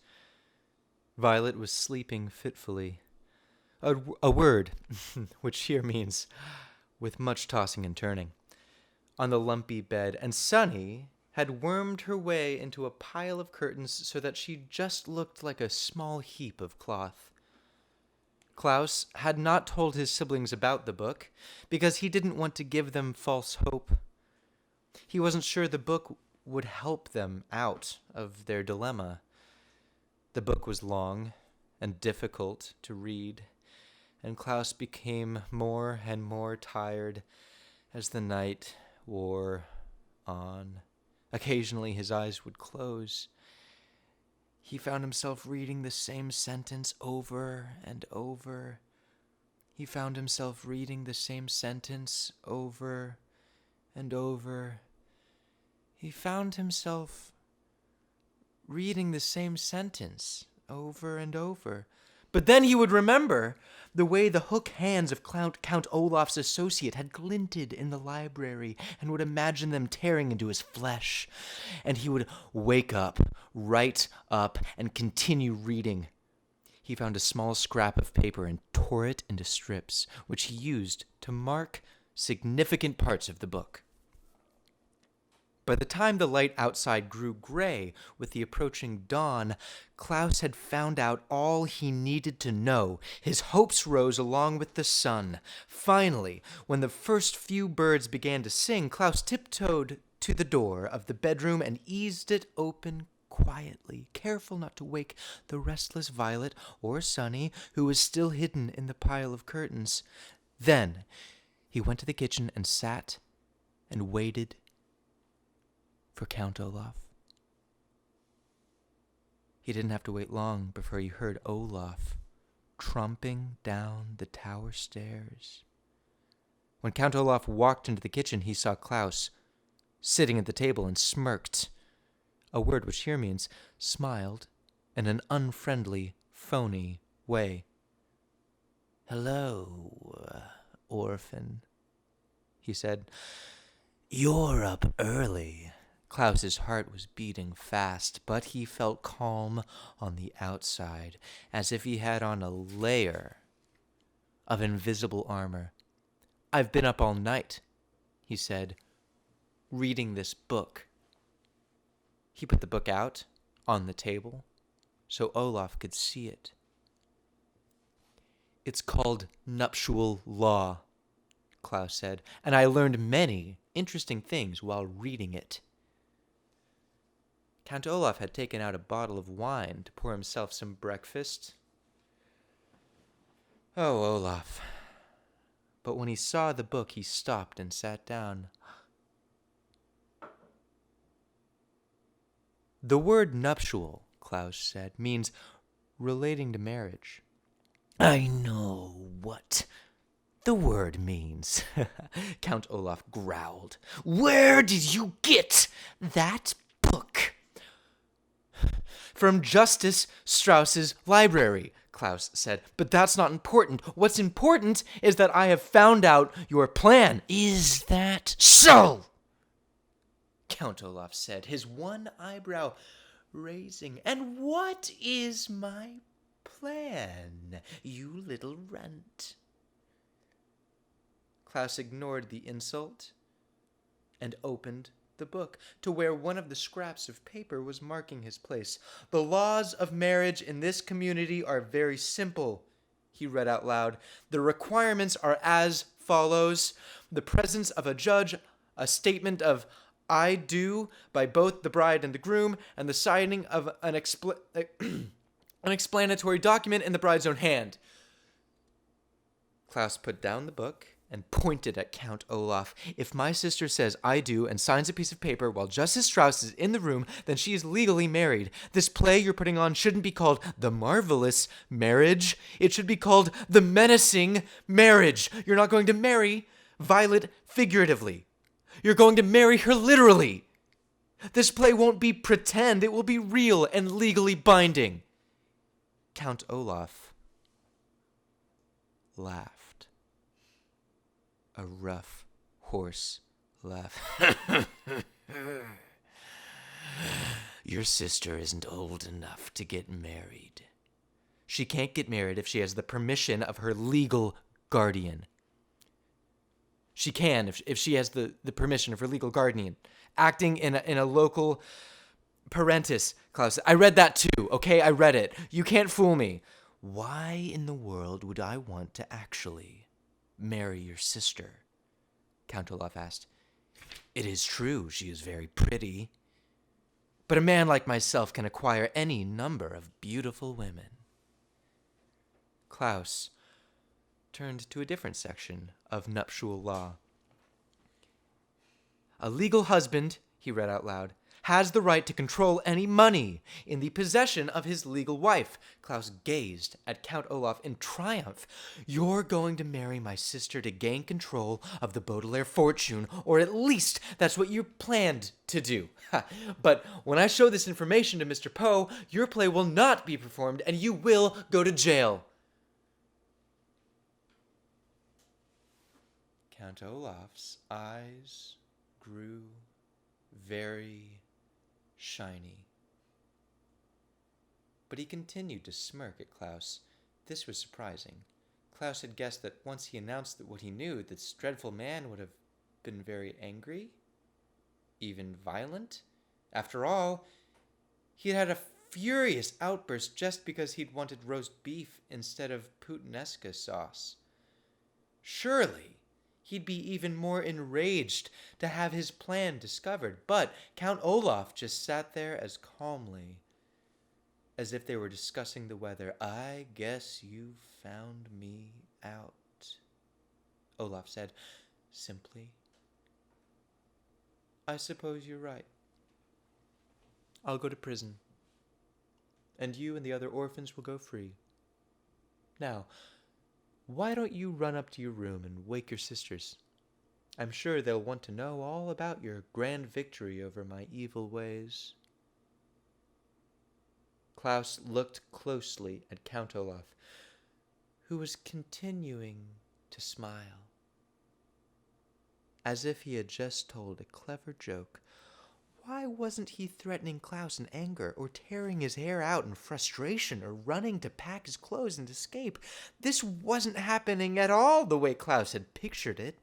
Violet was sleeping fitfully. A word, which here means with much tossing and turning, on the lumpy bed, and Sonny had wormed her way into a pile of curtains so that she just looked like a small heap of cloth. Klaus had not told his siblings about the book because he didn't want to give them false hope. He wasn't sure the book would help them out of their dilemma. The book was long and difficult to read, and Klaus became more and more tired as the night wore on. Occasionally his eyes would close. He found himself reading the same sentence over and over. He found himself reading the same sentence over and over. He found himself reading the same sentence over and over. But then he would remember the way the hook hands of Count Olaf's associate had glinted in the library, and would imagine them tearing into his flesh. And he would wake up, right up, and continue reading. He found a small scrap of paper and tore it into strips, which he used to mark significant parts of the book. By the time the light outside grew gray with the approaching dawn, Klaus had found out all he needed to know. His hopes rose along with the sun. Finally, when the first few birds began to sing, Klaus tiptoed to the door of the bedroom and eased it open quietly, careful not to wake the restless Violet or Sunny, who was still hidden in the pile of curtains. Then he went to the kitchen and sat and waited for Count Olaf. He didn't have to wait long before he heard Olaf trumping down the tower stairs. When Count Olaf walked into the kitchen, he saw Klaus sitting at the table and smirked, a word which here means smiled in an unfriendly, phony way. "Hello, orphan," he said. "You're up early." Klaus's heart was beating fast, but he felt calm on the outside, as if he had on a layer of invisible armor. "I've been up all night," he said, "reading this book." He put the book out on the table so Olaf could see it. "It's called Nuptial Law," Klaus said, "and I learned many interesting things while reading it." Count Olaf had taken out a bottle of wine to pour himself some breakfast. Oh, Olaf. But when he saw the book, he stopped and sat down. "The word nuptial," Klaus said, "means relating to marriage." "I know what the word means," Count Olaf growled. "Where did you get that book?" "From Justice Strauss's library," Klaus said. "But that's not important. What's important is that I have found out your plan." "Is that so?" Count Olaf said, his one eyebrow raising. "And what is my plan, you little runt?" Klaus ignored the insult and opened the book to where one of the scraps of paper was marking his place. "The laws of marriage in this community are very simple," he read out loud. "The requirements are as follows: the presence of a judge, a statement of I do by both the bride and the groom, and the signing of an explanatory document in the bride's own hand." Klaus put down the book and pointed at Count Olaf. "If my sister says I do and signs a piece of paper while Justice Strauss is in the room, then she is legally married. This play you're putting on shouldn't be called The Marvelous Marriage. It should be called The Menacing Marriage. You're not going to marry Violet figuratively. You're going to marry her literally. This play won't be pretend. It will be real and legally binding." Count Olaf laughed. A rough, hoarse laugh. "Your sister isn't old enough to get married. She can't get married if she has the permission of her legal guardian." "She can if she has the permission of her legal guardian, acting in a local parentis," Klaus said. "I read that too, okay? I read it. You can't fool me." "Why in the world would I want to actually marry your sister?" Count Olaf asked. "It is true she is very pretty, but a man like myself can acquire any number of beautiful women." Klaus turned to a different section of nuptial law. "A legal husband," he read out loud, "has the right to control any money in the possession of his legal wife." Klaus gazed at Count Olaf in triumph. "You're going to marry my sister to gain control of the Baudelaire fortune, or at least that's what you planned to do. But when I show this information to Mr. Poe, your play will not be performed and you will go to jail." Count Olaf's eyes grew very shiny. But he continued to smirk at Klaus. This was surprising. Klaus had guessed that once he announced that what he knew, this dreadful man would have been very angry, even violent. After all, he had had a furious outburst just because he'd wanted roast beef instead of puttanesca sauce. Surely he'd be even more enraged to have his plan discovered. But Count Olaf just sat there as calmly as if they were discussing the weather. "I guess you found me out," Olaf said simply. "I suppose you're right. I'll go to prison, and you and the other orphans will go free. Now, why don't you run up to your room and wake your sisters? I'm sure they'll want to know all about your grand victory over my evil ways." Klaus looked closely at Count Olaf, who was continuing to smile, as if he had just told a clever joke. Why wasn't he threatening Klaus in anger, or tearing his hair out in frustration, or running to pack his clothes and escape? This wasn't happening at all the way Klaus had pictured it.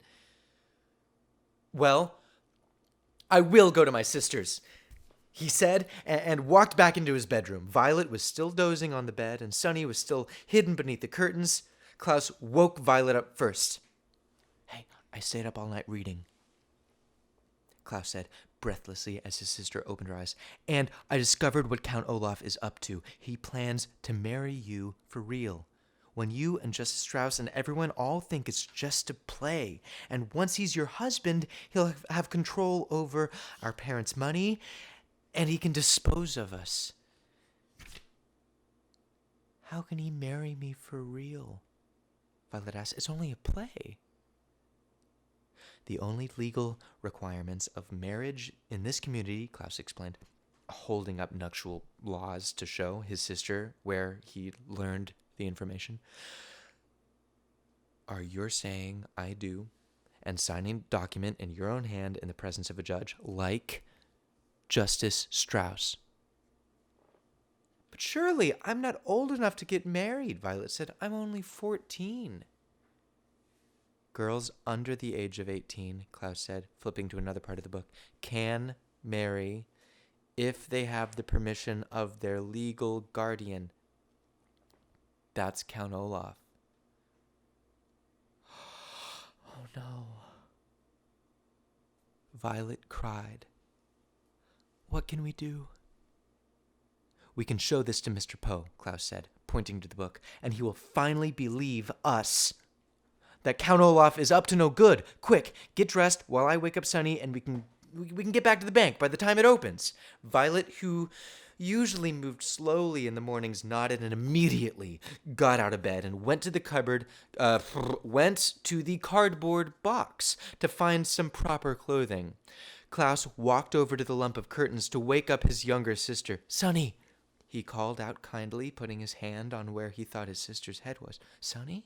"Well, I will go to my sister's," he said, and walked back into his bedroom. Violet was still dozing on the bed, and Sunny was still hidden beneath the curtains. Klaus woke Violet up first. "Hey, I stayed up all night reading," Klaus said breathlessly as his sister opened her eyes. "And I discovered what Count Olaf is up to. He plans to marry you for real. When you and Justice Strauss and everyone all think it's just a play. And once he's your husband, he'll have control over our parents' money, and he can dispose of us." "How can he marry me for real?" Violet asked. "It's only a play." "The only legal requirements of marriage in this community," Klaus explained, holding up nuptial laws to show his sister where he learned the information, "are your saying 'I do' and signing a document in your own hand in the presence of a judge, like Justice Strauss." "But surely I'm not old enough to get married," Violet said. "I'm only 14. "Girls under the age of 18, Klaus said, flipping to another part of the book, "can marry if they have the permission of their legal guardian. That's Count Olaf." "Oh no." Violet cried. "What can we do?" "We can show this to Mr. Poe," Klaus said, pointing to the book, "and he will finally believe us. That Count Olaf is up to no good. Quick, get dressed while I wake up Sunny, and we can get back to the bank by the time it opens." Violet, who usually moved slowly in the mornings, nodded and immediately got out of bed and went to the cardboard box to find some proper clothing. Klaus walked over to the lump of curtains to wake up his younger sister. "Sunny," he called out kindly, putting his hand on where he thought his sister's head was. "Sunny?"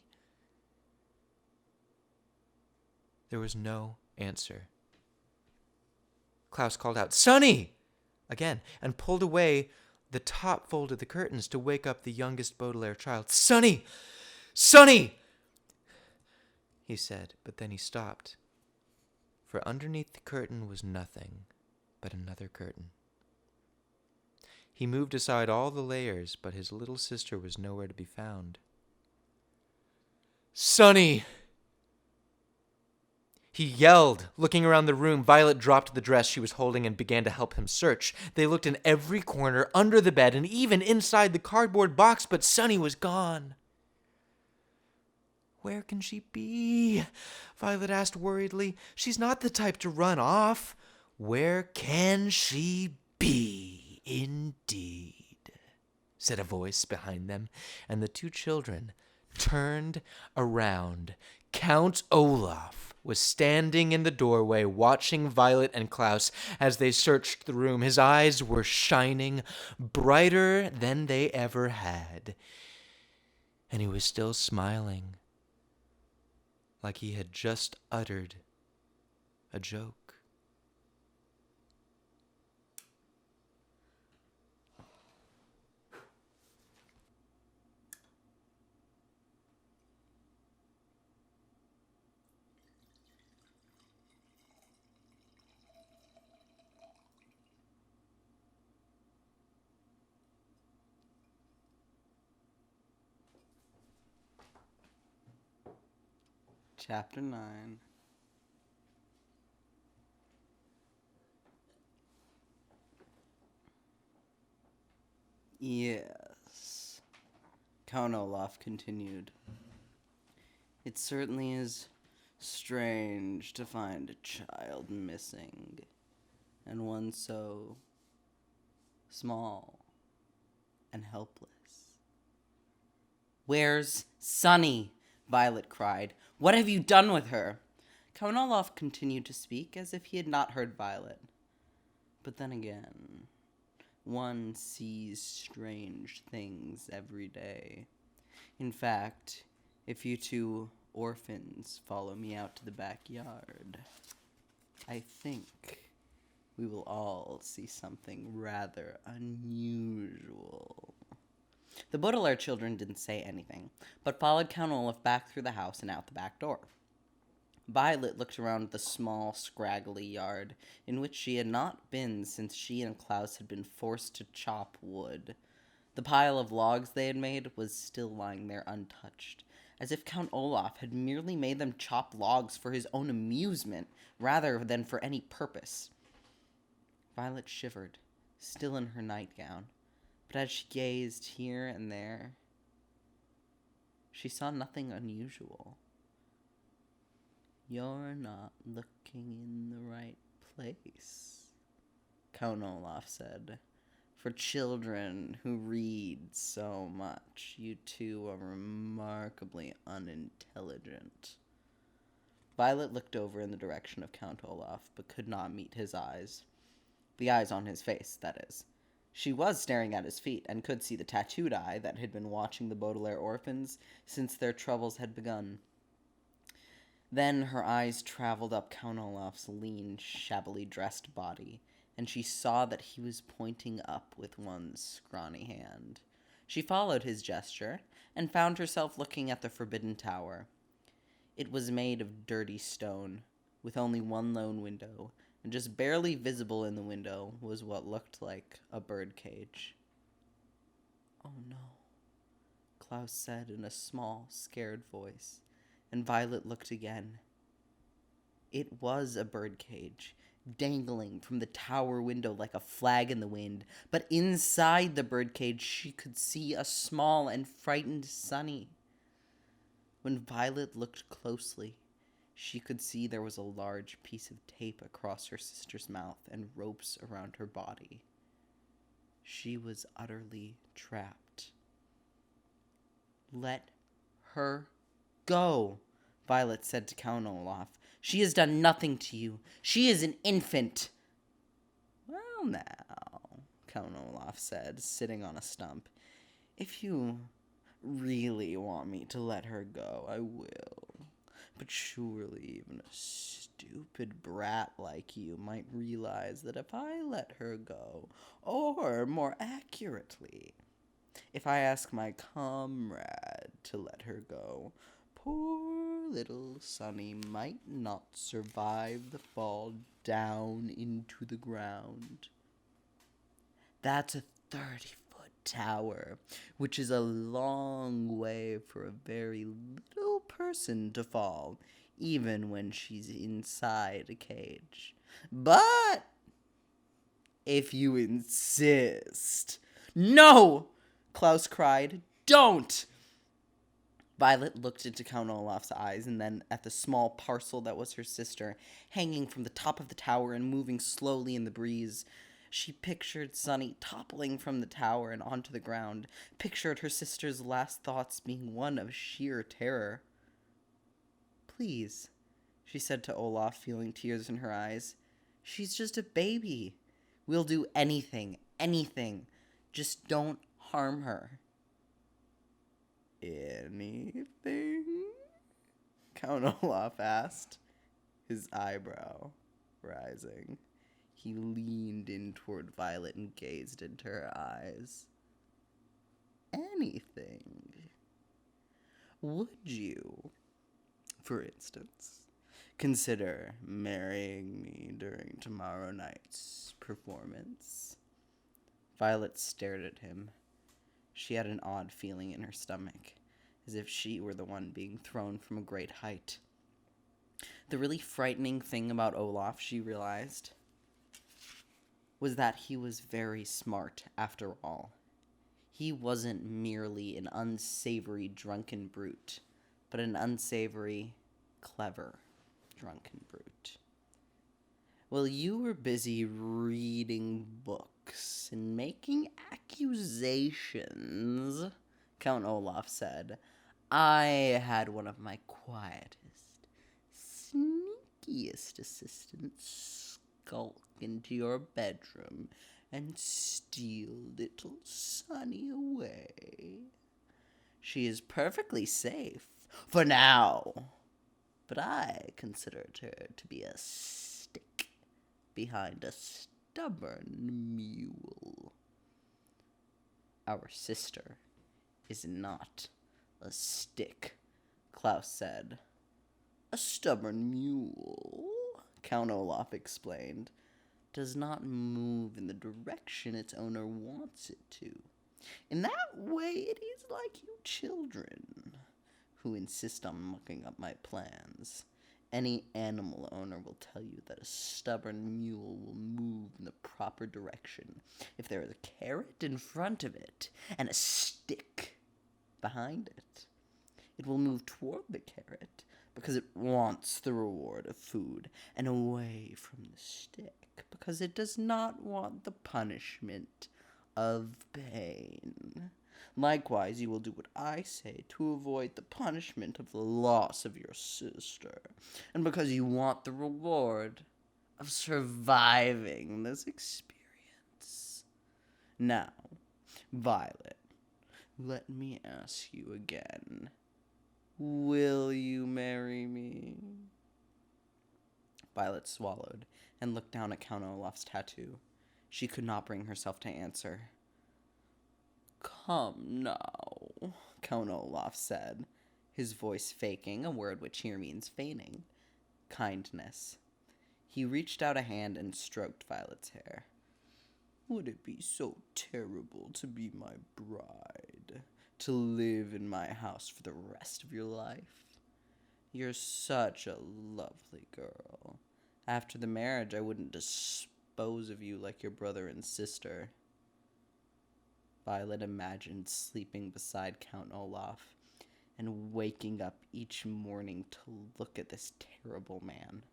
There was no answer. Klaus called out, "Sunny!" again, and pulled away the top fold of the curtains to wake up the youngest Baudelaire child. "Sunny! Sunny!" he said, but then he stopped, for underneath the curtain was nothing but another curtain. He moved aside all the layers, but his little sister was nowhere to be found. "Sunny!" he yelled, looking around the room. Violet dropped the dress she was holding and began to help him search. They looked in every corner, under the bed, and even inside the cardboard box, but Sunny was gone. "Where can she be?" Violet asked worriedly. "She's not the type to run off." "Where can she be, indeed?" said a voice behind them, and the two children turned around. Count Olaf was standing in the doorway, watching Violet and Klaus as they searched the room. His eyes were shining brighter than they ever had, and he was still smiling, like he had just uttered a joke. Chapter 9. Yes, Count Olaf continued. It certainly is strange to find a child missing, and one so small and helpless. Where's Sunny? Violet cried. What have you done with her? Count Olaf continued to speak as if he had not heard Violet. But then again, one sees strange things every day. In fact, if you two orphans follow me out to the backyard, I think we will all see something rather unusual. The Baudelaire children didn't say anything, but followed Count Olaf back through the house and out the back door. Violet looked around the small, scraggly yard, in which she had not been since she and Klaus had been forced to chop wood. The pile of logs they had made was still lying there untouched, as if Count Olaf had merely made them chop logs for his own amusement, rather than for any purpose. Violet shivered, still in her nightgown, but as she gazed here and there, she saw nothing unusual. You're not looking in the right place, Count Olaf said. For children who read so much, you two are remarkably unintelligent. Violet looked over in the direction of Count Olaf, but could not meet his eyes. The eyes on his face, that is. She was staring at his feet, and could see the tattooed eye that had been watching the Baudelaire orphans since their troubles had begun. Then her eyes traveled up Count Olaf's lean, shabbily dressed body, and she saw that he was pointing up with one scrawny hand. She followed his gesture, and found herself looking at the Forbidden Tower. It was made of dirty stone, with only one lone window, and just barely visible in the window was what looked like a birdcage. "Oh no," Klaus said in a small, scared voice, and Violet looked again. It was a birdcage, dangling from the tower window like a flag in the wind, but inside the birdcage she could see a small and frightened Sunny. When Violet looked closely, she could see there was a large piece of tape across her sister's mouth and ropes around her body. She was utterly trapped. "Let her go," Violet said to Count Olaf. "She has done nothing to you. She is an infant." "Well now," Count Olaf said, sitting on a stump, "if you really want me to let her go, I will. But surely even a stupid brat like you might realize that if I let her go, or more accurately, if I ask my comrade to let her go, poor little Sunny might not survive the fall down into the ground. That's a 30-foot tower, which is a long way for a very little person to fall, even when she's inside a cage. But if you insist—" "No!" Klaus cried. "Don't!" Violet looked into Count Olaf's eyes and then at the small parcel that was her sister, hanging from the top of the tower and moving slowly in the breeze. She pictured Sunny toppling from the tower and onto the ground, pictured her sister's last thoughts being one of sheer terror. "Please," she said to Olaf, feeling tears in her eyes. "She's just a baby. We'll do anything. Just don't harm her." "Anything?" Count Olaf asked, his eyebrow rising. He leaned in toward Violet and gazed into her eyes. "Anything? Would you, for instance, consider marrying me during tomorrow night's performance?" Violet stared at him. She had an odd feeling in her stomach, as if she were the one being thrown from a great height. The really frightening thing about Olaf, she realized, was that he was very smart after all. He wasn't merely an unsavory drunken brute, but an unsavory, clever drunken brute. While you were busy reading books and making accusations, Count Olaf said, I had one of my quietest, sneakiest assistants skulk into your bedroom and steal little Sunny away. She is perfectly safe, for now, but I considered her to be a stick behind a stubborn mule. Our sister is not a stick, Klaus said. A stubborn mule, Count Olaf explained, does not move in the direction its owner wants it to. In that way, it is like you children, who insist on mucking up my plans. Any animal owner will tell you that a stubborn mule will move in the proper direction if there is a carrot in front of it and a stick behind it. It will move toward the carrot because it wants the reward of food, and away from the stick because it does not want the punishment of pain. Likewise, you will do what I say to avoid the punishment of the loss of your sister, and because you want the reward of surviving this experience. Now, Violet, let me ask you again. Will you marry me? Violet swallowed and looked down at Count Olaf's tattoo. She could not bring herself to answer. Come now, Count Olaf said, his voice faking a word which here means feigning kindness. He reached out a hand and stroked Violet's hair. Would it be so terrible to be my bride, to live in my house for the rest of your life? You're such a lovely girl. After the marriage, I wouldn't dispose of you like your brother and sister. Violet imagined sleeping beside Count Olaf and waking up each morning to look at this terrible man.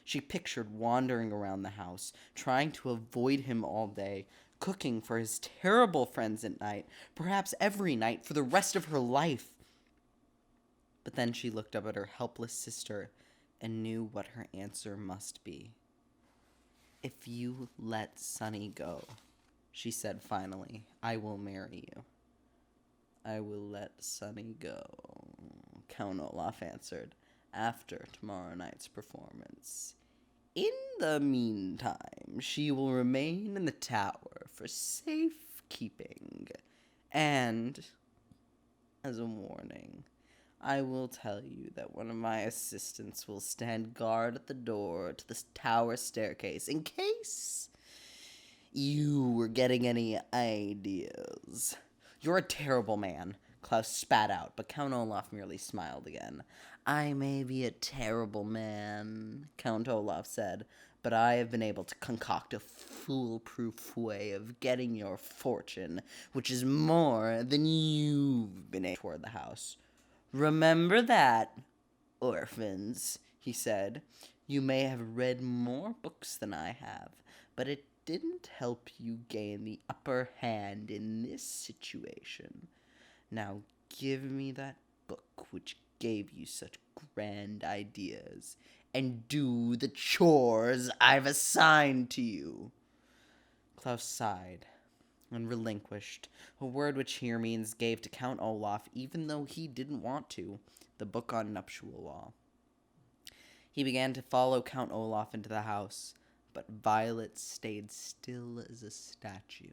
She pictured wandering around the house, trying to avoid him all day, cooking for his terrible friends at night, perhaps every night for the rest of her life. But then she looked up at her helpless sister and knew what her answer must be. If you let Sunny go, she said finally, I will marry you. I will let Sunny go, Count Olaf answered, after tomorrow night's performance. In the meantime, she will remain in the tower for safekeeping. And, as a warning, I will tell you that one of my assistants will stand guard at the door to the tower staircase in case you were getting any ideas. You're a terrible man, Klaus spat out, but Count Olaf merely smiled again. I may be a terrible man, Count Olaf said, but I have been able to concoct a foolproof way of getting your fortune, which is more than you've been able toward the house. Remember that, orphans, he said. You may have read more books than I have, but it didn't help you gain the upper hand in this situation. Now give me that book which gave you such grand ideas, and do the chores I've assigned to you. Klaus sighed and relinquished, a word which here means gave to Count Olaf, even though he didn't want to, the book on nuptial law. He began to follow Count Olaf into the house, but Violet stayed still as a statue.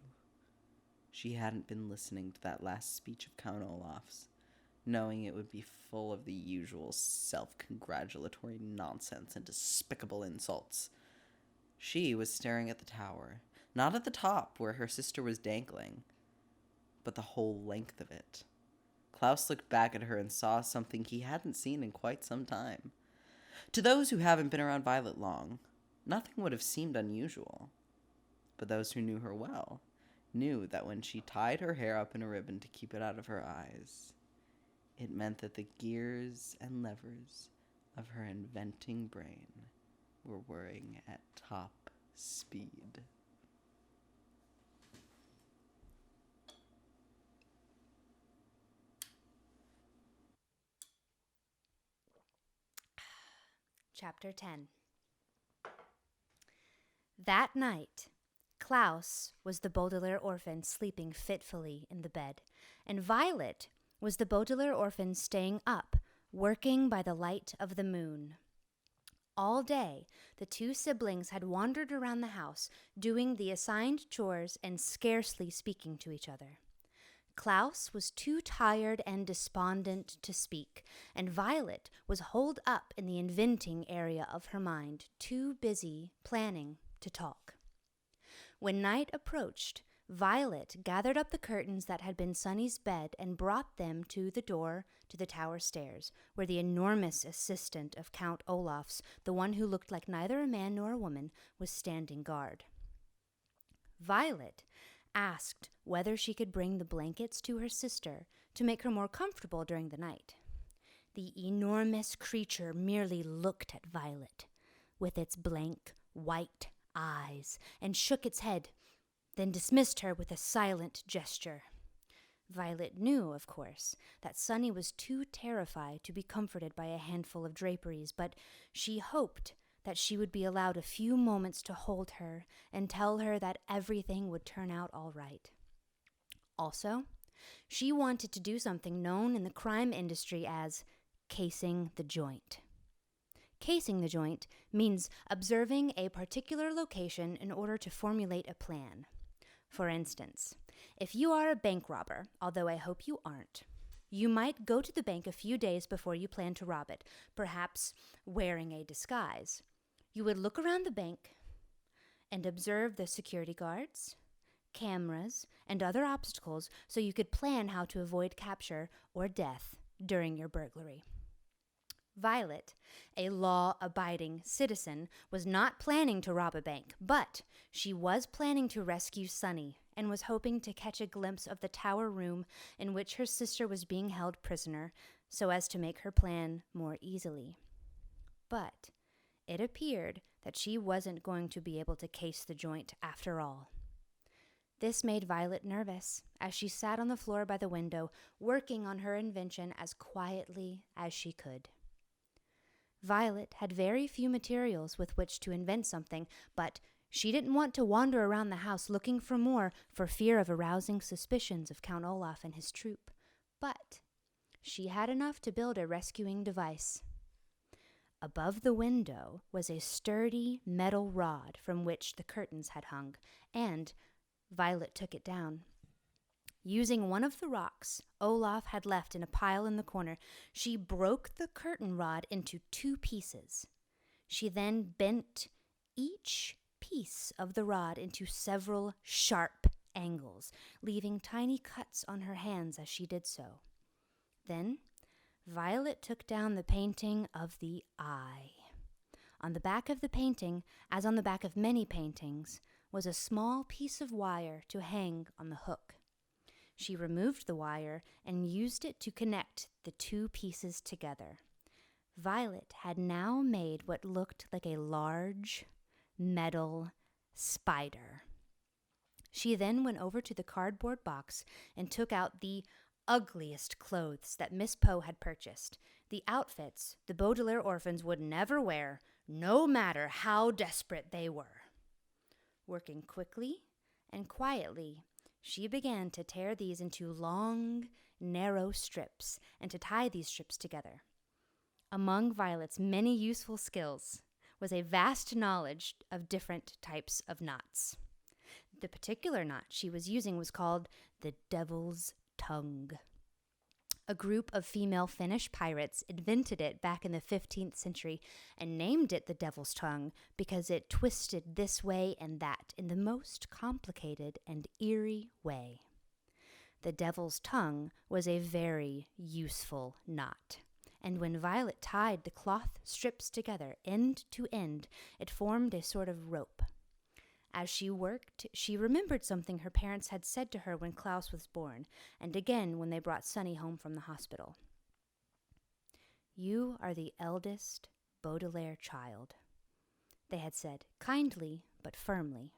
She hadn't been listening to that last speech of Count Olaf's, knowing it would be full of the usual self-congratulatory nonsense and despicable insults. She was staring at the tower, not at the top where her sister was dangling, but the whole length of it. Klaus looked back at her and saw something he hadn't seen in quite some time. To those who haven't been around Violet long, nothing would have seemed unusual. But those who knew her well knew that when she tied her hair up in a ribbon to keep it out of her eyes, it meant that the gears and levers of her inventing brain were whirring at top speed. Chapter 10. That night, Klaus was the Baudelaire orphan sleeping fitfully in the bed, and Violet was the Baudelaire orphan staying up, working by the light of the moon. All day, the two siblings had wandered around the house, doing the assigned chores and scarcely speaking to each other. Klaus was too tired and despondent to speak, and Violet was holed up in the inventing area of her mind, too busy planning to talk. When night approached, Violet gathered up the curtains that had been Sunny's bed and brought them to the door to the tower stairs, where the enormous assistant of Count Olaf's, the one who looked like neither a man nor a woman, was standing guard. Violet asked whether she could bring the blankets to her sister to make her more comfortable during the night. The enormous creature merely looked at Violet with its blank, white eyes and shook its head, then dismissed her with a silent gesture. Violet knew, of course, that Sunny was too terrified to be comforted by a handful of draperies, but she hoped that she would be allowed a few moments to hold her and tell her that everything would turn out all right. Also, she wanted to do something known in the crime industry as casing the joint. Casing the joint means observing a particular location in order to formulate a plan. For instance, if you are a bank robber, although I hope you aren't, you might go to the bank a few days before you plan to rob it, perhaps wearing a disguise. You would look around the bank and observe the security guards, cameras, and other obstacles so you could plan how to avoid capture or death during your burglary. Violet, a law-abiding citizen, was not planning to rob a bank, but she was planning to rescue Sunny and was hoping to catch a glimpse of the tower room in which her sister was being held prisoner so as to make her plan more easily. But it appeared that she wasn't going to be able to case the joint after all. This made Violet nervous as she sat on the floor by the window, working on her invention as quietly as she could. Violet had very few materials with which to invent something, but she didn't want to wander around the house looking for more for fear of arousing suspicions of Count Olaf and his troop. But she had enough to build a rescuing device. Above the window was a sturdy metal rod from which the curtains had hung, and Violet took it down. Using one of the rocks Olaf had left in a pile in the corner, she broke the curtain rod into 2 pieces. She then bent each piece of the rod into several sharp angles, leaving tiny cuts on her hands as she did so. Then Violet took down the painting of the eye. On the back of the painting, as on the back of many paintings, was a small piece of wire to hang on the hook. She removed the wire and used it to connect the 2 pieces together. Violet had now made what looked like a large metal spider. She then went over to the cardboard box and took out the ugliest clothes that Miss Poe had purchased, the outfits the Baudelaire orphans would never wear, no matter how desperate they were. Working quickly and quietly, she began to tear these into long, narrow strips and to tie these strips together. Among Violet's many useful skills was a vast knowledge of different types of knots. The particular knot she was using was called the Devil's Tongue. A group of female Finnish pirates invented it back in the 15th century and named it the Devil's Tongue because it twisted this way and that in the most complicated and eerie way. The Devil's Tongue was a very useful knot, and when Violet tied the cloth strips together end to end, it formed a sort of rope. As she worked, she remembered something her parents had said to her when Klaus was born, and again when they brought Sonny home from the hospital. "You are the eldest Baudelaire child," they had said, kindly but firmly.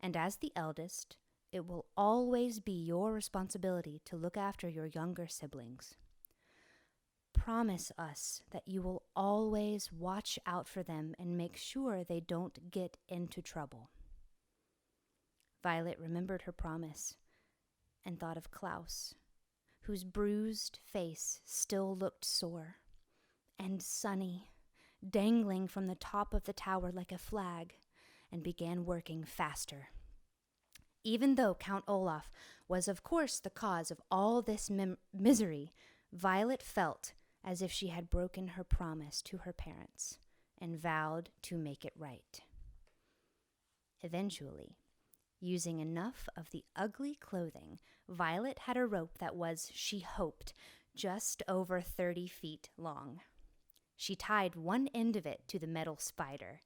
"And as the eldest, it will always be your responsibility to look after your younger siblings. Promise us that you will always watch out for them and make sure they don't get into trouble." Violet remembered her promise and thought of Klaus, whose bruised face still looked sore, and Sonny, dangling from the top of the tower like a flag, and began working faster. Even though Count Olaf was of course the cause of all this misery, Violet felt as if she had broken her promise to her parents and vowed to make it right. Eventually, using enough of the ugly clothing, Violet had a rope that was, she hoped, just over 30 feet long. She tied one end of it to the metal spider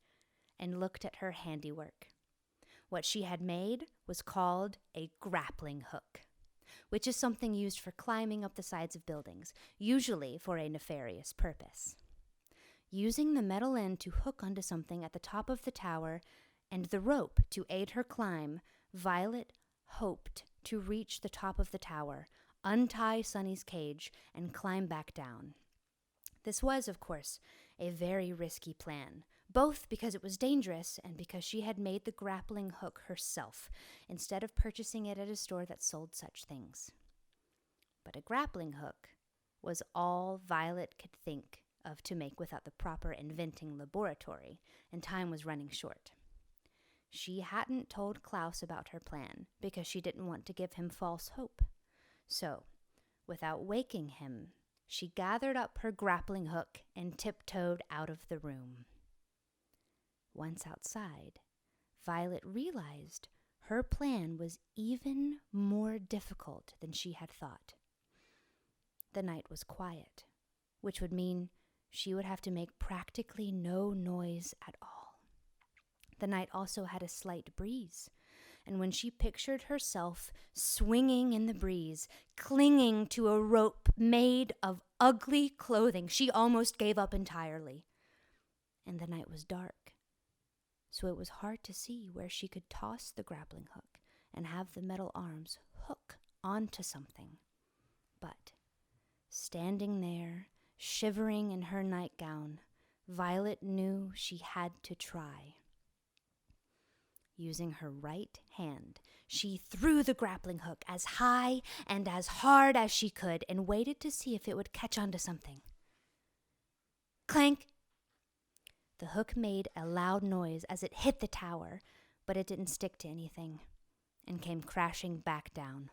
and looked at her handiwork. What she had made was called a grappling hook, which is something used for climbing up the sides of buildings, usually for a nefarious purpose. Using the metal end to hook onto something at the top of the tower and the rope to aid her climb, Violet hoped to reach the top of the tower, untie Sonny's cage, and climb back down. This was, of course, a very risky plan, both because it was dangerous and because she had made the grappling hook herself, instead of purchasing it at a store that sold such things. But a grappling hook was all Violet could think of to make without the proper inventing laboratory, and time was running short. She hadn't told Klaus about her plan because she didn't want to give him false hope. So, without waking him, she gathered up her grappling hook and tiptoed out of the room. Once outside, Violet realized her plan was even more difficult than she had thought. The night was quiet, which would mean she would have to make practically no noise at all. The night also had a slight breeze, and when she pictured herself swinging in the breeze, clinging to a rope made of ugly clothing, she almost gave up entirely. And the night was dark, so it was hard to see where she could toss the grappling hook and have the metal arms hook onto something. But, standing there, shivering in her nightgown, Violet knew she had to try. Using her right hand, she threw the grappling hook as high and as hard as she could and waited to see if it would catch onto something. Clank! The hook made a loud noise as it hit the tower, but it didn't stick to anything and came crashing back down.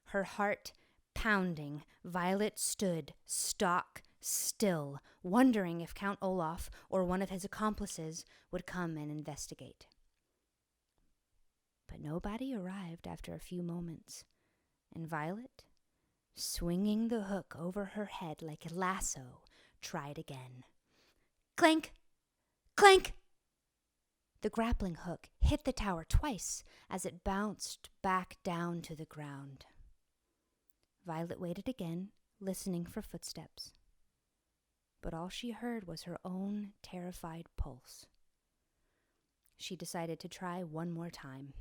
Her heart pounding, Violet stood stock still, wondering if Count Olaf or one of his accomplices would come and investigate. But nobody arrived after a few moments, and Violet, swinging the hook over her head like a lasso, tried again. Clank! Clank! The grappling hook hit the tower twice as it bounced back down to the ground. Violet waited again, listening for footsteps. But all she heard was her own terrified pulse. She decided to try one more time.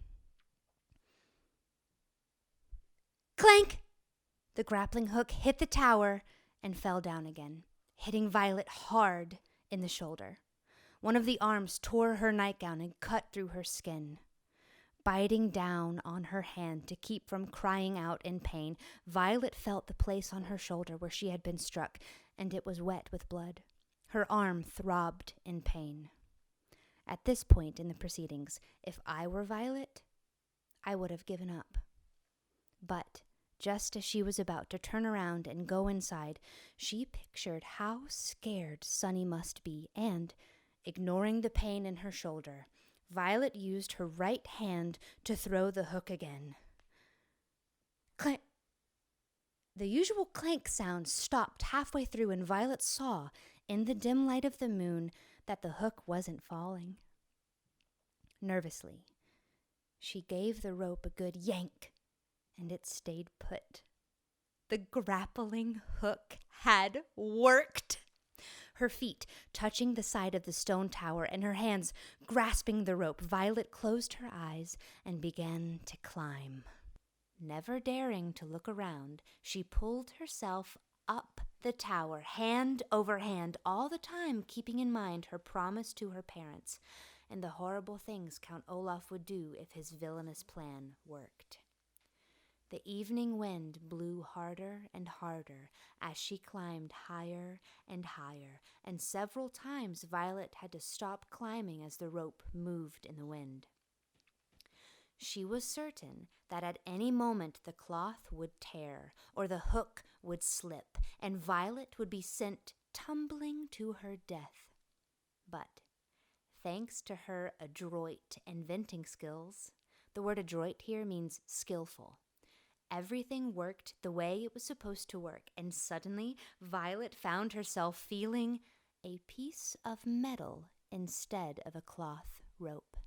Clank! The grappling hook hit the tower and fell down again, hitting Violet hard in the shoulder. One of the arms tore her nightgown and cut through her skin. Biting down on her hand to keep from crying out in pain, Violet felt the place on her shoulder where she had been struck, and it was wet with blood. Her arm throbbed in pain. At this point in the proceedings, if I were Violet, I would have given up. But just as she was about to turn around and go inside, she pictured how scared Sonny must be, and, ignoring the pain in her shoulder, Violet used her right hand to throw the hook again. Clank! The usual clank sound stopped halfway through, and Violet saw, in the dim light of the moon, that the hook wasn't falling. nervously. She gave the rope a good yank, and it stayed put. The grappling hook had worked. Her feet touching the side of the stone tower and her hands grasping the rope, Violet closed her eyes and began to climb. Never daring to look around, she pulled herself up the tower, hand over hand, all the time keeping in mind her promise to her parents and the horrible things Count Olaf would do if his villainous plan worked. The evening wind blew harder and harder as she climbed higher and higher, and several times Violet had to stop climbing as the rope moved in the wind. She was certain that at any moment the cloth would tear or the hook would slip, and Violet would be sent tumbling to her death. But thanks to her adroit inventing skills, the word adroit here means skillful, everything worked the way it was supposed to work, and suddenly Violet found herself feeling a piece of metal instead of a cloth rope.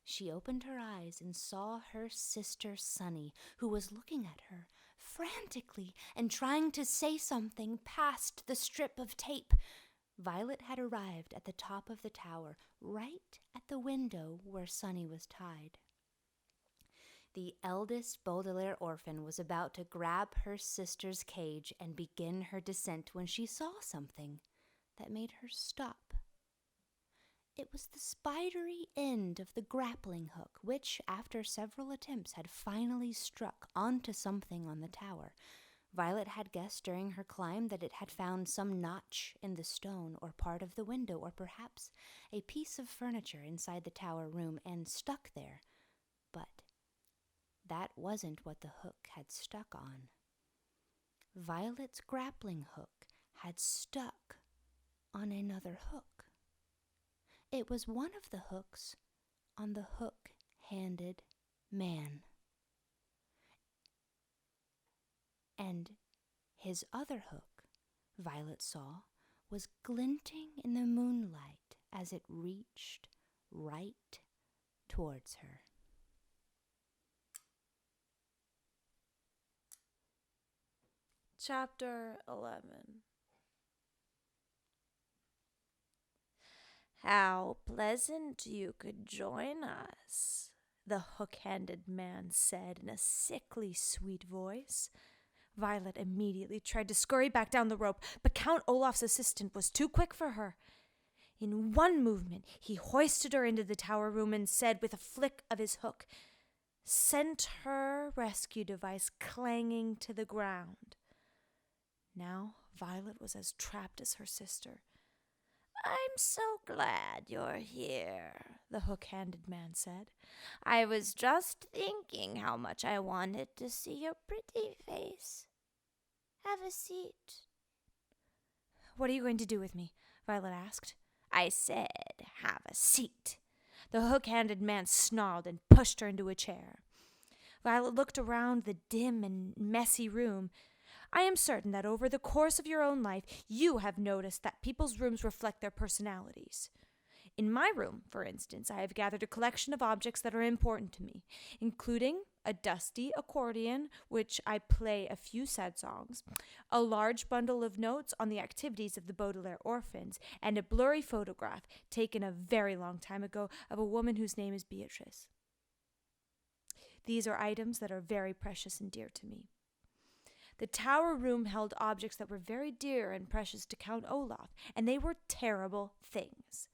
She opened her eyes and saw her sister Sunny, who was looking at her frantically and trying to say something past the strip of tape. Violet had arrived at the top of the tower, right at the window where Sunny was tied. The eldest Baudelaire orphan was about to grab her sister's cage and begin her descent when she saw something that made her stop. It was the spidery end of the grappling hook, which, after several attempts, had finally struck onto something on the tower. Violet had guessed during her climb that it had found some notch in the stone or part of the window, or perhaps a piece of furniture inside the tower room, and stuck there. But that wasn't what the hook had stuck on. Violet's grappling hook had stuck on another hook. It was one of the hooks on the hook-handed man. And his other hook, Violet saw, was glinting in the moonlight as it reached right towards her. Chapter 11. How pleasant you could join us, the hook-handed man said in a sickly sweet voice. Violet immediately tried to scurry back down the rope, but Count Olaf's assistant was too quick for her. In one movement, he hoisted her into the tower room and said with a flick of his hook, sent her rescue device clanging to the ground. Now Violet was as trapped as her sister. I'm so glad you're here, the hook-handed man said. I was just thinking how much I wanted to see your pretty face. Have a seat. What are you going to do with me? Violet asked. I said, have a seat. The hook-handed man snarled and pushed her into a chair. Violet looked around the dim and messy room. I am certain that over the course of your own life, you have noticed that people's rooms reflect their personalities. In my room, for instance, I have gathered a collection of objects that are important to me, including a dusty accordion, which I play a few sad songs, a large bundle of notes on the activities of the Baudelaire orphans, and a blurry photograph taken a very long time ago of a woman whose name is Beatrice. These are items that are very precious and dear to me. The tower room held objects that were very dear and precious to Count Olaf, and they were terrible things.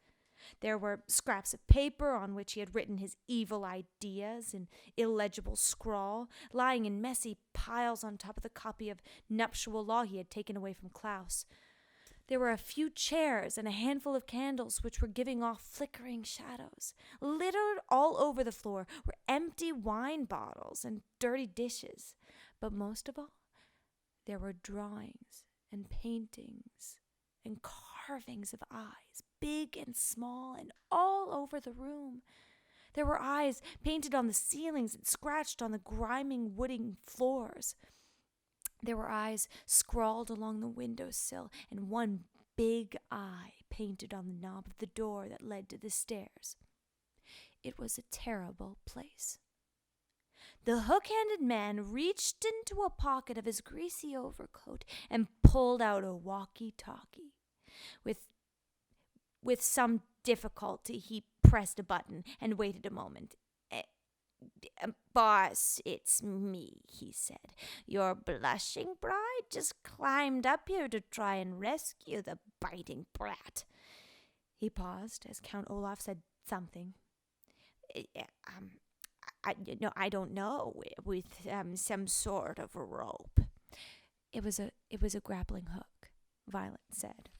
There were scraps of paper on which he had written his evil ideas in illegible scrawl, lying in messy piles on top of the copy of nuptial law he had taken away from Klaus. There were a few chairs and a handful of candles which were giving off flickering shadows. Littered all over the floor were empty wine bottles and dirty dishes. But most of all, there were drawings and paintings and carvings of eyes, big and small, and all over the room. There were eyes painted on the ceilings and scratched on the grimy wooden floors. There were eyes scrawled along the windowsill, and one big eye painted on the knob of the door that led to the stairs. it was a terrible place. The hook-handed man reached into a pocket of his greasy overcoat and pulled out a walkie-talkie. With some difficulty, he pressed a button and waited a moment. "Boss, it's me," he said. "Your blushing bride just climbed up here to try and rescue the biting brat." He paused as Count Olaf said something. I don't know, with some sort of a rope." It was a grappling hook, Violet said,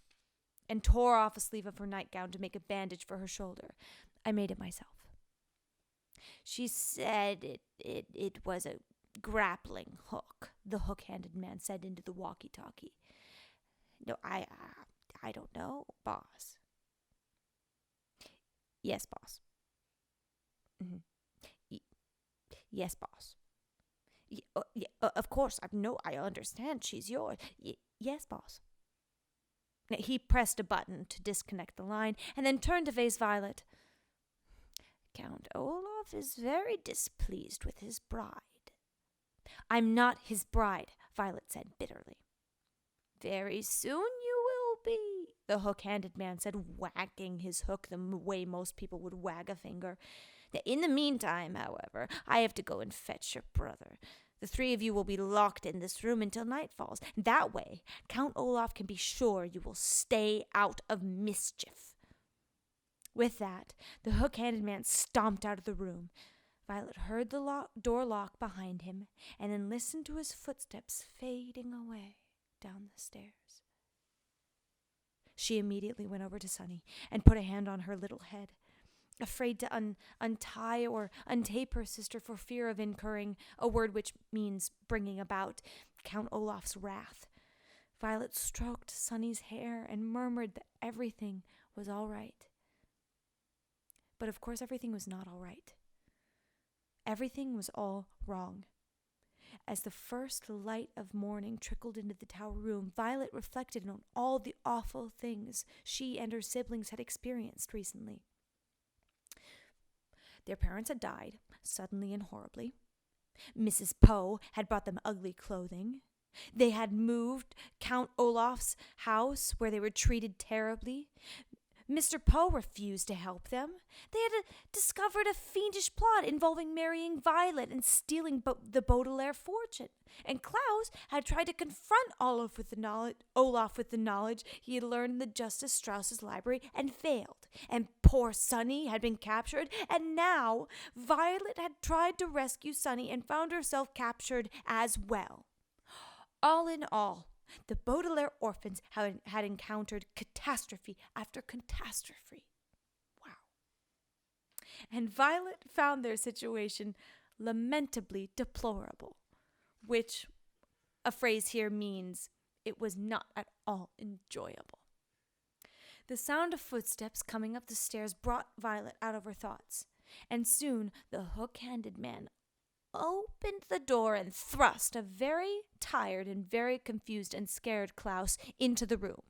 and tore off a sleeve of her nightgown to make a bandage for her shoulder. "I made it myself." "She said it was a grappling hook," the hook-handed man said into the walkie-talkie. "No, I don't know, boss." "Yes, boss." Mm-hmm. "Yes, boss." Of course, I understand she's yours." "Yes, boss." He pressed a button to disconnect the line and then turned to face Violet. "Count Olaf is very displeased with his bride." "I'm not his bride," Violet said bitterly. "Very soon you will be," the hook-handed man said, wagging his hook the way most people would wag a finger. "In the meantime, however, I have to go and fetch your brother. The three of you will be locked in this room until night falls. That way, Count Olaf can be sure you will stay out of mischief." With that, the hook-handed man stomped out of the room. Violet heard the door lock behind him and then listened to his footsteps fading away down the stairs. She immediately went over to Sunny and put a hand on her little head. Afraid to untie or untape her sister for fear of incurring a word which means bringing about Count Olaf's wrath, Violet stroked Sunny's hair and murmured that everything was all right. But of course everything was not all right. Everything was all wrong. As the first light of morning trickled into the tower room, Violet reflected on all the awful things she and her siblings had experienced recently. Their parents had died, suddenly and horribly. Mrs. Poe had brought them ugly clothing. They had moved Count Olaf's house, where they were treated terribly. Mr. Poe refused to help them. They had discovered a fiendish plot involving marrying Violet and stealing the Baudelaire fortune. And Klaus had tried to confront Olaf with the knowledge he had learned in the Justice Strauss's library and failed. And poor Sunny had been captured, and now Violet had tried to rescue Sunny and found herself captured as well. All in all, the Baudelaire orphans had encountered catastrophe after catastrophe. Wow. And Violet found their situation lamentably deplorable, which a phrase here means it was not at all enjoyable. The sound of footsteps coming up the stairs brought Violet out of her thoughts, and soon the hook-handed man opened the door and thrust a very tired and very confused and scared Klaus into the room.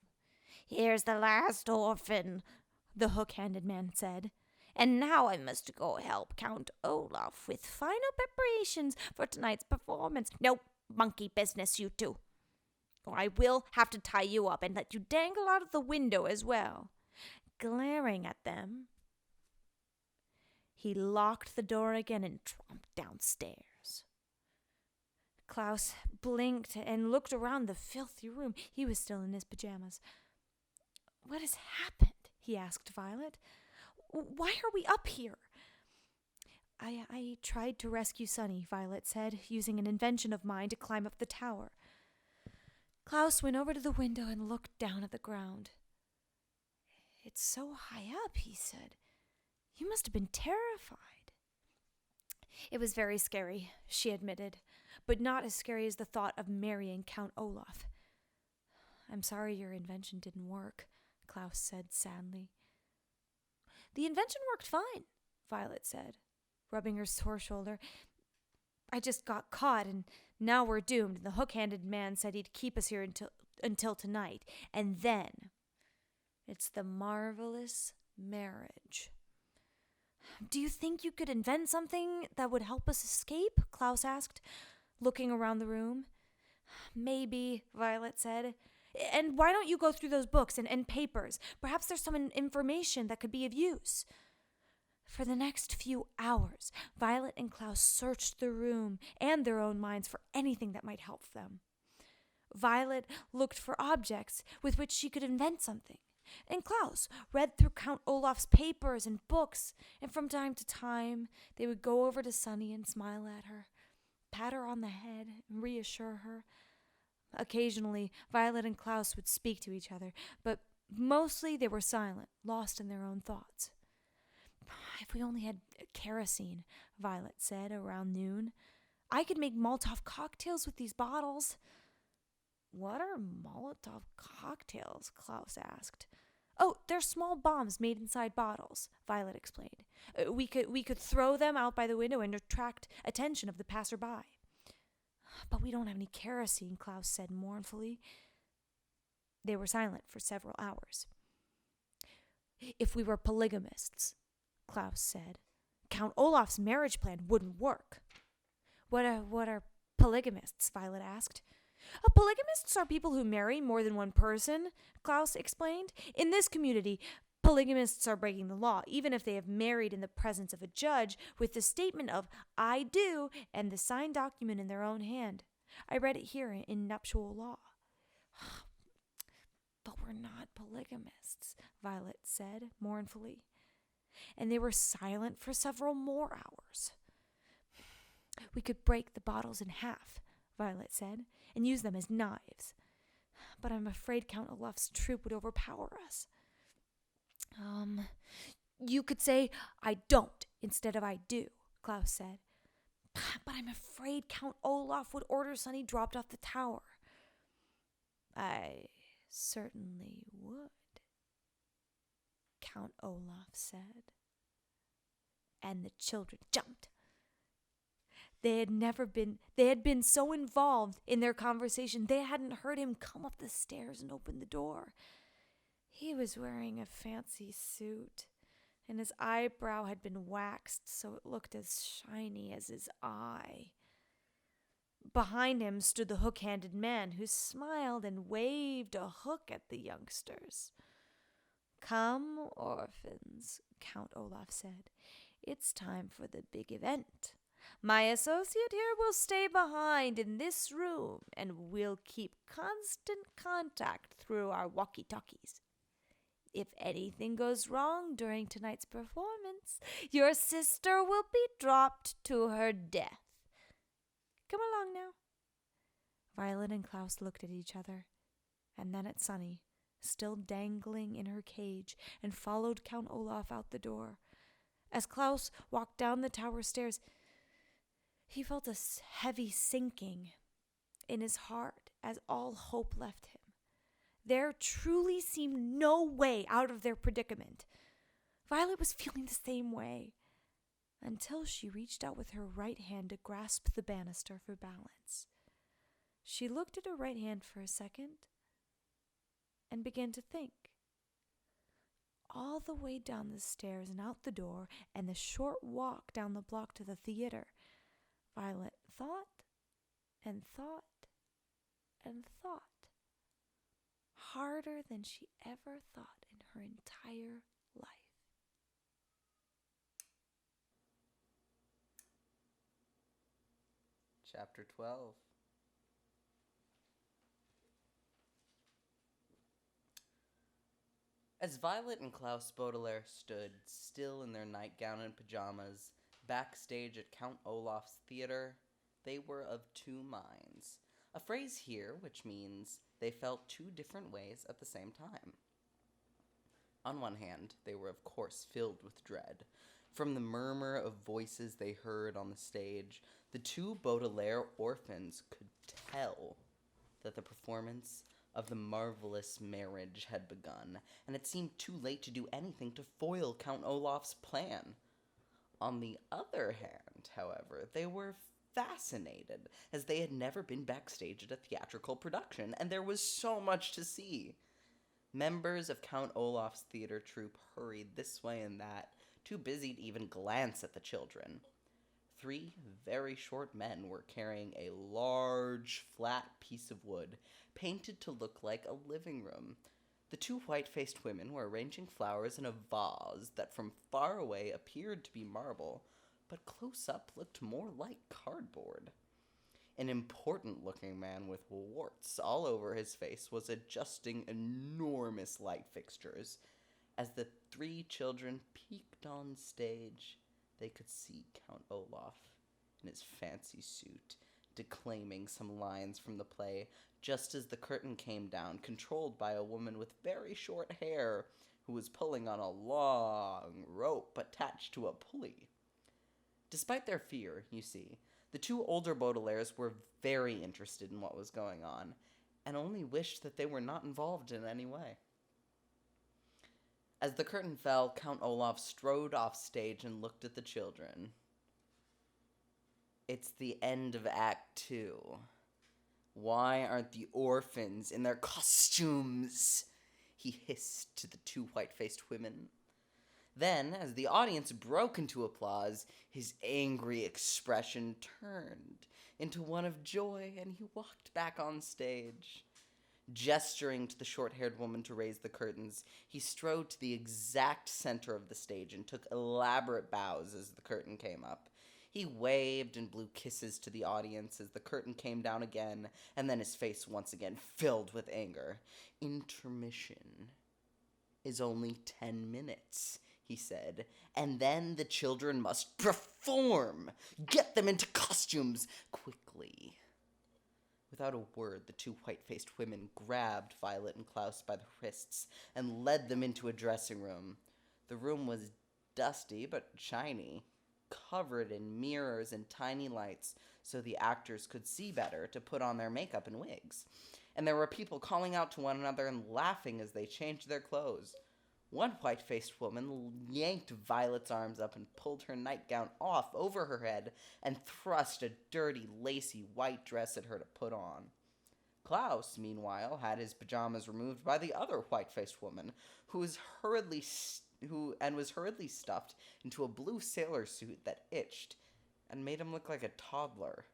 "Here's the last orphan," the hook-handed man said. "And now I must go help Count Olaf with final preparations for tonight's performance. No monkey business, you two. Or I will have to tie you up and let you dangle out of the window as well." Glaring at them, he locked the door again and tromped downstairs. Klaus blinked and looked around the filthy room. He was still in his pajamas. "What has happened?" he asked Violet. "Why are we up here?" I tried to rescue Sunny," Violet said, using an invention of mine to climb up the tower. Klaus went over to the window and looked down at the ground. "It's so high up," he said. "You must have been terrified." "It was very scary," she admitted, "but not as scary as the thought of marrying Count Olaf." "I'm sorry your invention didn't work," Klaus said sadly. "The invention worked fine," Violet said, rubbing her sore shoulder. "I just got caught, and now we're doomed. The hook-handed man said he'd keep us here until tonight, and then it's the marvelous marriage." Do you think you could invent something that would help us escape? Klaus asked, looking around the room. Maybe, Violet said. And why don't you go through those books and papers? Perhaps there's some information that could be of use. For the next few hours, Violet and Klaus searched the room and their own minds for anything that might help them. Violet looked for objects with which she could invent something, and Klaus read through Count Olaf's papers and books, and from time to time they would go over to Sunny and smile at her, pat her on the head, and reassure her. Occasionally, Violet and Klaus would speak to each other, but mostly they were silent, lost in their own thoughts. If we only had kerosene, Violet said around noon, I could make Molotov cocktails with these bottles. What are Molotov cocktails? Klaus asked. Oh, they're small bombs made inside bottles, Violet explained. We could throw them out by the window and attract attention of the passerby. But we don't have any kerosene, Klaus said mournfully. They were silent for several hours. If we were polygamists, Klaus said, Count Olaf's marriage plan wouldn't work. What are polygamists? Violet asked. Polygamists are people who marry more than one person, Klaus explained. In this community, polygamists are breaking the law, even if they have married in the presence of a judge with the statement of I do and the signed document in their own hand. I read it here in nuptial law. But we're not polygamists, Violet said mournfully. And they were silent for several more hours. We could break the bottles in half, Violet said, and use them as knives. But I'm afraid Count Olaf's troop would overpower us. You could say, I don't, instead of I do, Klaus said. But I'm afraid Count Olaf would order Sunny dropped off the tower. I certainly would, Count Olaf said. And the children jumped. They had been so involved in their conversation, they hadn't heard him come up the stairs and open the door. He was wearing a fancy suit, and his eyebrow had been waxed so it looked as shiny as his eye. Behind him stood the hook-handed man, who smiled and waved a hook at the youngsters. Come, orphans, Count Olaf said. It's time for the big event. My associate here will stay behind in this room, and we'll keep constant contact through our walkie-talkies. If anything goes wrong during tonight's performance, your sister will be dropped to her death. Come along now. Violet and Klaus looked at each other, and then at Sunny, still dangling in her cage, and followed Count Olaf out the door. As Klaus walked down the tower stairs, he felt a heavy sinking in his heart as all hope left him. There truly seemed no way out of their predicament. Violet was feeling the same way, until she reached out with her right hand to grasp the banister for balance. She looked at her right hand for a second and began to think. All the way down the stairs and out the door and the short walk down the block to the theater, Violet thought and thought and thought, harder than she ever thought in her entire life. Chapter 12. As Violet and Klaus Baudelaire stood still in their nightgown and pajamas backstage at Count Olaf's theater, they were of two minds. A phrase here which means they felt two different ways at the same time. On one hand, they were of course filled with dread. From the murmur of voices they heard on the stage, the two Baudelaire orphans could tell that the performance of the marvelous marriage had begun, and it seemed too late to do anything to foil Count Olaf's plan. On the other hand, however, they were fascinated, as they had never been backstage at a theatrical production, and there was so much to see. Members of Count Olaf's theater troupe hurried this way and that too busy to even glance at the children. 3 very short men were carrying a large, flat piece of wood, painted to look like a living room. The 2 white-faced women were arranging flowers in a vase that from far away appeared to be marble, but close up looked more like cardboard. An important-looking man with warts all over his face was adjusting enormous light fixtures. As the 3 children peeked on stage, they could see Count Olaf in his fancy suit, declaiming some lines from the play, just as the curtain came down, controlled by a woman with very short hair, who was pulling on a long rope attached to a pulley. Despite their fear, you see, the 2 older Baudelaires were very interested in what was going on, and only wished that they were not involved in any way. As the curtain fell, Count Olaf strode off stage and looked at the children. It's the end of Act 2. Why aren't the orphans in their costumes? He hissed to the 2 white-faced women. Then, as the audience broke into applause, his angry expression turned into one of joy, and he walked back on stage. Gesturing to the short-haired woman to raise the curtains, he strode to the exact center of the stage and took elaborate bows as the curtain came up. He waved and blew kisses to the audience as the curtain came down again, and then his face once again filled with anger. Intermission is only 10 minutes, he said, and then the children must perform. Get them into costumes quickly. Without a word, the 2 white-faced women grabbed Violet and Klaus by the wrists and led them into a dressing room. The room was dusty but shiny, covered in mirrors and tiny lights so the actors could see better to put on their makeup and wigs. And there were people calling out to one another and laughing as they changed their clothes. One white-faced woman yanked Violet's arms up and pulled her nightgown off over her head and thrust a dirty, lacy white dress at her to put on. Klaus, meanwhile, had his pajamas removed by the other white-faced woman, who was hurriedly stuffed into a blue sailor suit that itched and made him look like a toddler.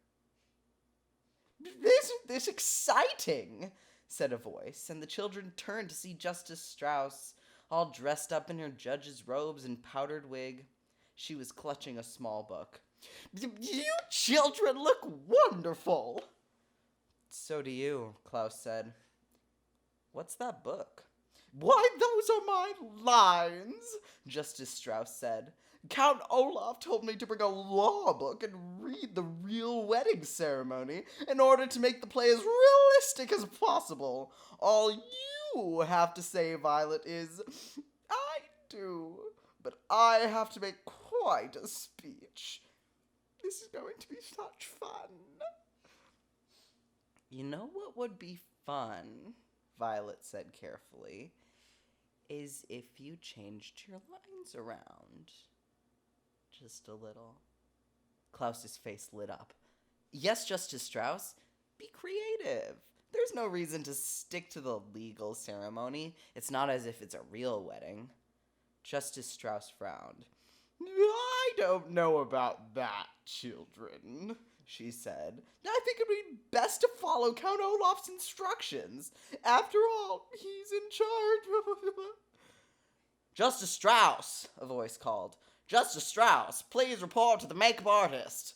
"Isn't this exciting?" said a voice, and the children turned to see Justice Strauss, all dressed up in her judge's robes and powdered wig. She was clutching a small book. "You children look wonderful!" "So do you," Klaus said. "What's that book?" "Why, those are my lines," Justice Strauss said. "Count Olaf told me to bring a law book and read the real wedding ceremony in order to make the play as realistic as possible. All you have to say, Violet, is, 'I do,' but I have to make quite a speech. This is going to be such fun." "You know what would be fun," Violet said carefully, "is if you changed your lines around. Just a little." Klaus's face lit up. "Yes, Justice Strauss, be creative. There's no reason to stick to the legal ceremony. It's not as if it's a real wedding." Justice Strauss frowned. "I don't know about that, children," she said. "I think it would be best to follow Count Olaf's instructions. After all, he's in charge." "Justice Strauss," a voice called. "Justice Strauss, please report to the makeup artist."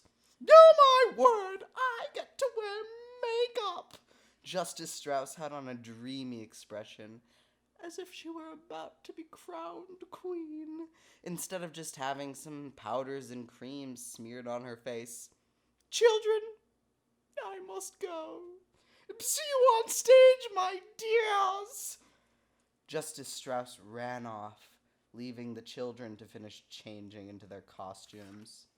"Oh, my word, I get to wear makeup." Justice Strauss had on a dreamy expression, as if she were about to be crowned queen, instead of just having some powders and creams smeared on her face. "Children, I must go. See you on stage, my dears." Justice Strauss ran off, leaving the children to finish changing into their costumes.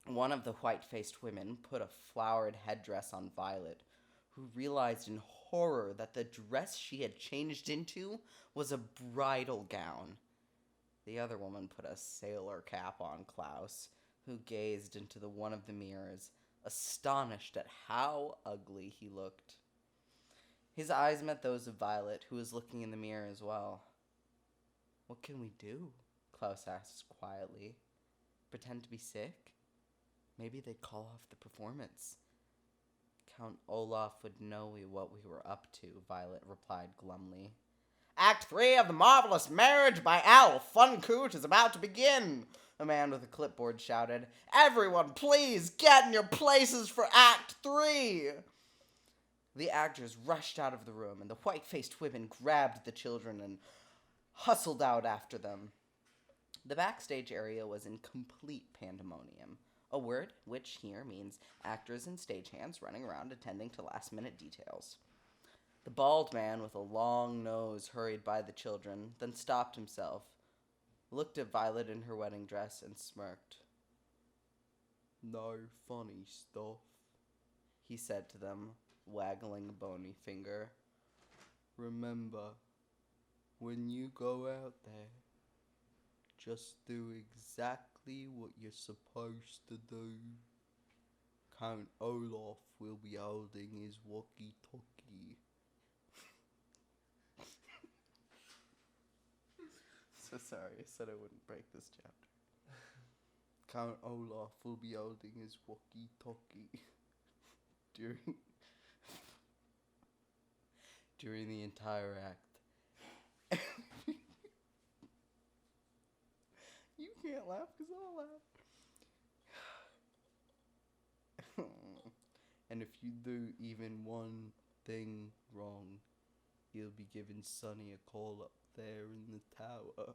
One of the white-faced women put a flowered headdress on Violet, who realized in horror that the dress she had changed into was a bridal gown. The other woman put a sailor cap on Klaus, who gazed into one of the mirrors, astonished at how ugly he looked. His eyes met those of Violet, who was looking in the mirror as well. "What can we do?" Klaus asked quietly. Pretend to be sick? Maybe they'd call off the performance. Count Olaf would know what we were up to, Violet replied glumly. Act 3 of The Marvelous Marriage by Al Funkoot is about to begin, a man with a clipboard shouted. Everyone, please get in your places for Act 3! The actors rushed out of the room, and the white-faced women grabbed the children and hustled out after them. The backstage area was in complete pandemonium, a word which here means actors and stagehands running around attending to last-minute details. The bald man with a long nose hurried by the children, then stopped himself, looked at Violet in her wedding dress, and smirked. No funny stuff, he said to them, waggling a bony finger. Remember, when you go out there, just do exactly what you're supposed to do. Count Olaf will be holding his walkie-talkie. So sorry, I said I wouldn't break this chapter. Count Olaf will be holding his walkie-talkie during the entire act. You can't laugh because I'll laugh. And if you do even one thing wrong, you'll be giving Sonny a call up there in the tower.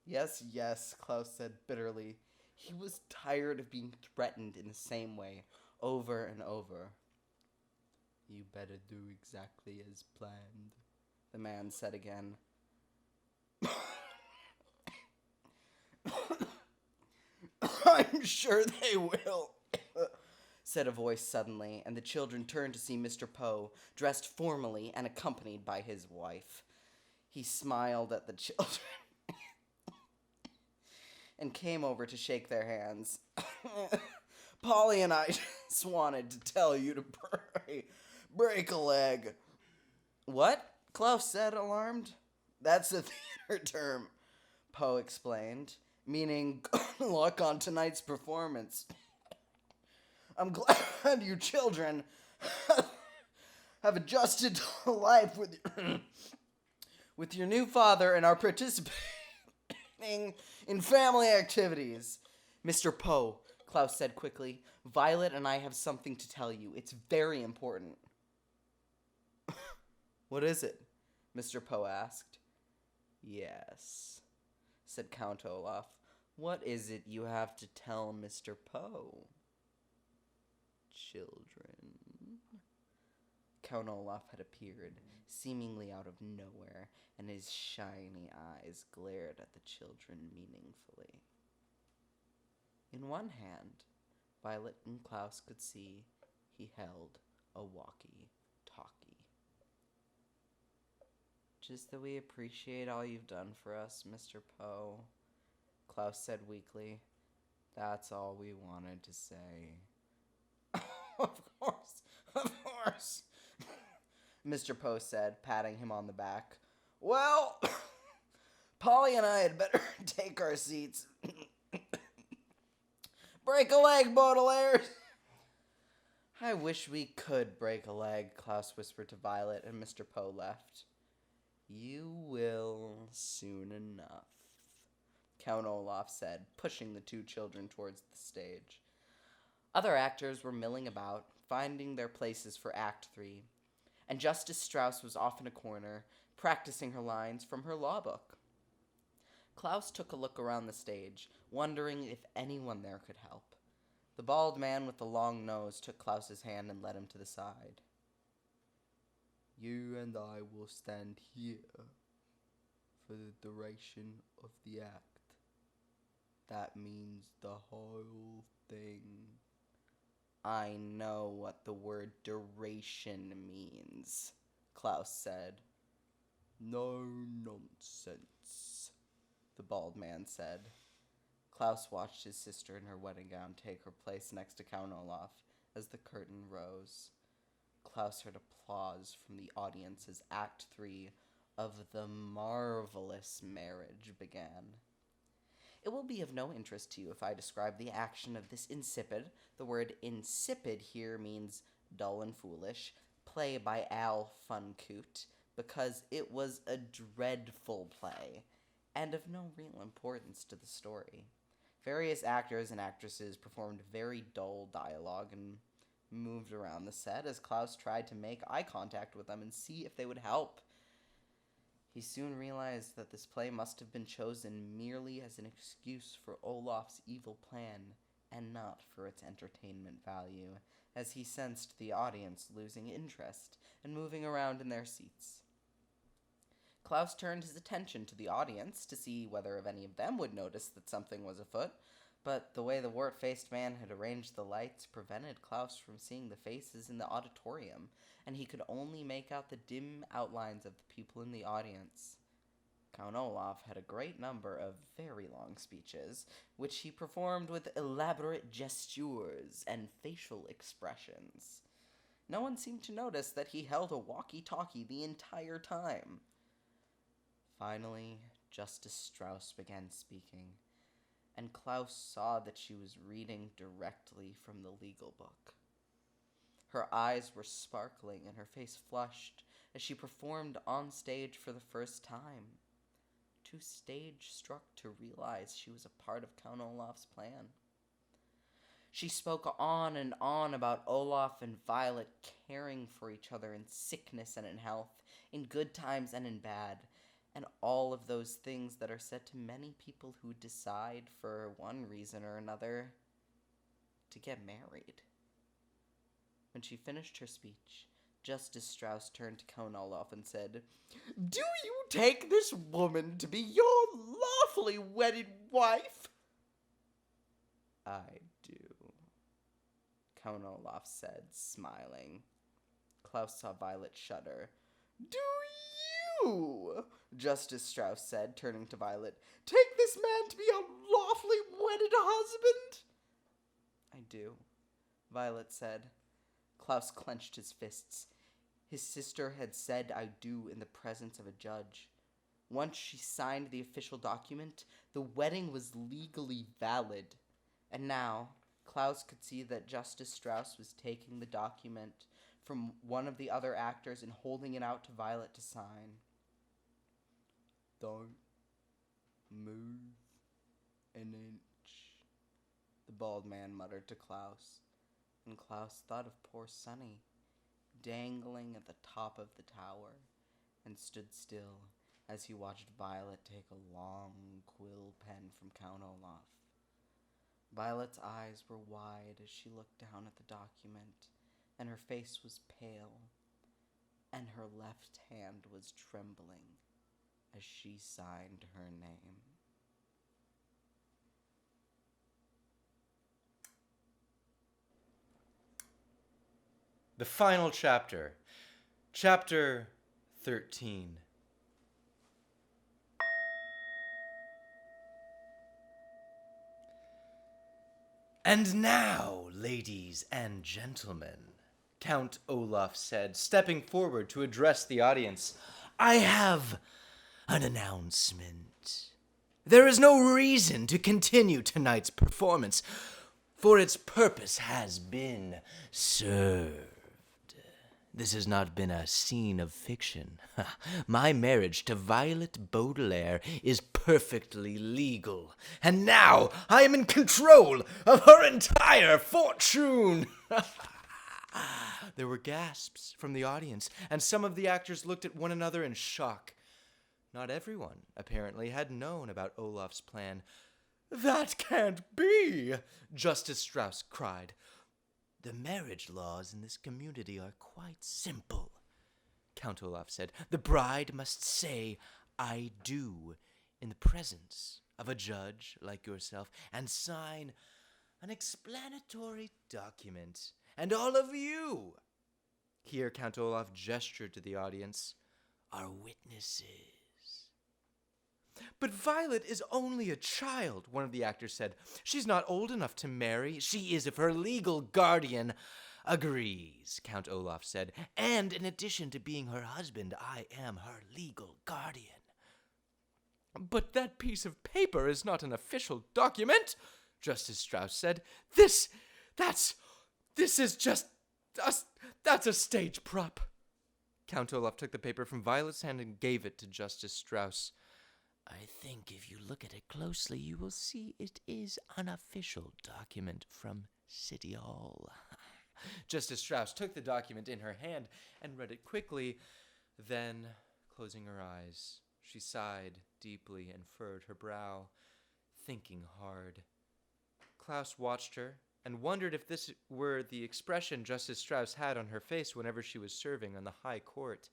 Yes, Klaus said bitterly. He was tired of being threatened in the same way, over and over. You better do exactly as planned, the man said again. I'm sure they will, said a voice suddenly, and the children turned to see Mr. Poe, dressed formally and accompanied by his wife. He smiled at the children and came over to shake their hands. Polly and I just wanted to tell you to break a leg. What? Klaus said, alarmed. That's a theater term, Poe explained, meaning good luck on tonight's performance. I'm glad you children have adjusted to life with your new father and are participating in family activities. Mr. Poe, Klaus said quickly, Violet and I have something to tell you. It's very important. What is it? Mr. Poe asked. Yes, said Count Olaf. What is it you have to tell Mr. Poe? Children. Count Olaf had appeared, seemingly out of nowhere, and his shiny eyes glared at the children meaningfully. In one hand, Violet and Klaus could see he held a walkie-talkie. Just that we appreciate all you've done for us, Mr. Poe, Klaus said weakly. That's all we wanted to say. Of course, Mr. Poe said, patting him on the back. Well, Polly and I had better take our seats. Break a leg, Baudelaire! I wish we could break a leg, Klaus whispered to Violet, and Mr. Poe left. You will soon enough, Count Olaf said, pushing the two children towards the stage. Other actors were milling about, finding their places for Act 3, and Justice Strauss was off in a corner, practicing her lines from her law book. Klaus took a look around the stage, wondering if anyone there could help. The bald man with the long nose took Klaus's hand and led him to the side. You and I will stand here for the duration of the act. That means the whole thing. I know what the word duration means, Klaus said. No nonsense, the bald man said. Klaus watched his sister in her wedding gown take her place next to Count Olaf as the curtain rose. Klaus heard applause from the audience as Act 3 of the marvelous marriage began. It will be of no interest to you if I describe the action of this insipid, the word insipid here means dull and foolish, play by Al Funcoot, because it was a dreadful play, and of no real importance to the story. Various actors and actresses performed very dull dialogue and moved around the set as Klaus tried to make eye contact with them and see if they would help. He soon realized that this play must have been chosen merely as an excuse for Olaf's evil plan, and not for its entertainment value, as he sensed the audience losing interest and moving around in their seats. Klaus turned his attention to the audience to see whether any of them would notice that something was afoot, but the way the wart-faced man had arranged the lights prevented Klaus from seeing the faces in the auditorium, and he could only make out the dim outlines of the people in the audience. Count Olaf had a great number of very long speeches, which he performed with elaborate gestures and facial expressions. No one seemed to notice that he held a walkie-talkie the entire time. Finally, Justice Strauss began speaking, and Klaus saw that she was reading directly from the legal book. Her eyes were sparkling and her face flushed as she performed on stage for the first time. Too stage-struck to realize she was a part of Count Olaf's plan. She spoke on and on about Olaf and Violet caring for each other in sickness and in health, in good times and in bad, and all of those things that are said to many people who decide, for one reason or another, to get married. When she finished her speech, Justice Strauss turned to Count Olaf and said, "Do you take this woman to be your lawfully wedded wife?" "I do," Count Olaf said, smiling. Klaus saw Violet shudder. "Do you?" Justice Strauss said, turning to Violet. "Take this man to be your lawfully wedded husband?" "I do," Violet said. Klaus clenched his fists. His sister had said "I do" in the presence of a judge. Once she signed the official document, the wedding was legally valid. And now, Klaus could see that Justice Strauss was taking the document from one of the other actors and holding it out to Violet to sign. "Don't move an inch," the bald man muttered to Klaus. And Klaus thought of poor Sonny, dangling at the top of the tower, and stood still as he watched Violet take a long quill pen from Count Olaf. Violet's eyes were wide as she looked down at the document, and her face was pale, and her left hand was trembling as she signed her name. The final chapter, chapter 13. "And now, ladies and gentlemen," Count Olaf said, stepping forward to address the audience, "I have an announcement. There is no reason to continue tonight's performance, for its purpose has been served. This has not been a scene of fiction. My marriage to Violet Baudelaire is perfectly legal, and now I am in control of her entire fortune." There were gasps from the audience, and some of the actors looked at one another in shock. Not everyone, apparently, had known about Olaf's plan. "That can't be!" Justice Strauss cried. "The marriage laws in this community are quite simple," Count Olaf said. "The bride must say, 'I do,' in the presence of a judge like yourself, and sign an explanatory document. And all of you," here Count Olaf gestured to the audience, "are witnesses." "But Violet is only a child," one of the actors said. "She's not old enough to marry. She is her legal guardian. agrees, Count Olaf said. And in addition to being her husband, I am her legal guardian. But that piece of paper is not an official document, Justice Strauss said. That's a stage prop. Count Olaf took the paper from Violet's hand and gave it to Justice Strauss. I think if you look at it closely, you will see it is an official document from City Hall. Justice Strauss took the document in her hand and read it quickly. Then, closing her eyes, she sighed deeply and furrowed her brow, thinking hard. Klaus watched her and wondered if this were the expression Justice Strauss had on her face whenever she was serving on the high court.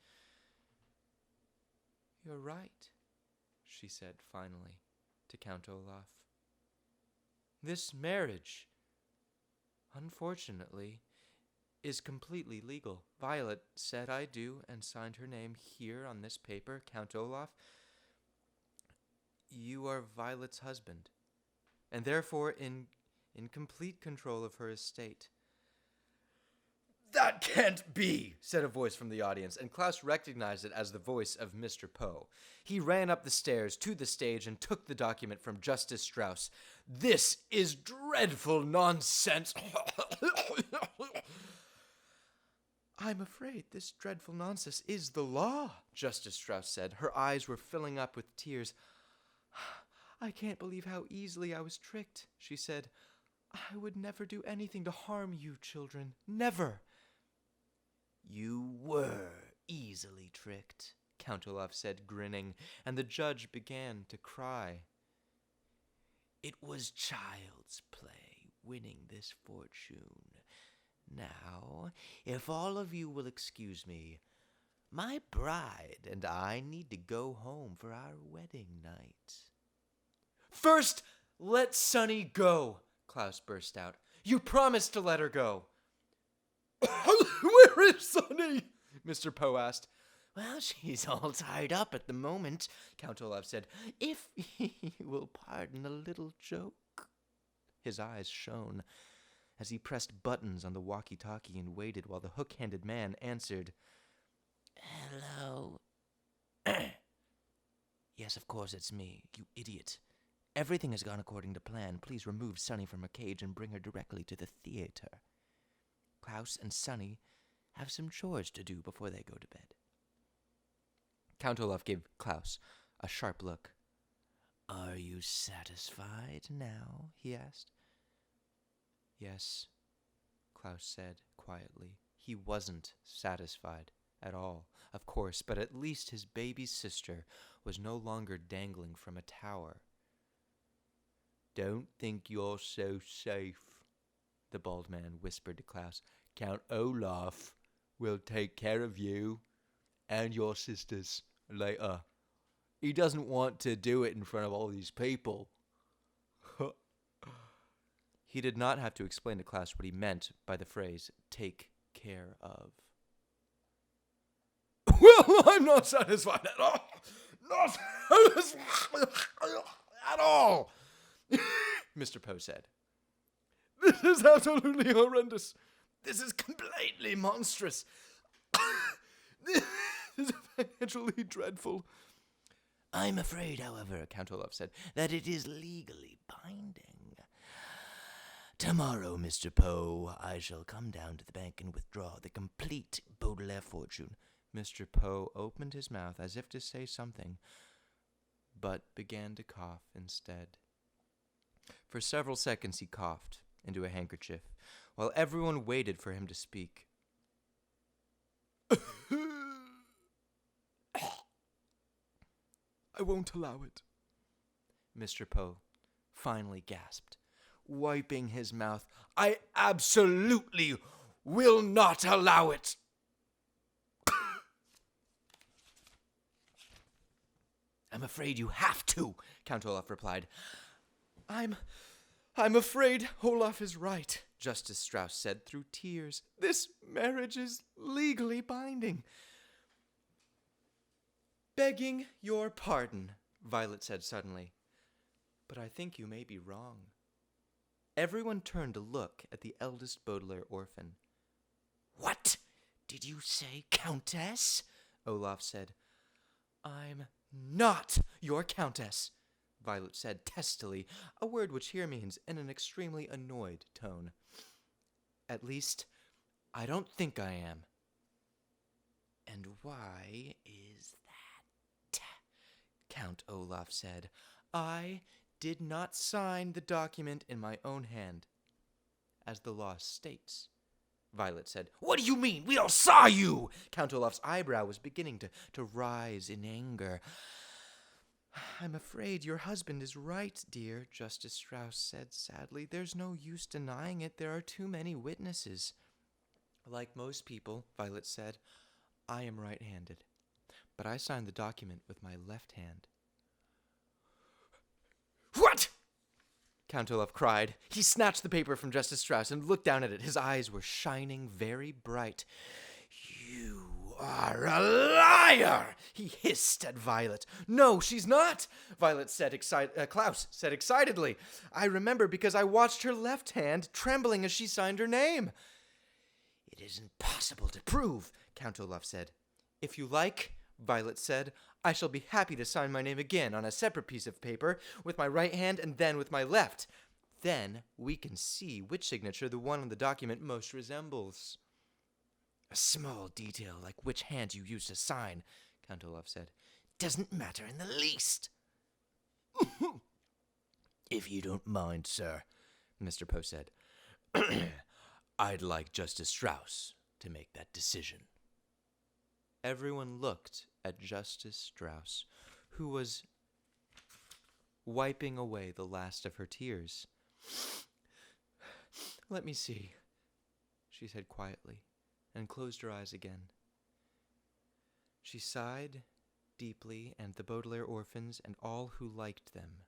You're right, she said finally to Count Olaf. This marriage, unfortunately, is completely legal. Violet said I do and signed her name here on this paper, Count Olaf. You are Violet's husband, and therefore in complete control of her estate. That can't be, said a voice from the audience, and Klaus recognized it as the voice of Mr. Poe. He ran up the stairs to the stage and took the document from Justice Strauss. This is dreadful nonsense. I'm afraid this dreadful nonsense is the law, Justice Strauss said. Her eyes were filling up with tears. I can't believe how easily I was tricked, she said. I would never do anything to harm you, children. Never. You were easily tricked, Count Olaf said, grinning, and the judge began to cry. It was child's play, winning this fortune. Now, if all of you will excuse me, my bride and I need to go home for our wedding night. First, let Sunny go, Klaus burst out. You promised to let her go. Where is Sunny? Mr. Poe asked. Well, she's all tied up at the moment, Count Olaf said. If you will pardon a little joke. His eyes shone as he pressed buttons on the walkie-talkie and waited while the hook-handed man answered. Hello? Yes, of course it's me, you idiot. Everything has gone according to plan. Please remove Sunny from her cage and bring her directly to the theater. Klaus and Sunny have some chores to do before they go to bed. Count Olaf gave Klaus a sharp look. Are you satisfied now? He asked. Yes, Klaus said quietly. He wasn't satisfied at all, of course, but at least his baby sister was no longer dangling from a tower. Don't think you're so safe, the bald man whispered to Klaus. Count Olaf will take care of you and your sisters later. He doesn't want to do it in front of all these people. He did not have to explain to Klaus what he meant by the phrase, take care of. Well, I'm not satisfied at all. Not satisfied at all, Mr. Poe said. This is absolutely horrendous. This is completely monstrous. This is financially dreadful. I'm afraid, however, Count Olaf said, that it is legally binding. Tomorrow, Mr. Poe, I shall come down to the bank and withdraw the complete Baudelaire fortune. Mr. Poe opened his mouth as if to say something, but began to cough instead. For several seconds he coughed into a handkerchief, while everyone waited for him to speak. I won't allow it, Mr. Poe finally gasped, wiping his mouth. I absolutely will not allow it. I'm afraid you have to, Count Olaf replied. I'm afraid Olaf is right, Justice Strauss said through tears. This marriage is legally binding. Begging your pardon, Violet said suddenly, but I think you may be wrong. Everyone turned to look at the eldest Baudelaire orphan. What did you say, Countess? Olaf said. I'm not your Countess, Violet said testily, a word which here means in an extremely annoyed tone. At least, I don't think I am. And why is that? Count Olaf said. I did not sign the document in my own hand, as the law states. Violet said. What do you mean? We all saw you! Count Olaf's eyebrow was beginning to rise in anger. I'm afraid your husband is right, dear, Justice Strauss said sadly. There's no use denying it. There are too many witnesses. Like most people, Violet said, I am right-handed, but I signed the document with my left hand. What? Count Olaf cried. He snatched the paper from Justice Strauss and looked down at it. His eyes were shining very bright. You are a liar! He hissed at Violet. No, she's not, Violet said Klaus said excitedly. I remember because I watched her left hand trembling as she signed her name. It isn't possible to prove, Count Olaf said. If you like, Violet said, I shall be happy to sign my name again on a separate piece of paper with my right hand and then with my left. Then we can see which signature the one on the document most resembles. A small detail like which hand you use to sign, Count Olaf said, doesn't matter in the least. If you don't mind, sir, Mr. Poe said, I'd like Justice Strauss to make that decision. Everyone looked at Justice Strauss, who was wiping away the last of her tears. Let me see, she said quietly, and closed her eyes again. She sighed deeply, and the Baudelaire orphans and all who liked them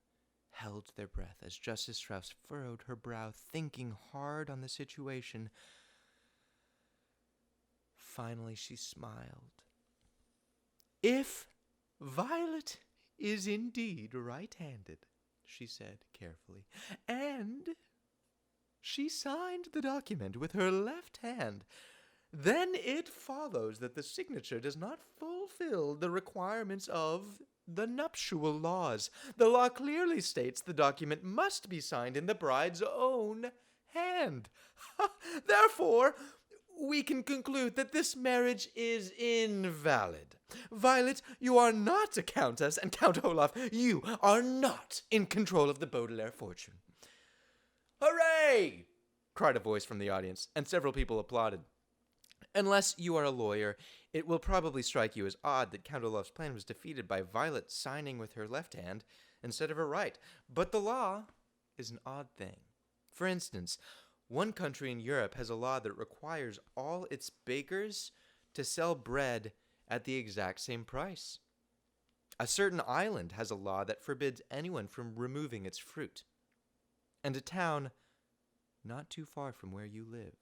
held their breath as Justice Strauss furrowed her brow, thinking hard on the situation. Finally, she smiled. If Violet is indeed right-handed, she said carefully, and she signed the document with her left hand, then it follows that the signature does not fulfill the requirements of the nuptial laws. The law clearly states the document must be signed in the bride's own hand. Therefore, we can conclude that this marriage is invalid. Violet, you are not a countess, and Count Olaf, you are not in control of the Baudelaire fortune. Hooray! Cried a voice from the audience, and several people applauded. Unless you are a lawyer, it will probably strike you as odd that Count Olaf's plan was defeated by Violet signing with her left hand instead of her right. But the law is an odd thing. For instance, one country in Europe has a law that requires all its bakers to sell bread at the exact same price. A certain island has a law that forbids anyone from removing its fruit. And a town not too far from where you live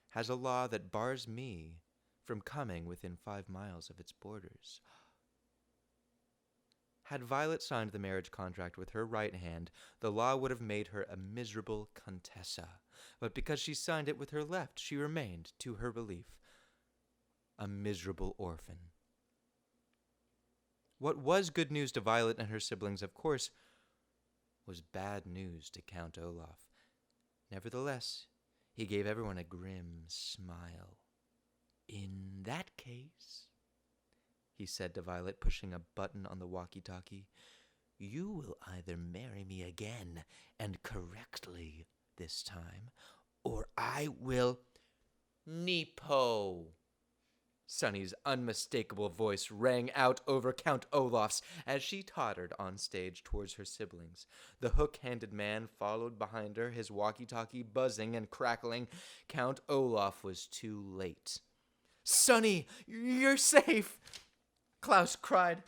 has a law that bars me from coming within 5 miles of its borders. Had Violet signed the marriage contract with her right hand, the law would have made her a miserable contessa. But because she signed it with her left, she remained, to her relief, a miserable orphan. What was good news to Violet and her siblings, of course, was bad news to Count Olaf. Nevertheless, he gave everyone a grim smile. In that case, he said to Violet, pushing a button on the walkie-talkie, you will either marry me again, and correctly this time, or I will... Nepo! Sunny's unmistakable voice rang out over Count Olaf's as she tottered on stage towards her siblings. The hook-handed man followed behind her, his walkie-talkie buzzing and crackling. Count Olaf was too late. Sunny, you're safe! Klaus cried,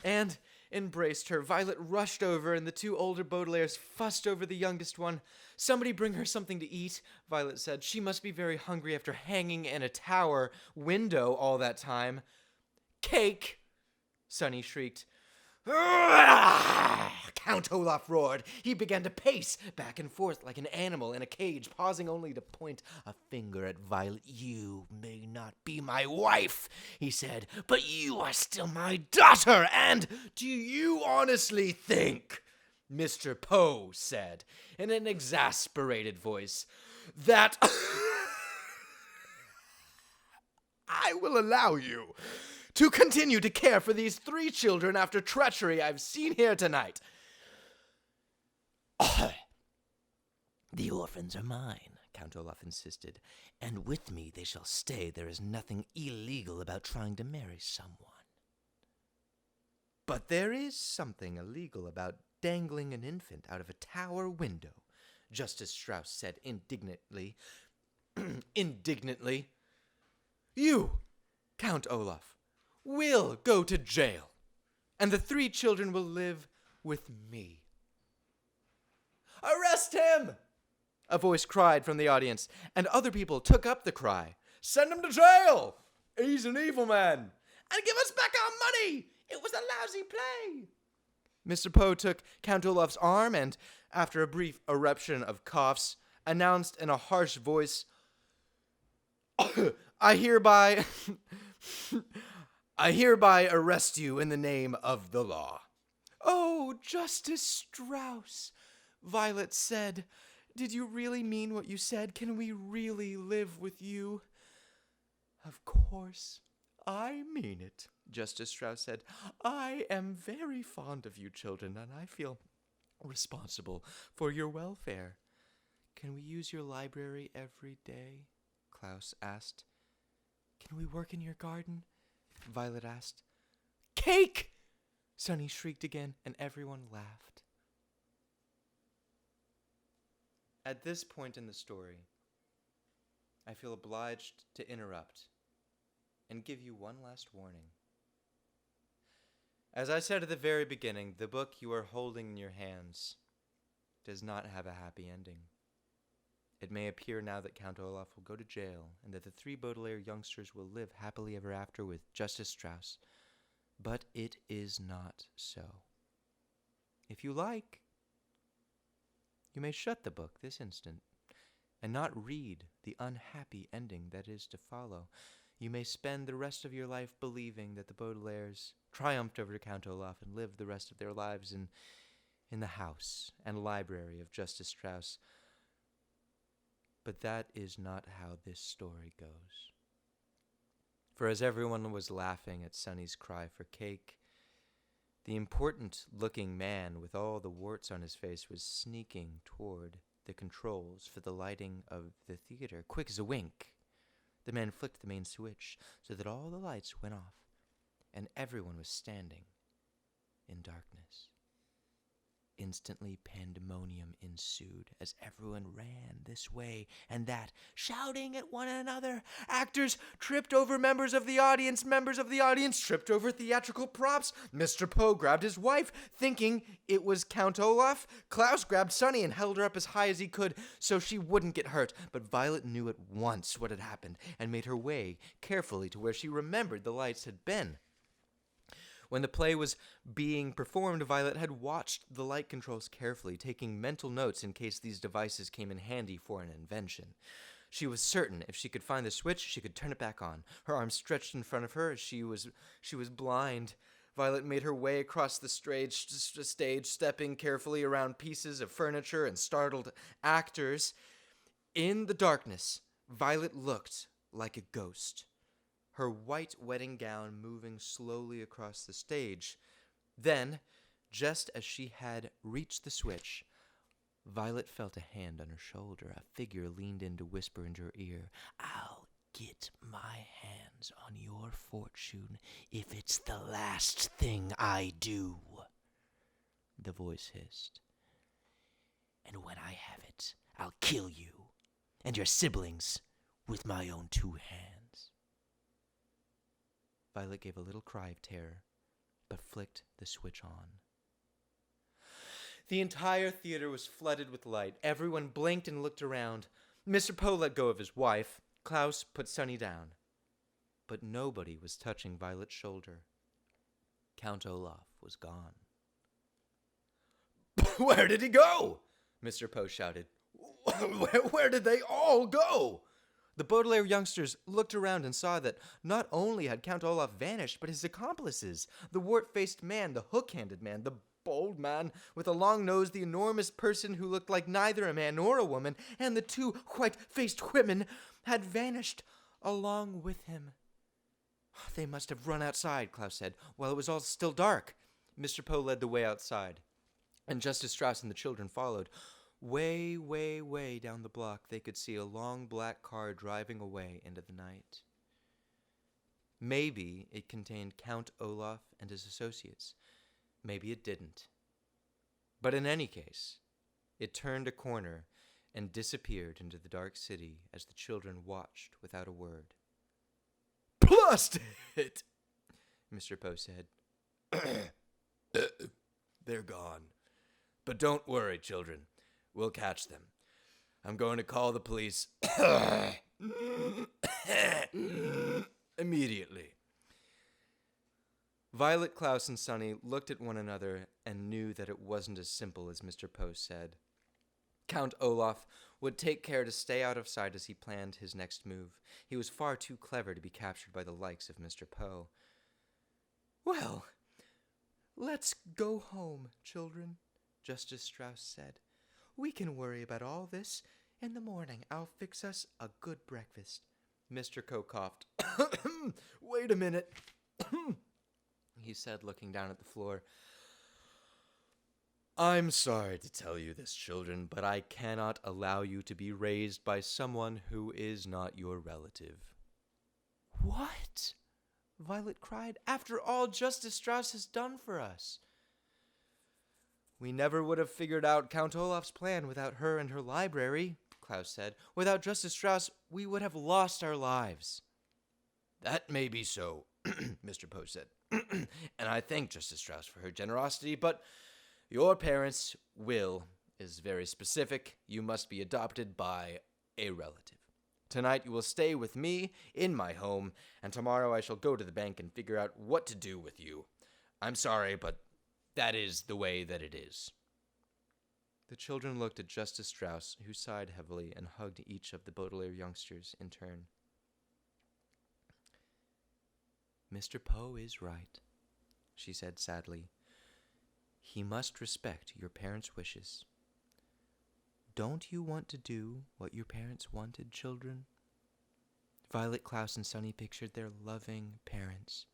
and embraced her. Violet rushed over, and the two older Baudelaires fussed over the youngest one. Somebody bring her something to eat, Violet said. She must be very hungry after hanging in a tower window all that time. Cake, Sunny shrieked. Count Olaf roared. He began to pace back and forth like an animal in a cage, pausing only to point a finger at Violet. "You may not be my wife," he said, "but you are still my daughter, and do you honestly think," Mr. Poe said in an exasperated voice, "that I will allow you to continue to care for these 3 children after treachery I've seen here tonight?" "The orphans are mine," Count Olaf insisted, "and with me they shall stay. There is nothing illegal about trying to marry someone." "But there is something illegal about dangling an infant out of a tower window," Justice Strauss said indignantly. Indignantly. "You, Count Olaf, will go to jail, and the 3 children will live with me." "Arrest him!" a voice cried from the audience, and other people took up the cry. "Send him to jail! He's an evil man! And give us back our money! It was a lousy play!" Mr. Poe took Count Olaf's arm and, after a brief eruption of coughs, announced in a harsh voice, I hereby arrest you in the name of the law." "Oh, Justice Strauss," Violet said, "did you really mean what you said? Can we really live with you?" "Of course, I mean it," Justice Strauss said. "I am very fond of you children, and I feel responsible for your welfare." "Can we use your library every day?" Klaus asked. "Can we work in your garden?" Violet asked. "Cake!" Sunny shrieked again, and everyone laughed. At this point in the story, I feel obliged to interrupt and give you one last warning. As I said at the very beginning, the book you are holding in your hands does not have a happy ending. It may appear now that Count Olaf will go to jail and that the 3 Baudelaire youngsters will live happily ever after with Justice Strauss, but it is not so. If you like, you may shut the book this instant and not read the unhappy ending that is to follow. You may spend the rest of your life believing that the Baudelaires triumphed over Count Olaf and lived the rest of their lives in the house and library of Justice Strauss. But that is not how this story goes. For as everyone was laughing at Sunny's cry for cake, the important-looking man with all the warts on his face was sneaking toward the controls for the lighting of the theater. Quick as a wink, the man flicked the main switch so that all the lights went off, and everyone was standing in darkness. Instantly, pandemonium ensued as everyone ran this way and that, shouting at one another. Actors tripped over members of the audience tripped over theatrical props. Mr. Poe grabbed his wife, thinking it was Count Olaf. Klaus grabbed Sunny and held her up as high as he could so she wouldn't get hurt. But Violet knew at once what had happened and made her way carefully to where she remembered the lights had been. When the play was being performed, Violet had watched the light controls carefully, taking mental notes in case these devices came in handy for an invention. She was certain if she could find the switch, she could turn it back on. Her arms stretched in front of her as she was blind. Violet made her way across the stage, stepping carefully around pieces of furniture and startled actors. In the darkness, Violet looked like a ghost, her white wedding gown moving slowly across the stage. Then, just as she had reached the switch, Violet felt a hand on her shoulder. A figure leaned in to whisper into her ear, "I'll get my hands on your fortune if it's the last thing I do," the voice hissed. "And when I have it, I'll kill you and your siblings with my own 2 hands." Violet gave a little cry of terror, but flicked the switch on. The entire theater was flooded with light. Everyone blinked and looked around. Mr. Poe let go of his wife. Klaus put Sunny down. But nobody was touching Violet's shoulder. Count Olaf was gone. Where did he go? Mr. Poe shouted. Where did they all go? The Baudelaire youngsters looked around and saw that not only had Count Olaf vanished, but his accomplices, the wart-faced man, the hook-handed man, the bold man with a long nose, the enormous person who looked like neither a man nor a woman, and the two white-faced women, had vanished along with him. They must have run outside, Klaus said, while it was all still dark. Mr. Poe led the way outside, and Justice Strauss and the children followed. Way, way, way down the block, they could see a long black car driving away into the night. Maybe it contained Count Olaf and his associates. Maybe it didn't. But in any case, it turned a corner and disappeared into the dark city as the children watched without a word. "Blast it!" Mr. Poe said. "They're gone. But don't worry, children. We'll catch them. I'm going to call the police immediately." Violet, Klaus, and Sonny looked at one another and knew that it wasn't as simple as Mr. Poe said. Count Olaf would take care to stay out of sight as he planned his next move. He was far too clever to be captured by the likes of Mr. Poe. "Well, let's go home, children," Justice Strauss said. "We can worry about all this in the morning. I'll fix us a good breakfast." Mr. Poe coughed. "Wait a minute," he said, looking down at the floor. "I'm sorry to tell you this, children, but I cannot allow you to be raised by someone who is not your relative." "What?" Violet cried. "After all Justice Strauss has done for us." "We never would have figured out Count Olaf's plan without her and her library," Klaus said. "Without Justice Strauss, we would have lost our lives." "That may be so," Mr. Poe said. "And I thank Justice Strauss for her generosity, but your parents' will is very specific. You must be adopted by a relative. Tonight you will stay with me in my home, and tomorrow I shall go to the bank and figure out what to do with you. I'm sorry, but that is the way that it is." The children looked at Justice Strauss, who sighed heavily and hugged each of the Baudelaire youngsters in turn. "Mr. Poe is right," she said sadly. "He must respect your parents' wishes. Don't you want to do what your parents wanted, children?" Violet, Klaus, and Sonny pictured their loving parents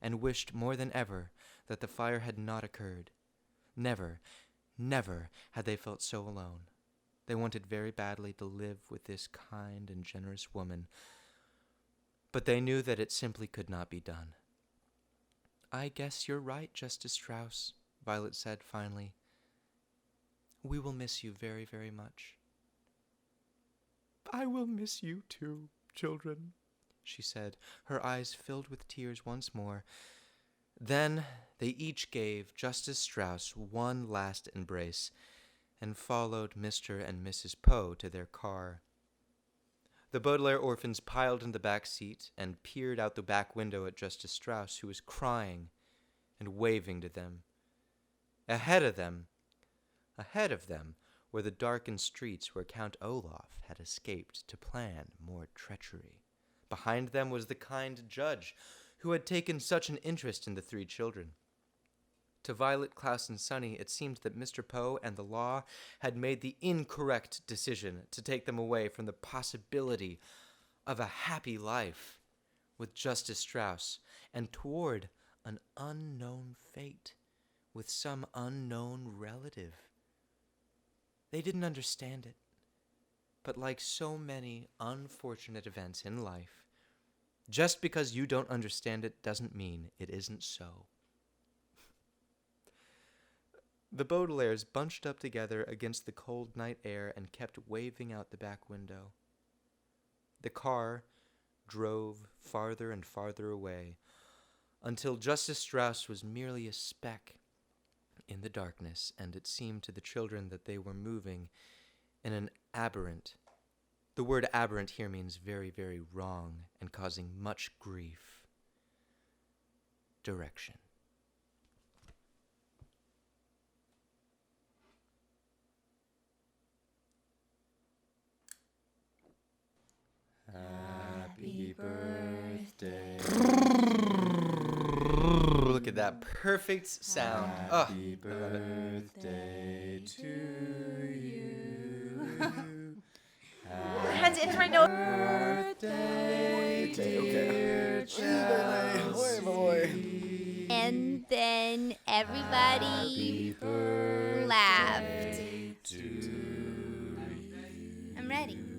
and wished more than ever that the fire had not occurred. Never, never had they felt so alone. They wanted very badly to live with this kind and generous woman, but they knew that it simply could not be done. "I guess you're right, Justice Strauss," Violet said finally. "We will miss you very, very much." "I will miss you too, children," she said, her eyes filled with tears once more. Then they each gave Justice Strauss one last embrace and followed Mr. and Mrs. Poe to their car. The Baudelaire orphans piled in the back seat and peered out the back window at Justice Strauss, who was crying and waving to them. Ahead of them were the darkened streets where Count Olaf had escaped to plan more treachery. Behind them was the kind judge who had taken such an interest in the three children. To Violet, Klaus, and Sonny, it seemed that Mr. Poe and the law had made the incorrect decision to take them away from the possibility of a happy life with Justice Strauss and toward an unknown fate with some unknown relative. They didn't understand it, but like so many unfortunate events in life, just because you don't understand it doesn't mean it isn't so. The Baudelaires bunched up together against the cold night air and kept waving out the back window. The car drove farther and farther away until Justice Strauss was merely a speck in the darkness, and it seemed to the children that they were moving in an aberrant. The word aberrant here means very, very wrong and causing much grief. Direction. that perfect sound. Oh, Happy birthday to you. Hands into my nose. Birthday, dear Chelsea. And then everybody laughed. I'm ready.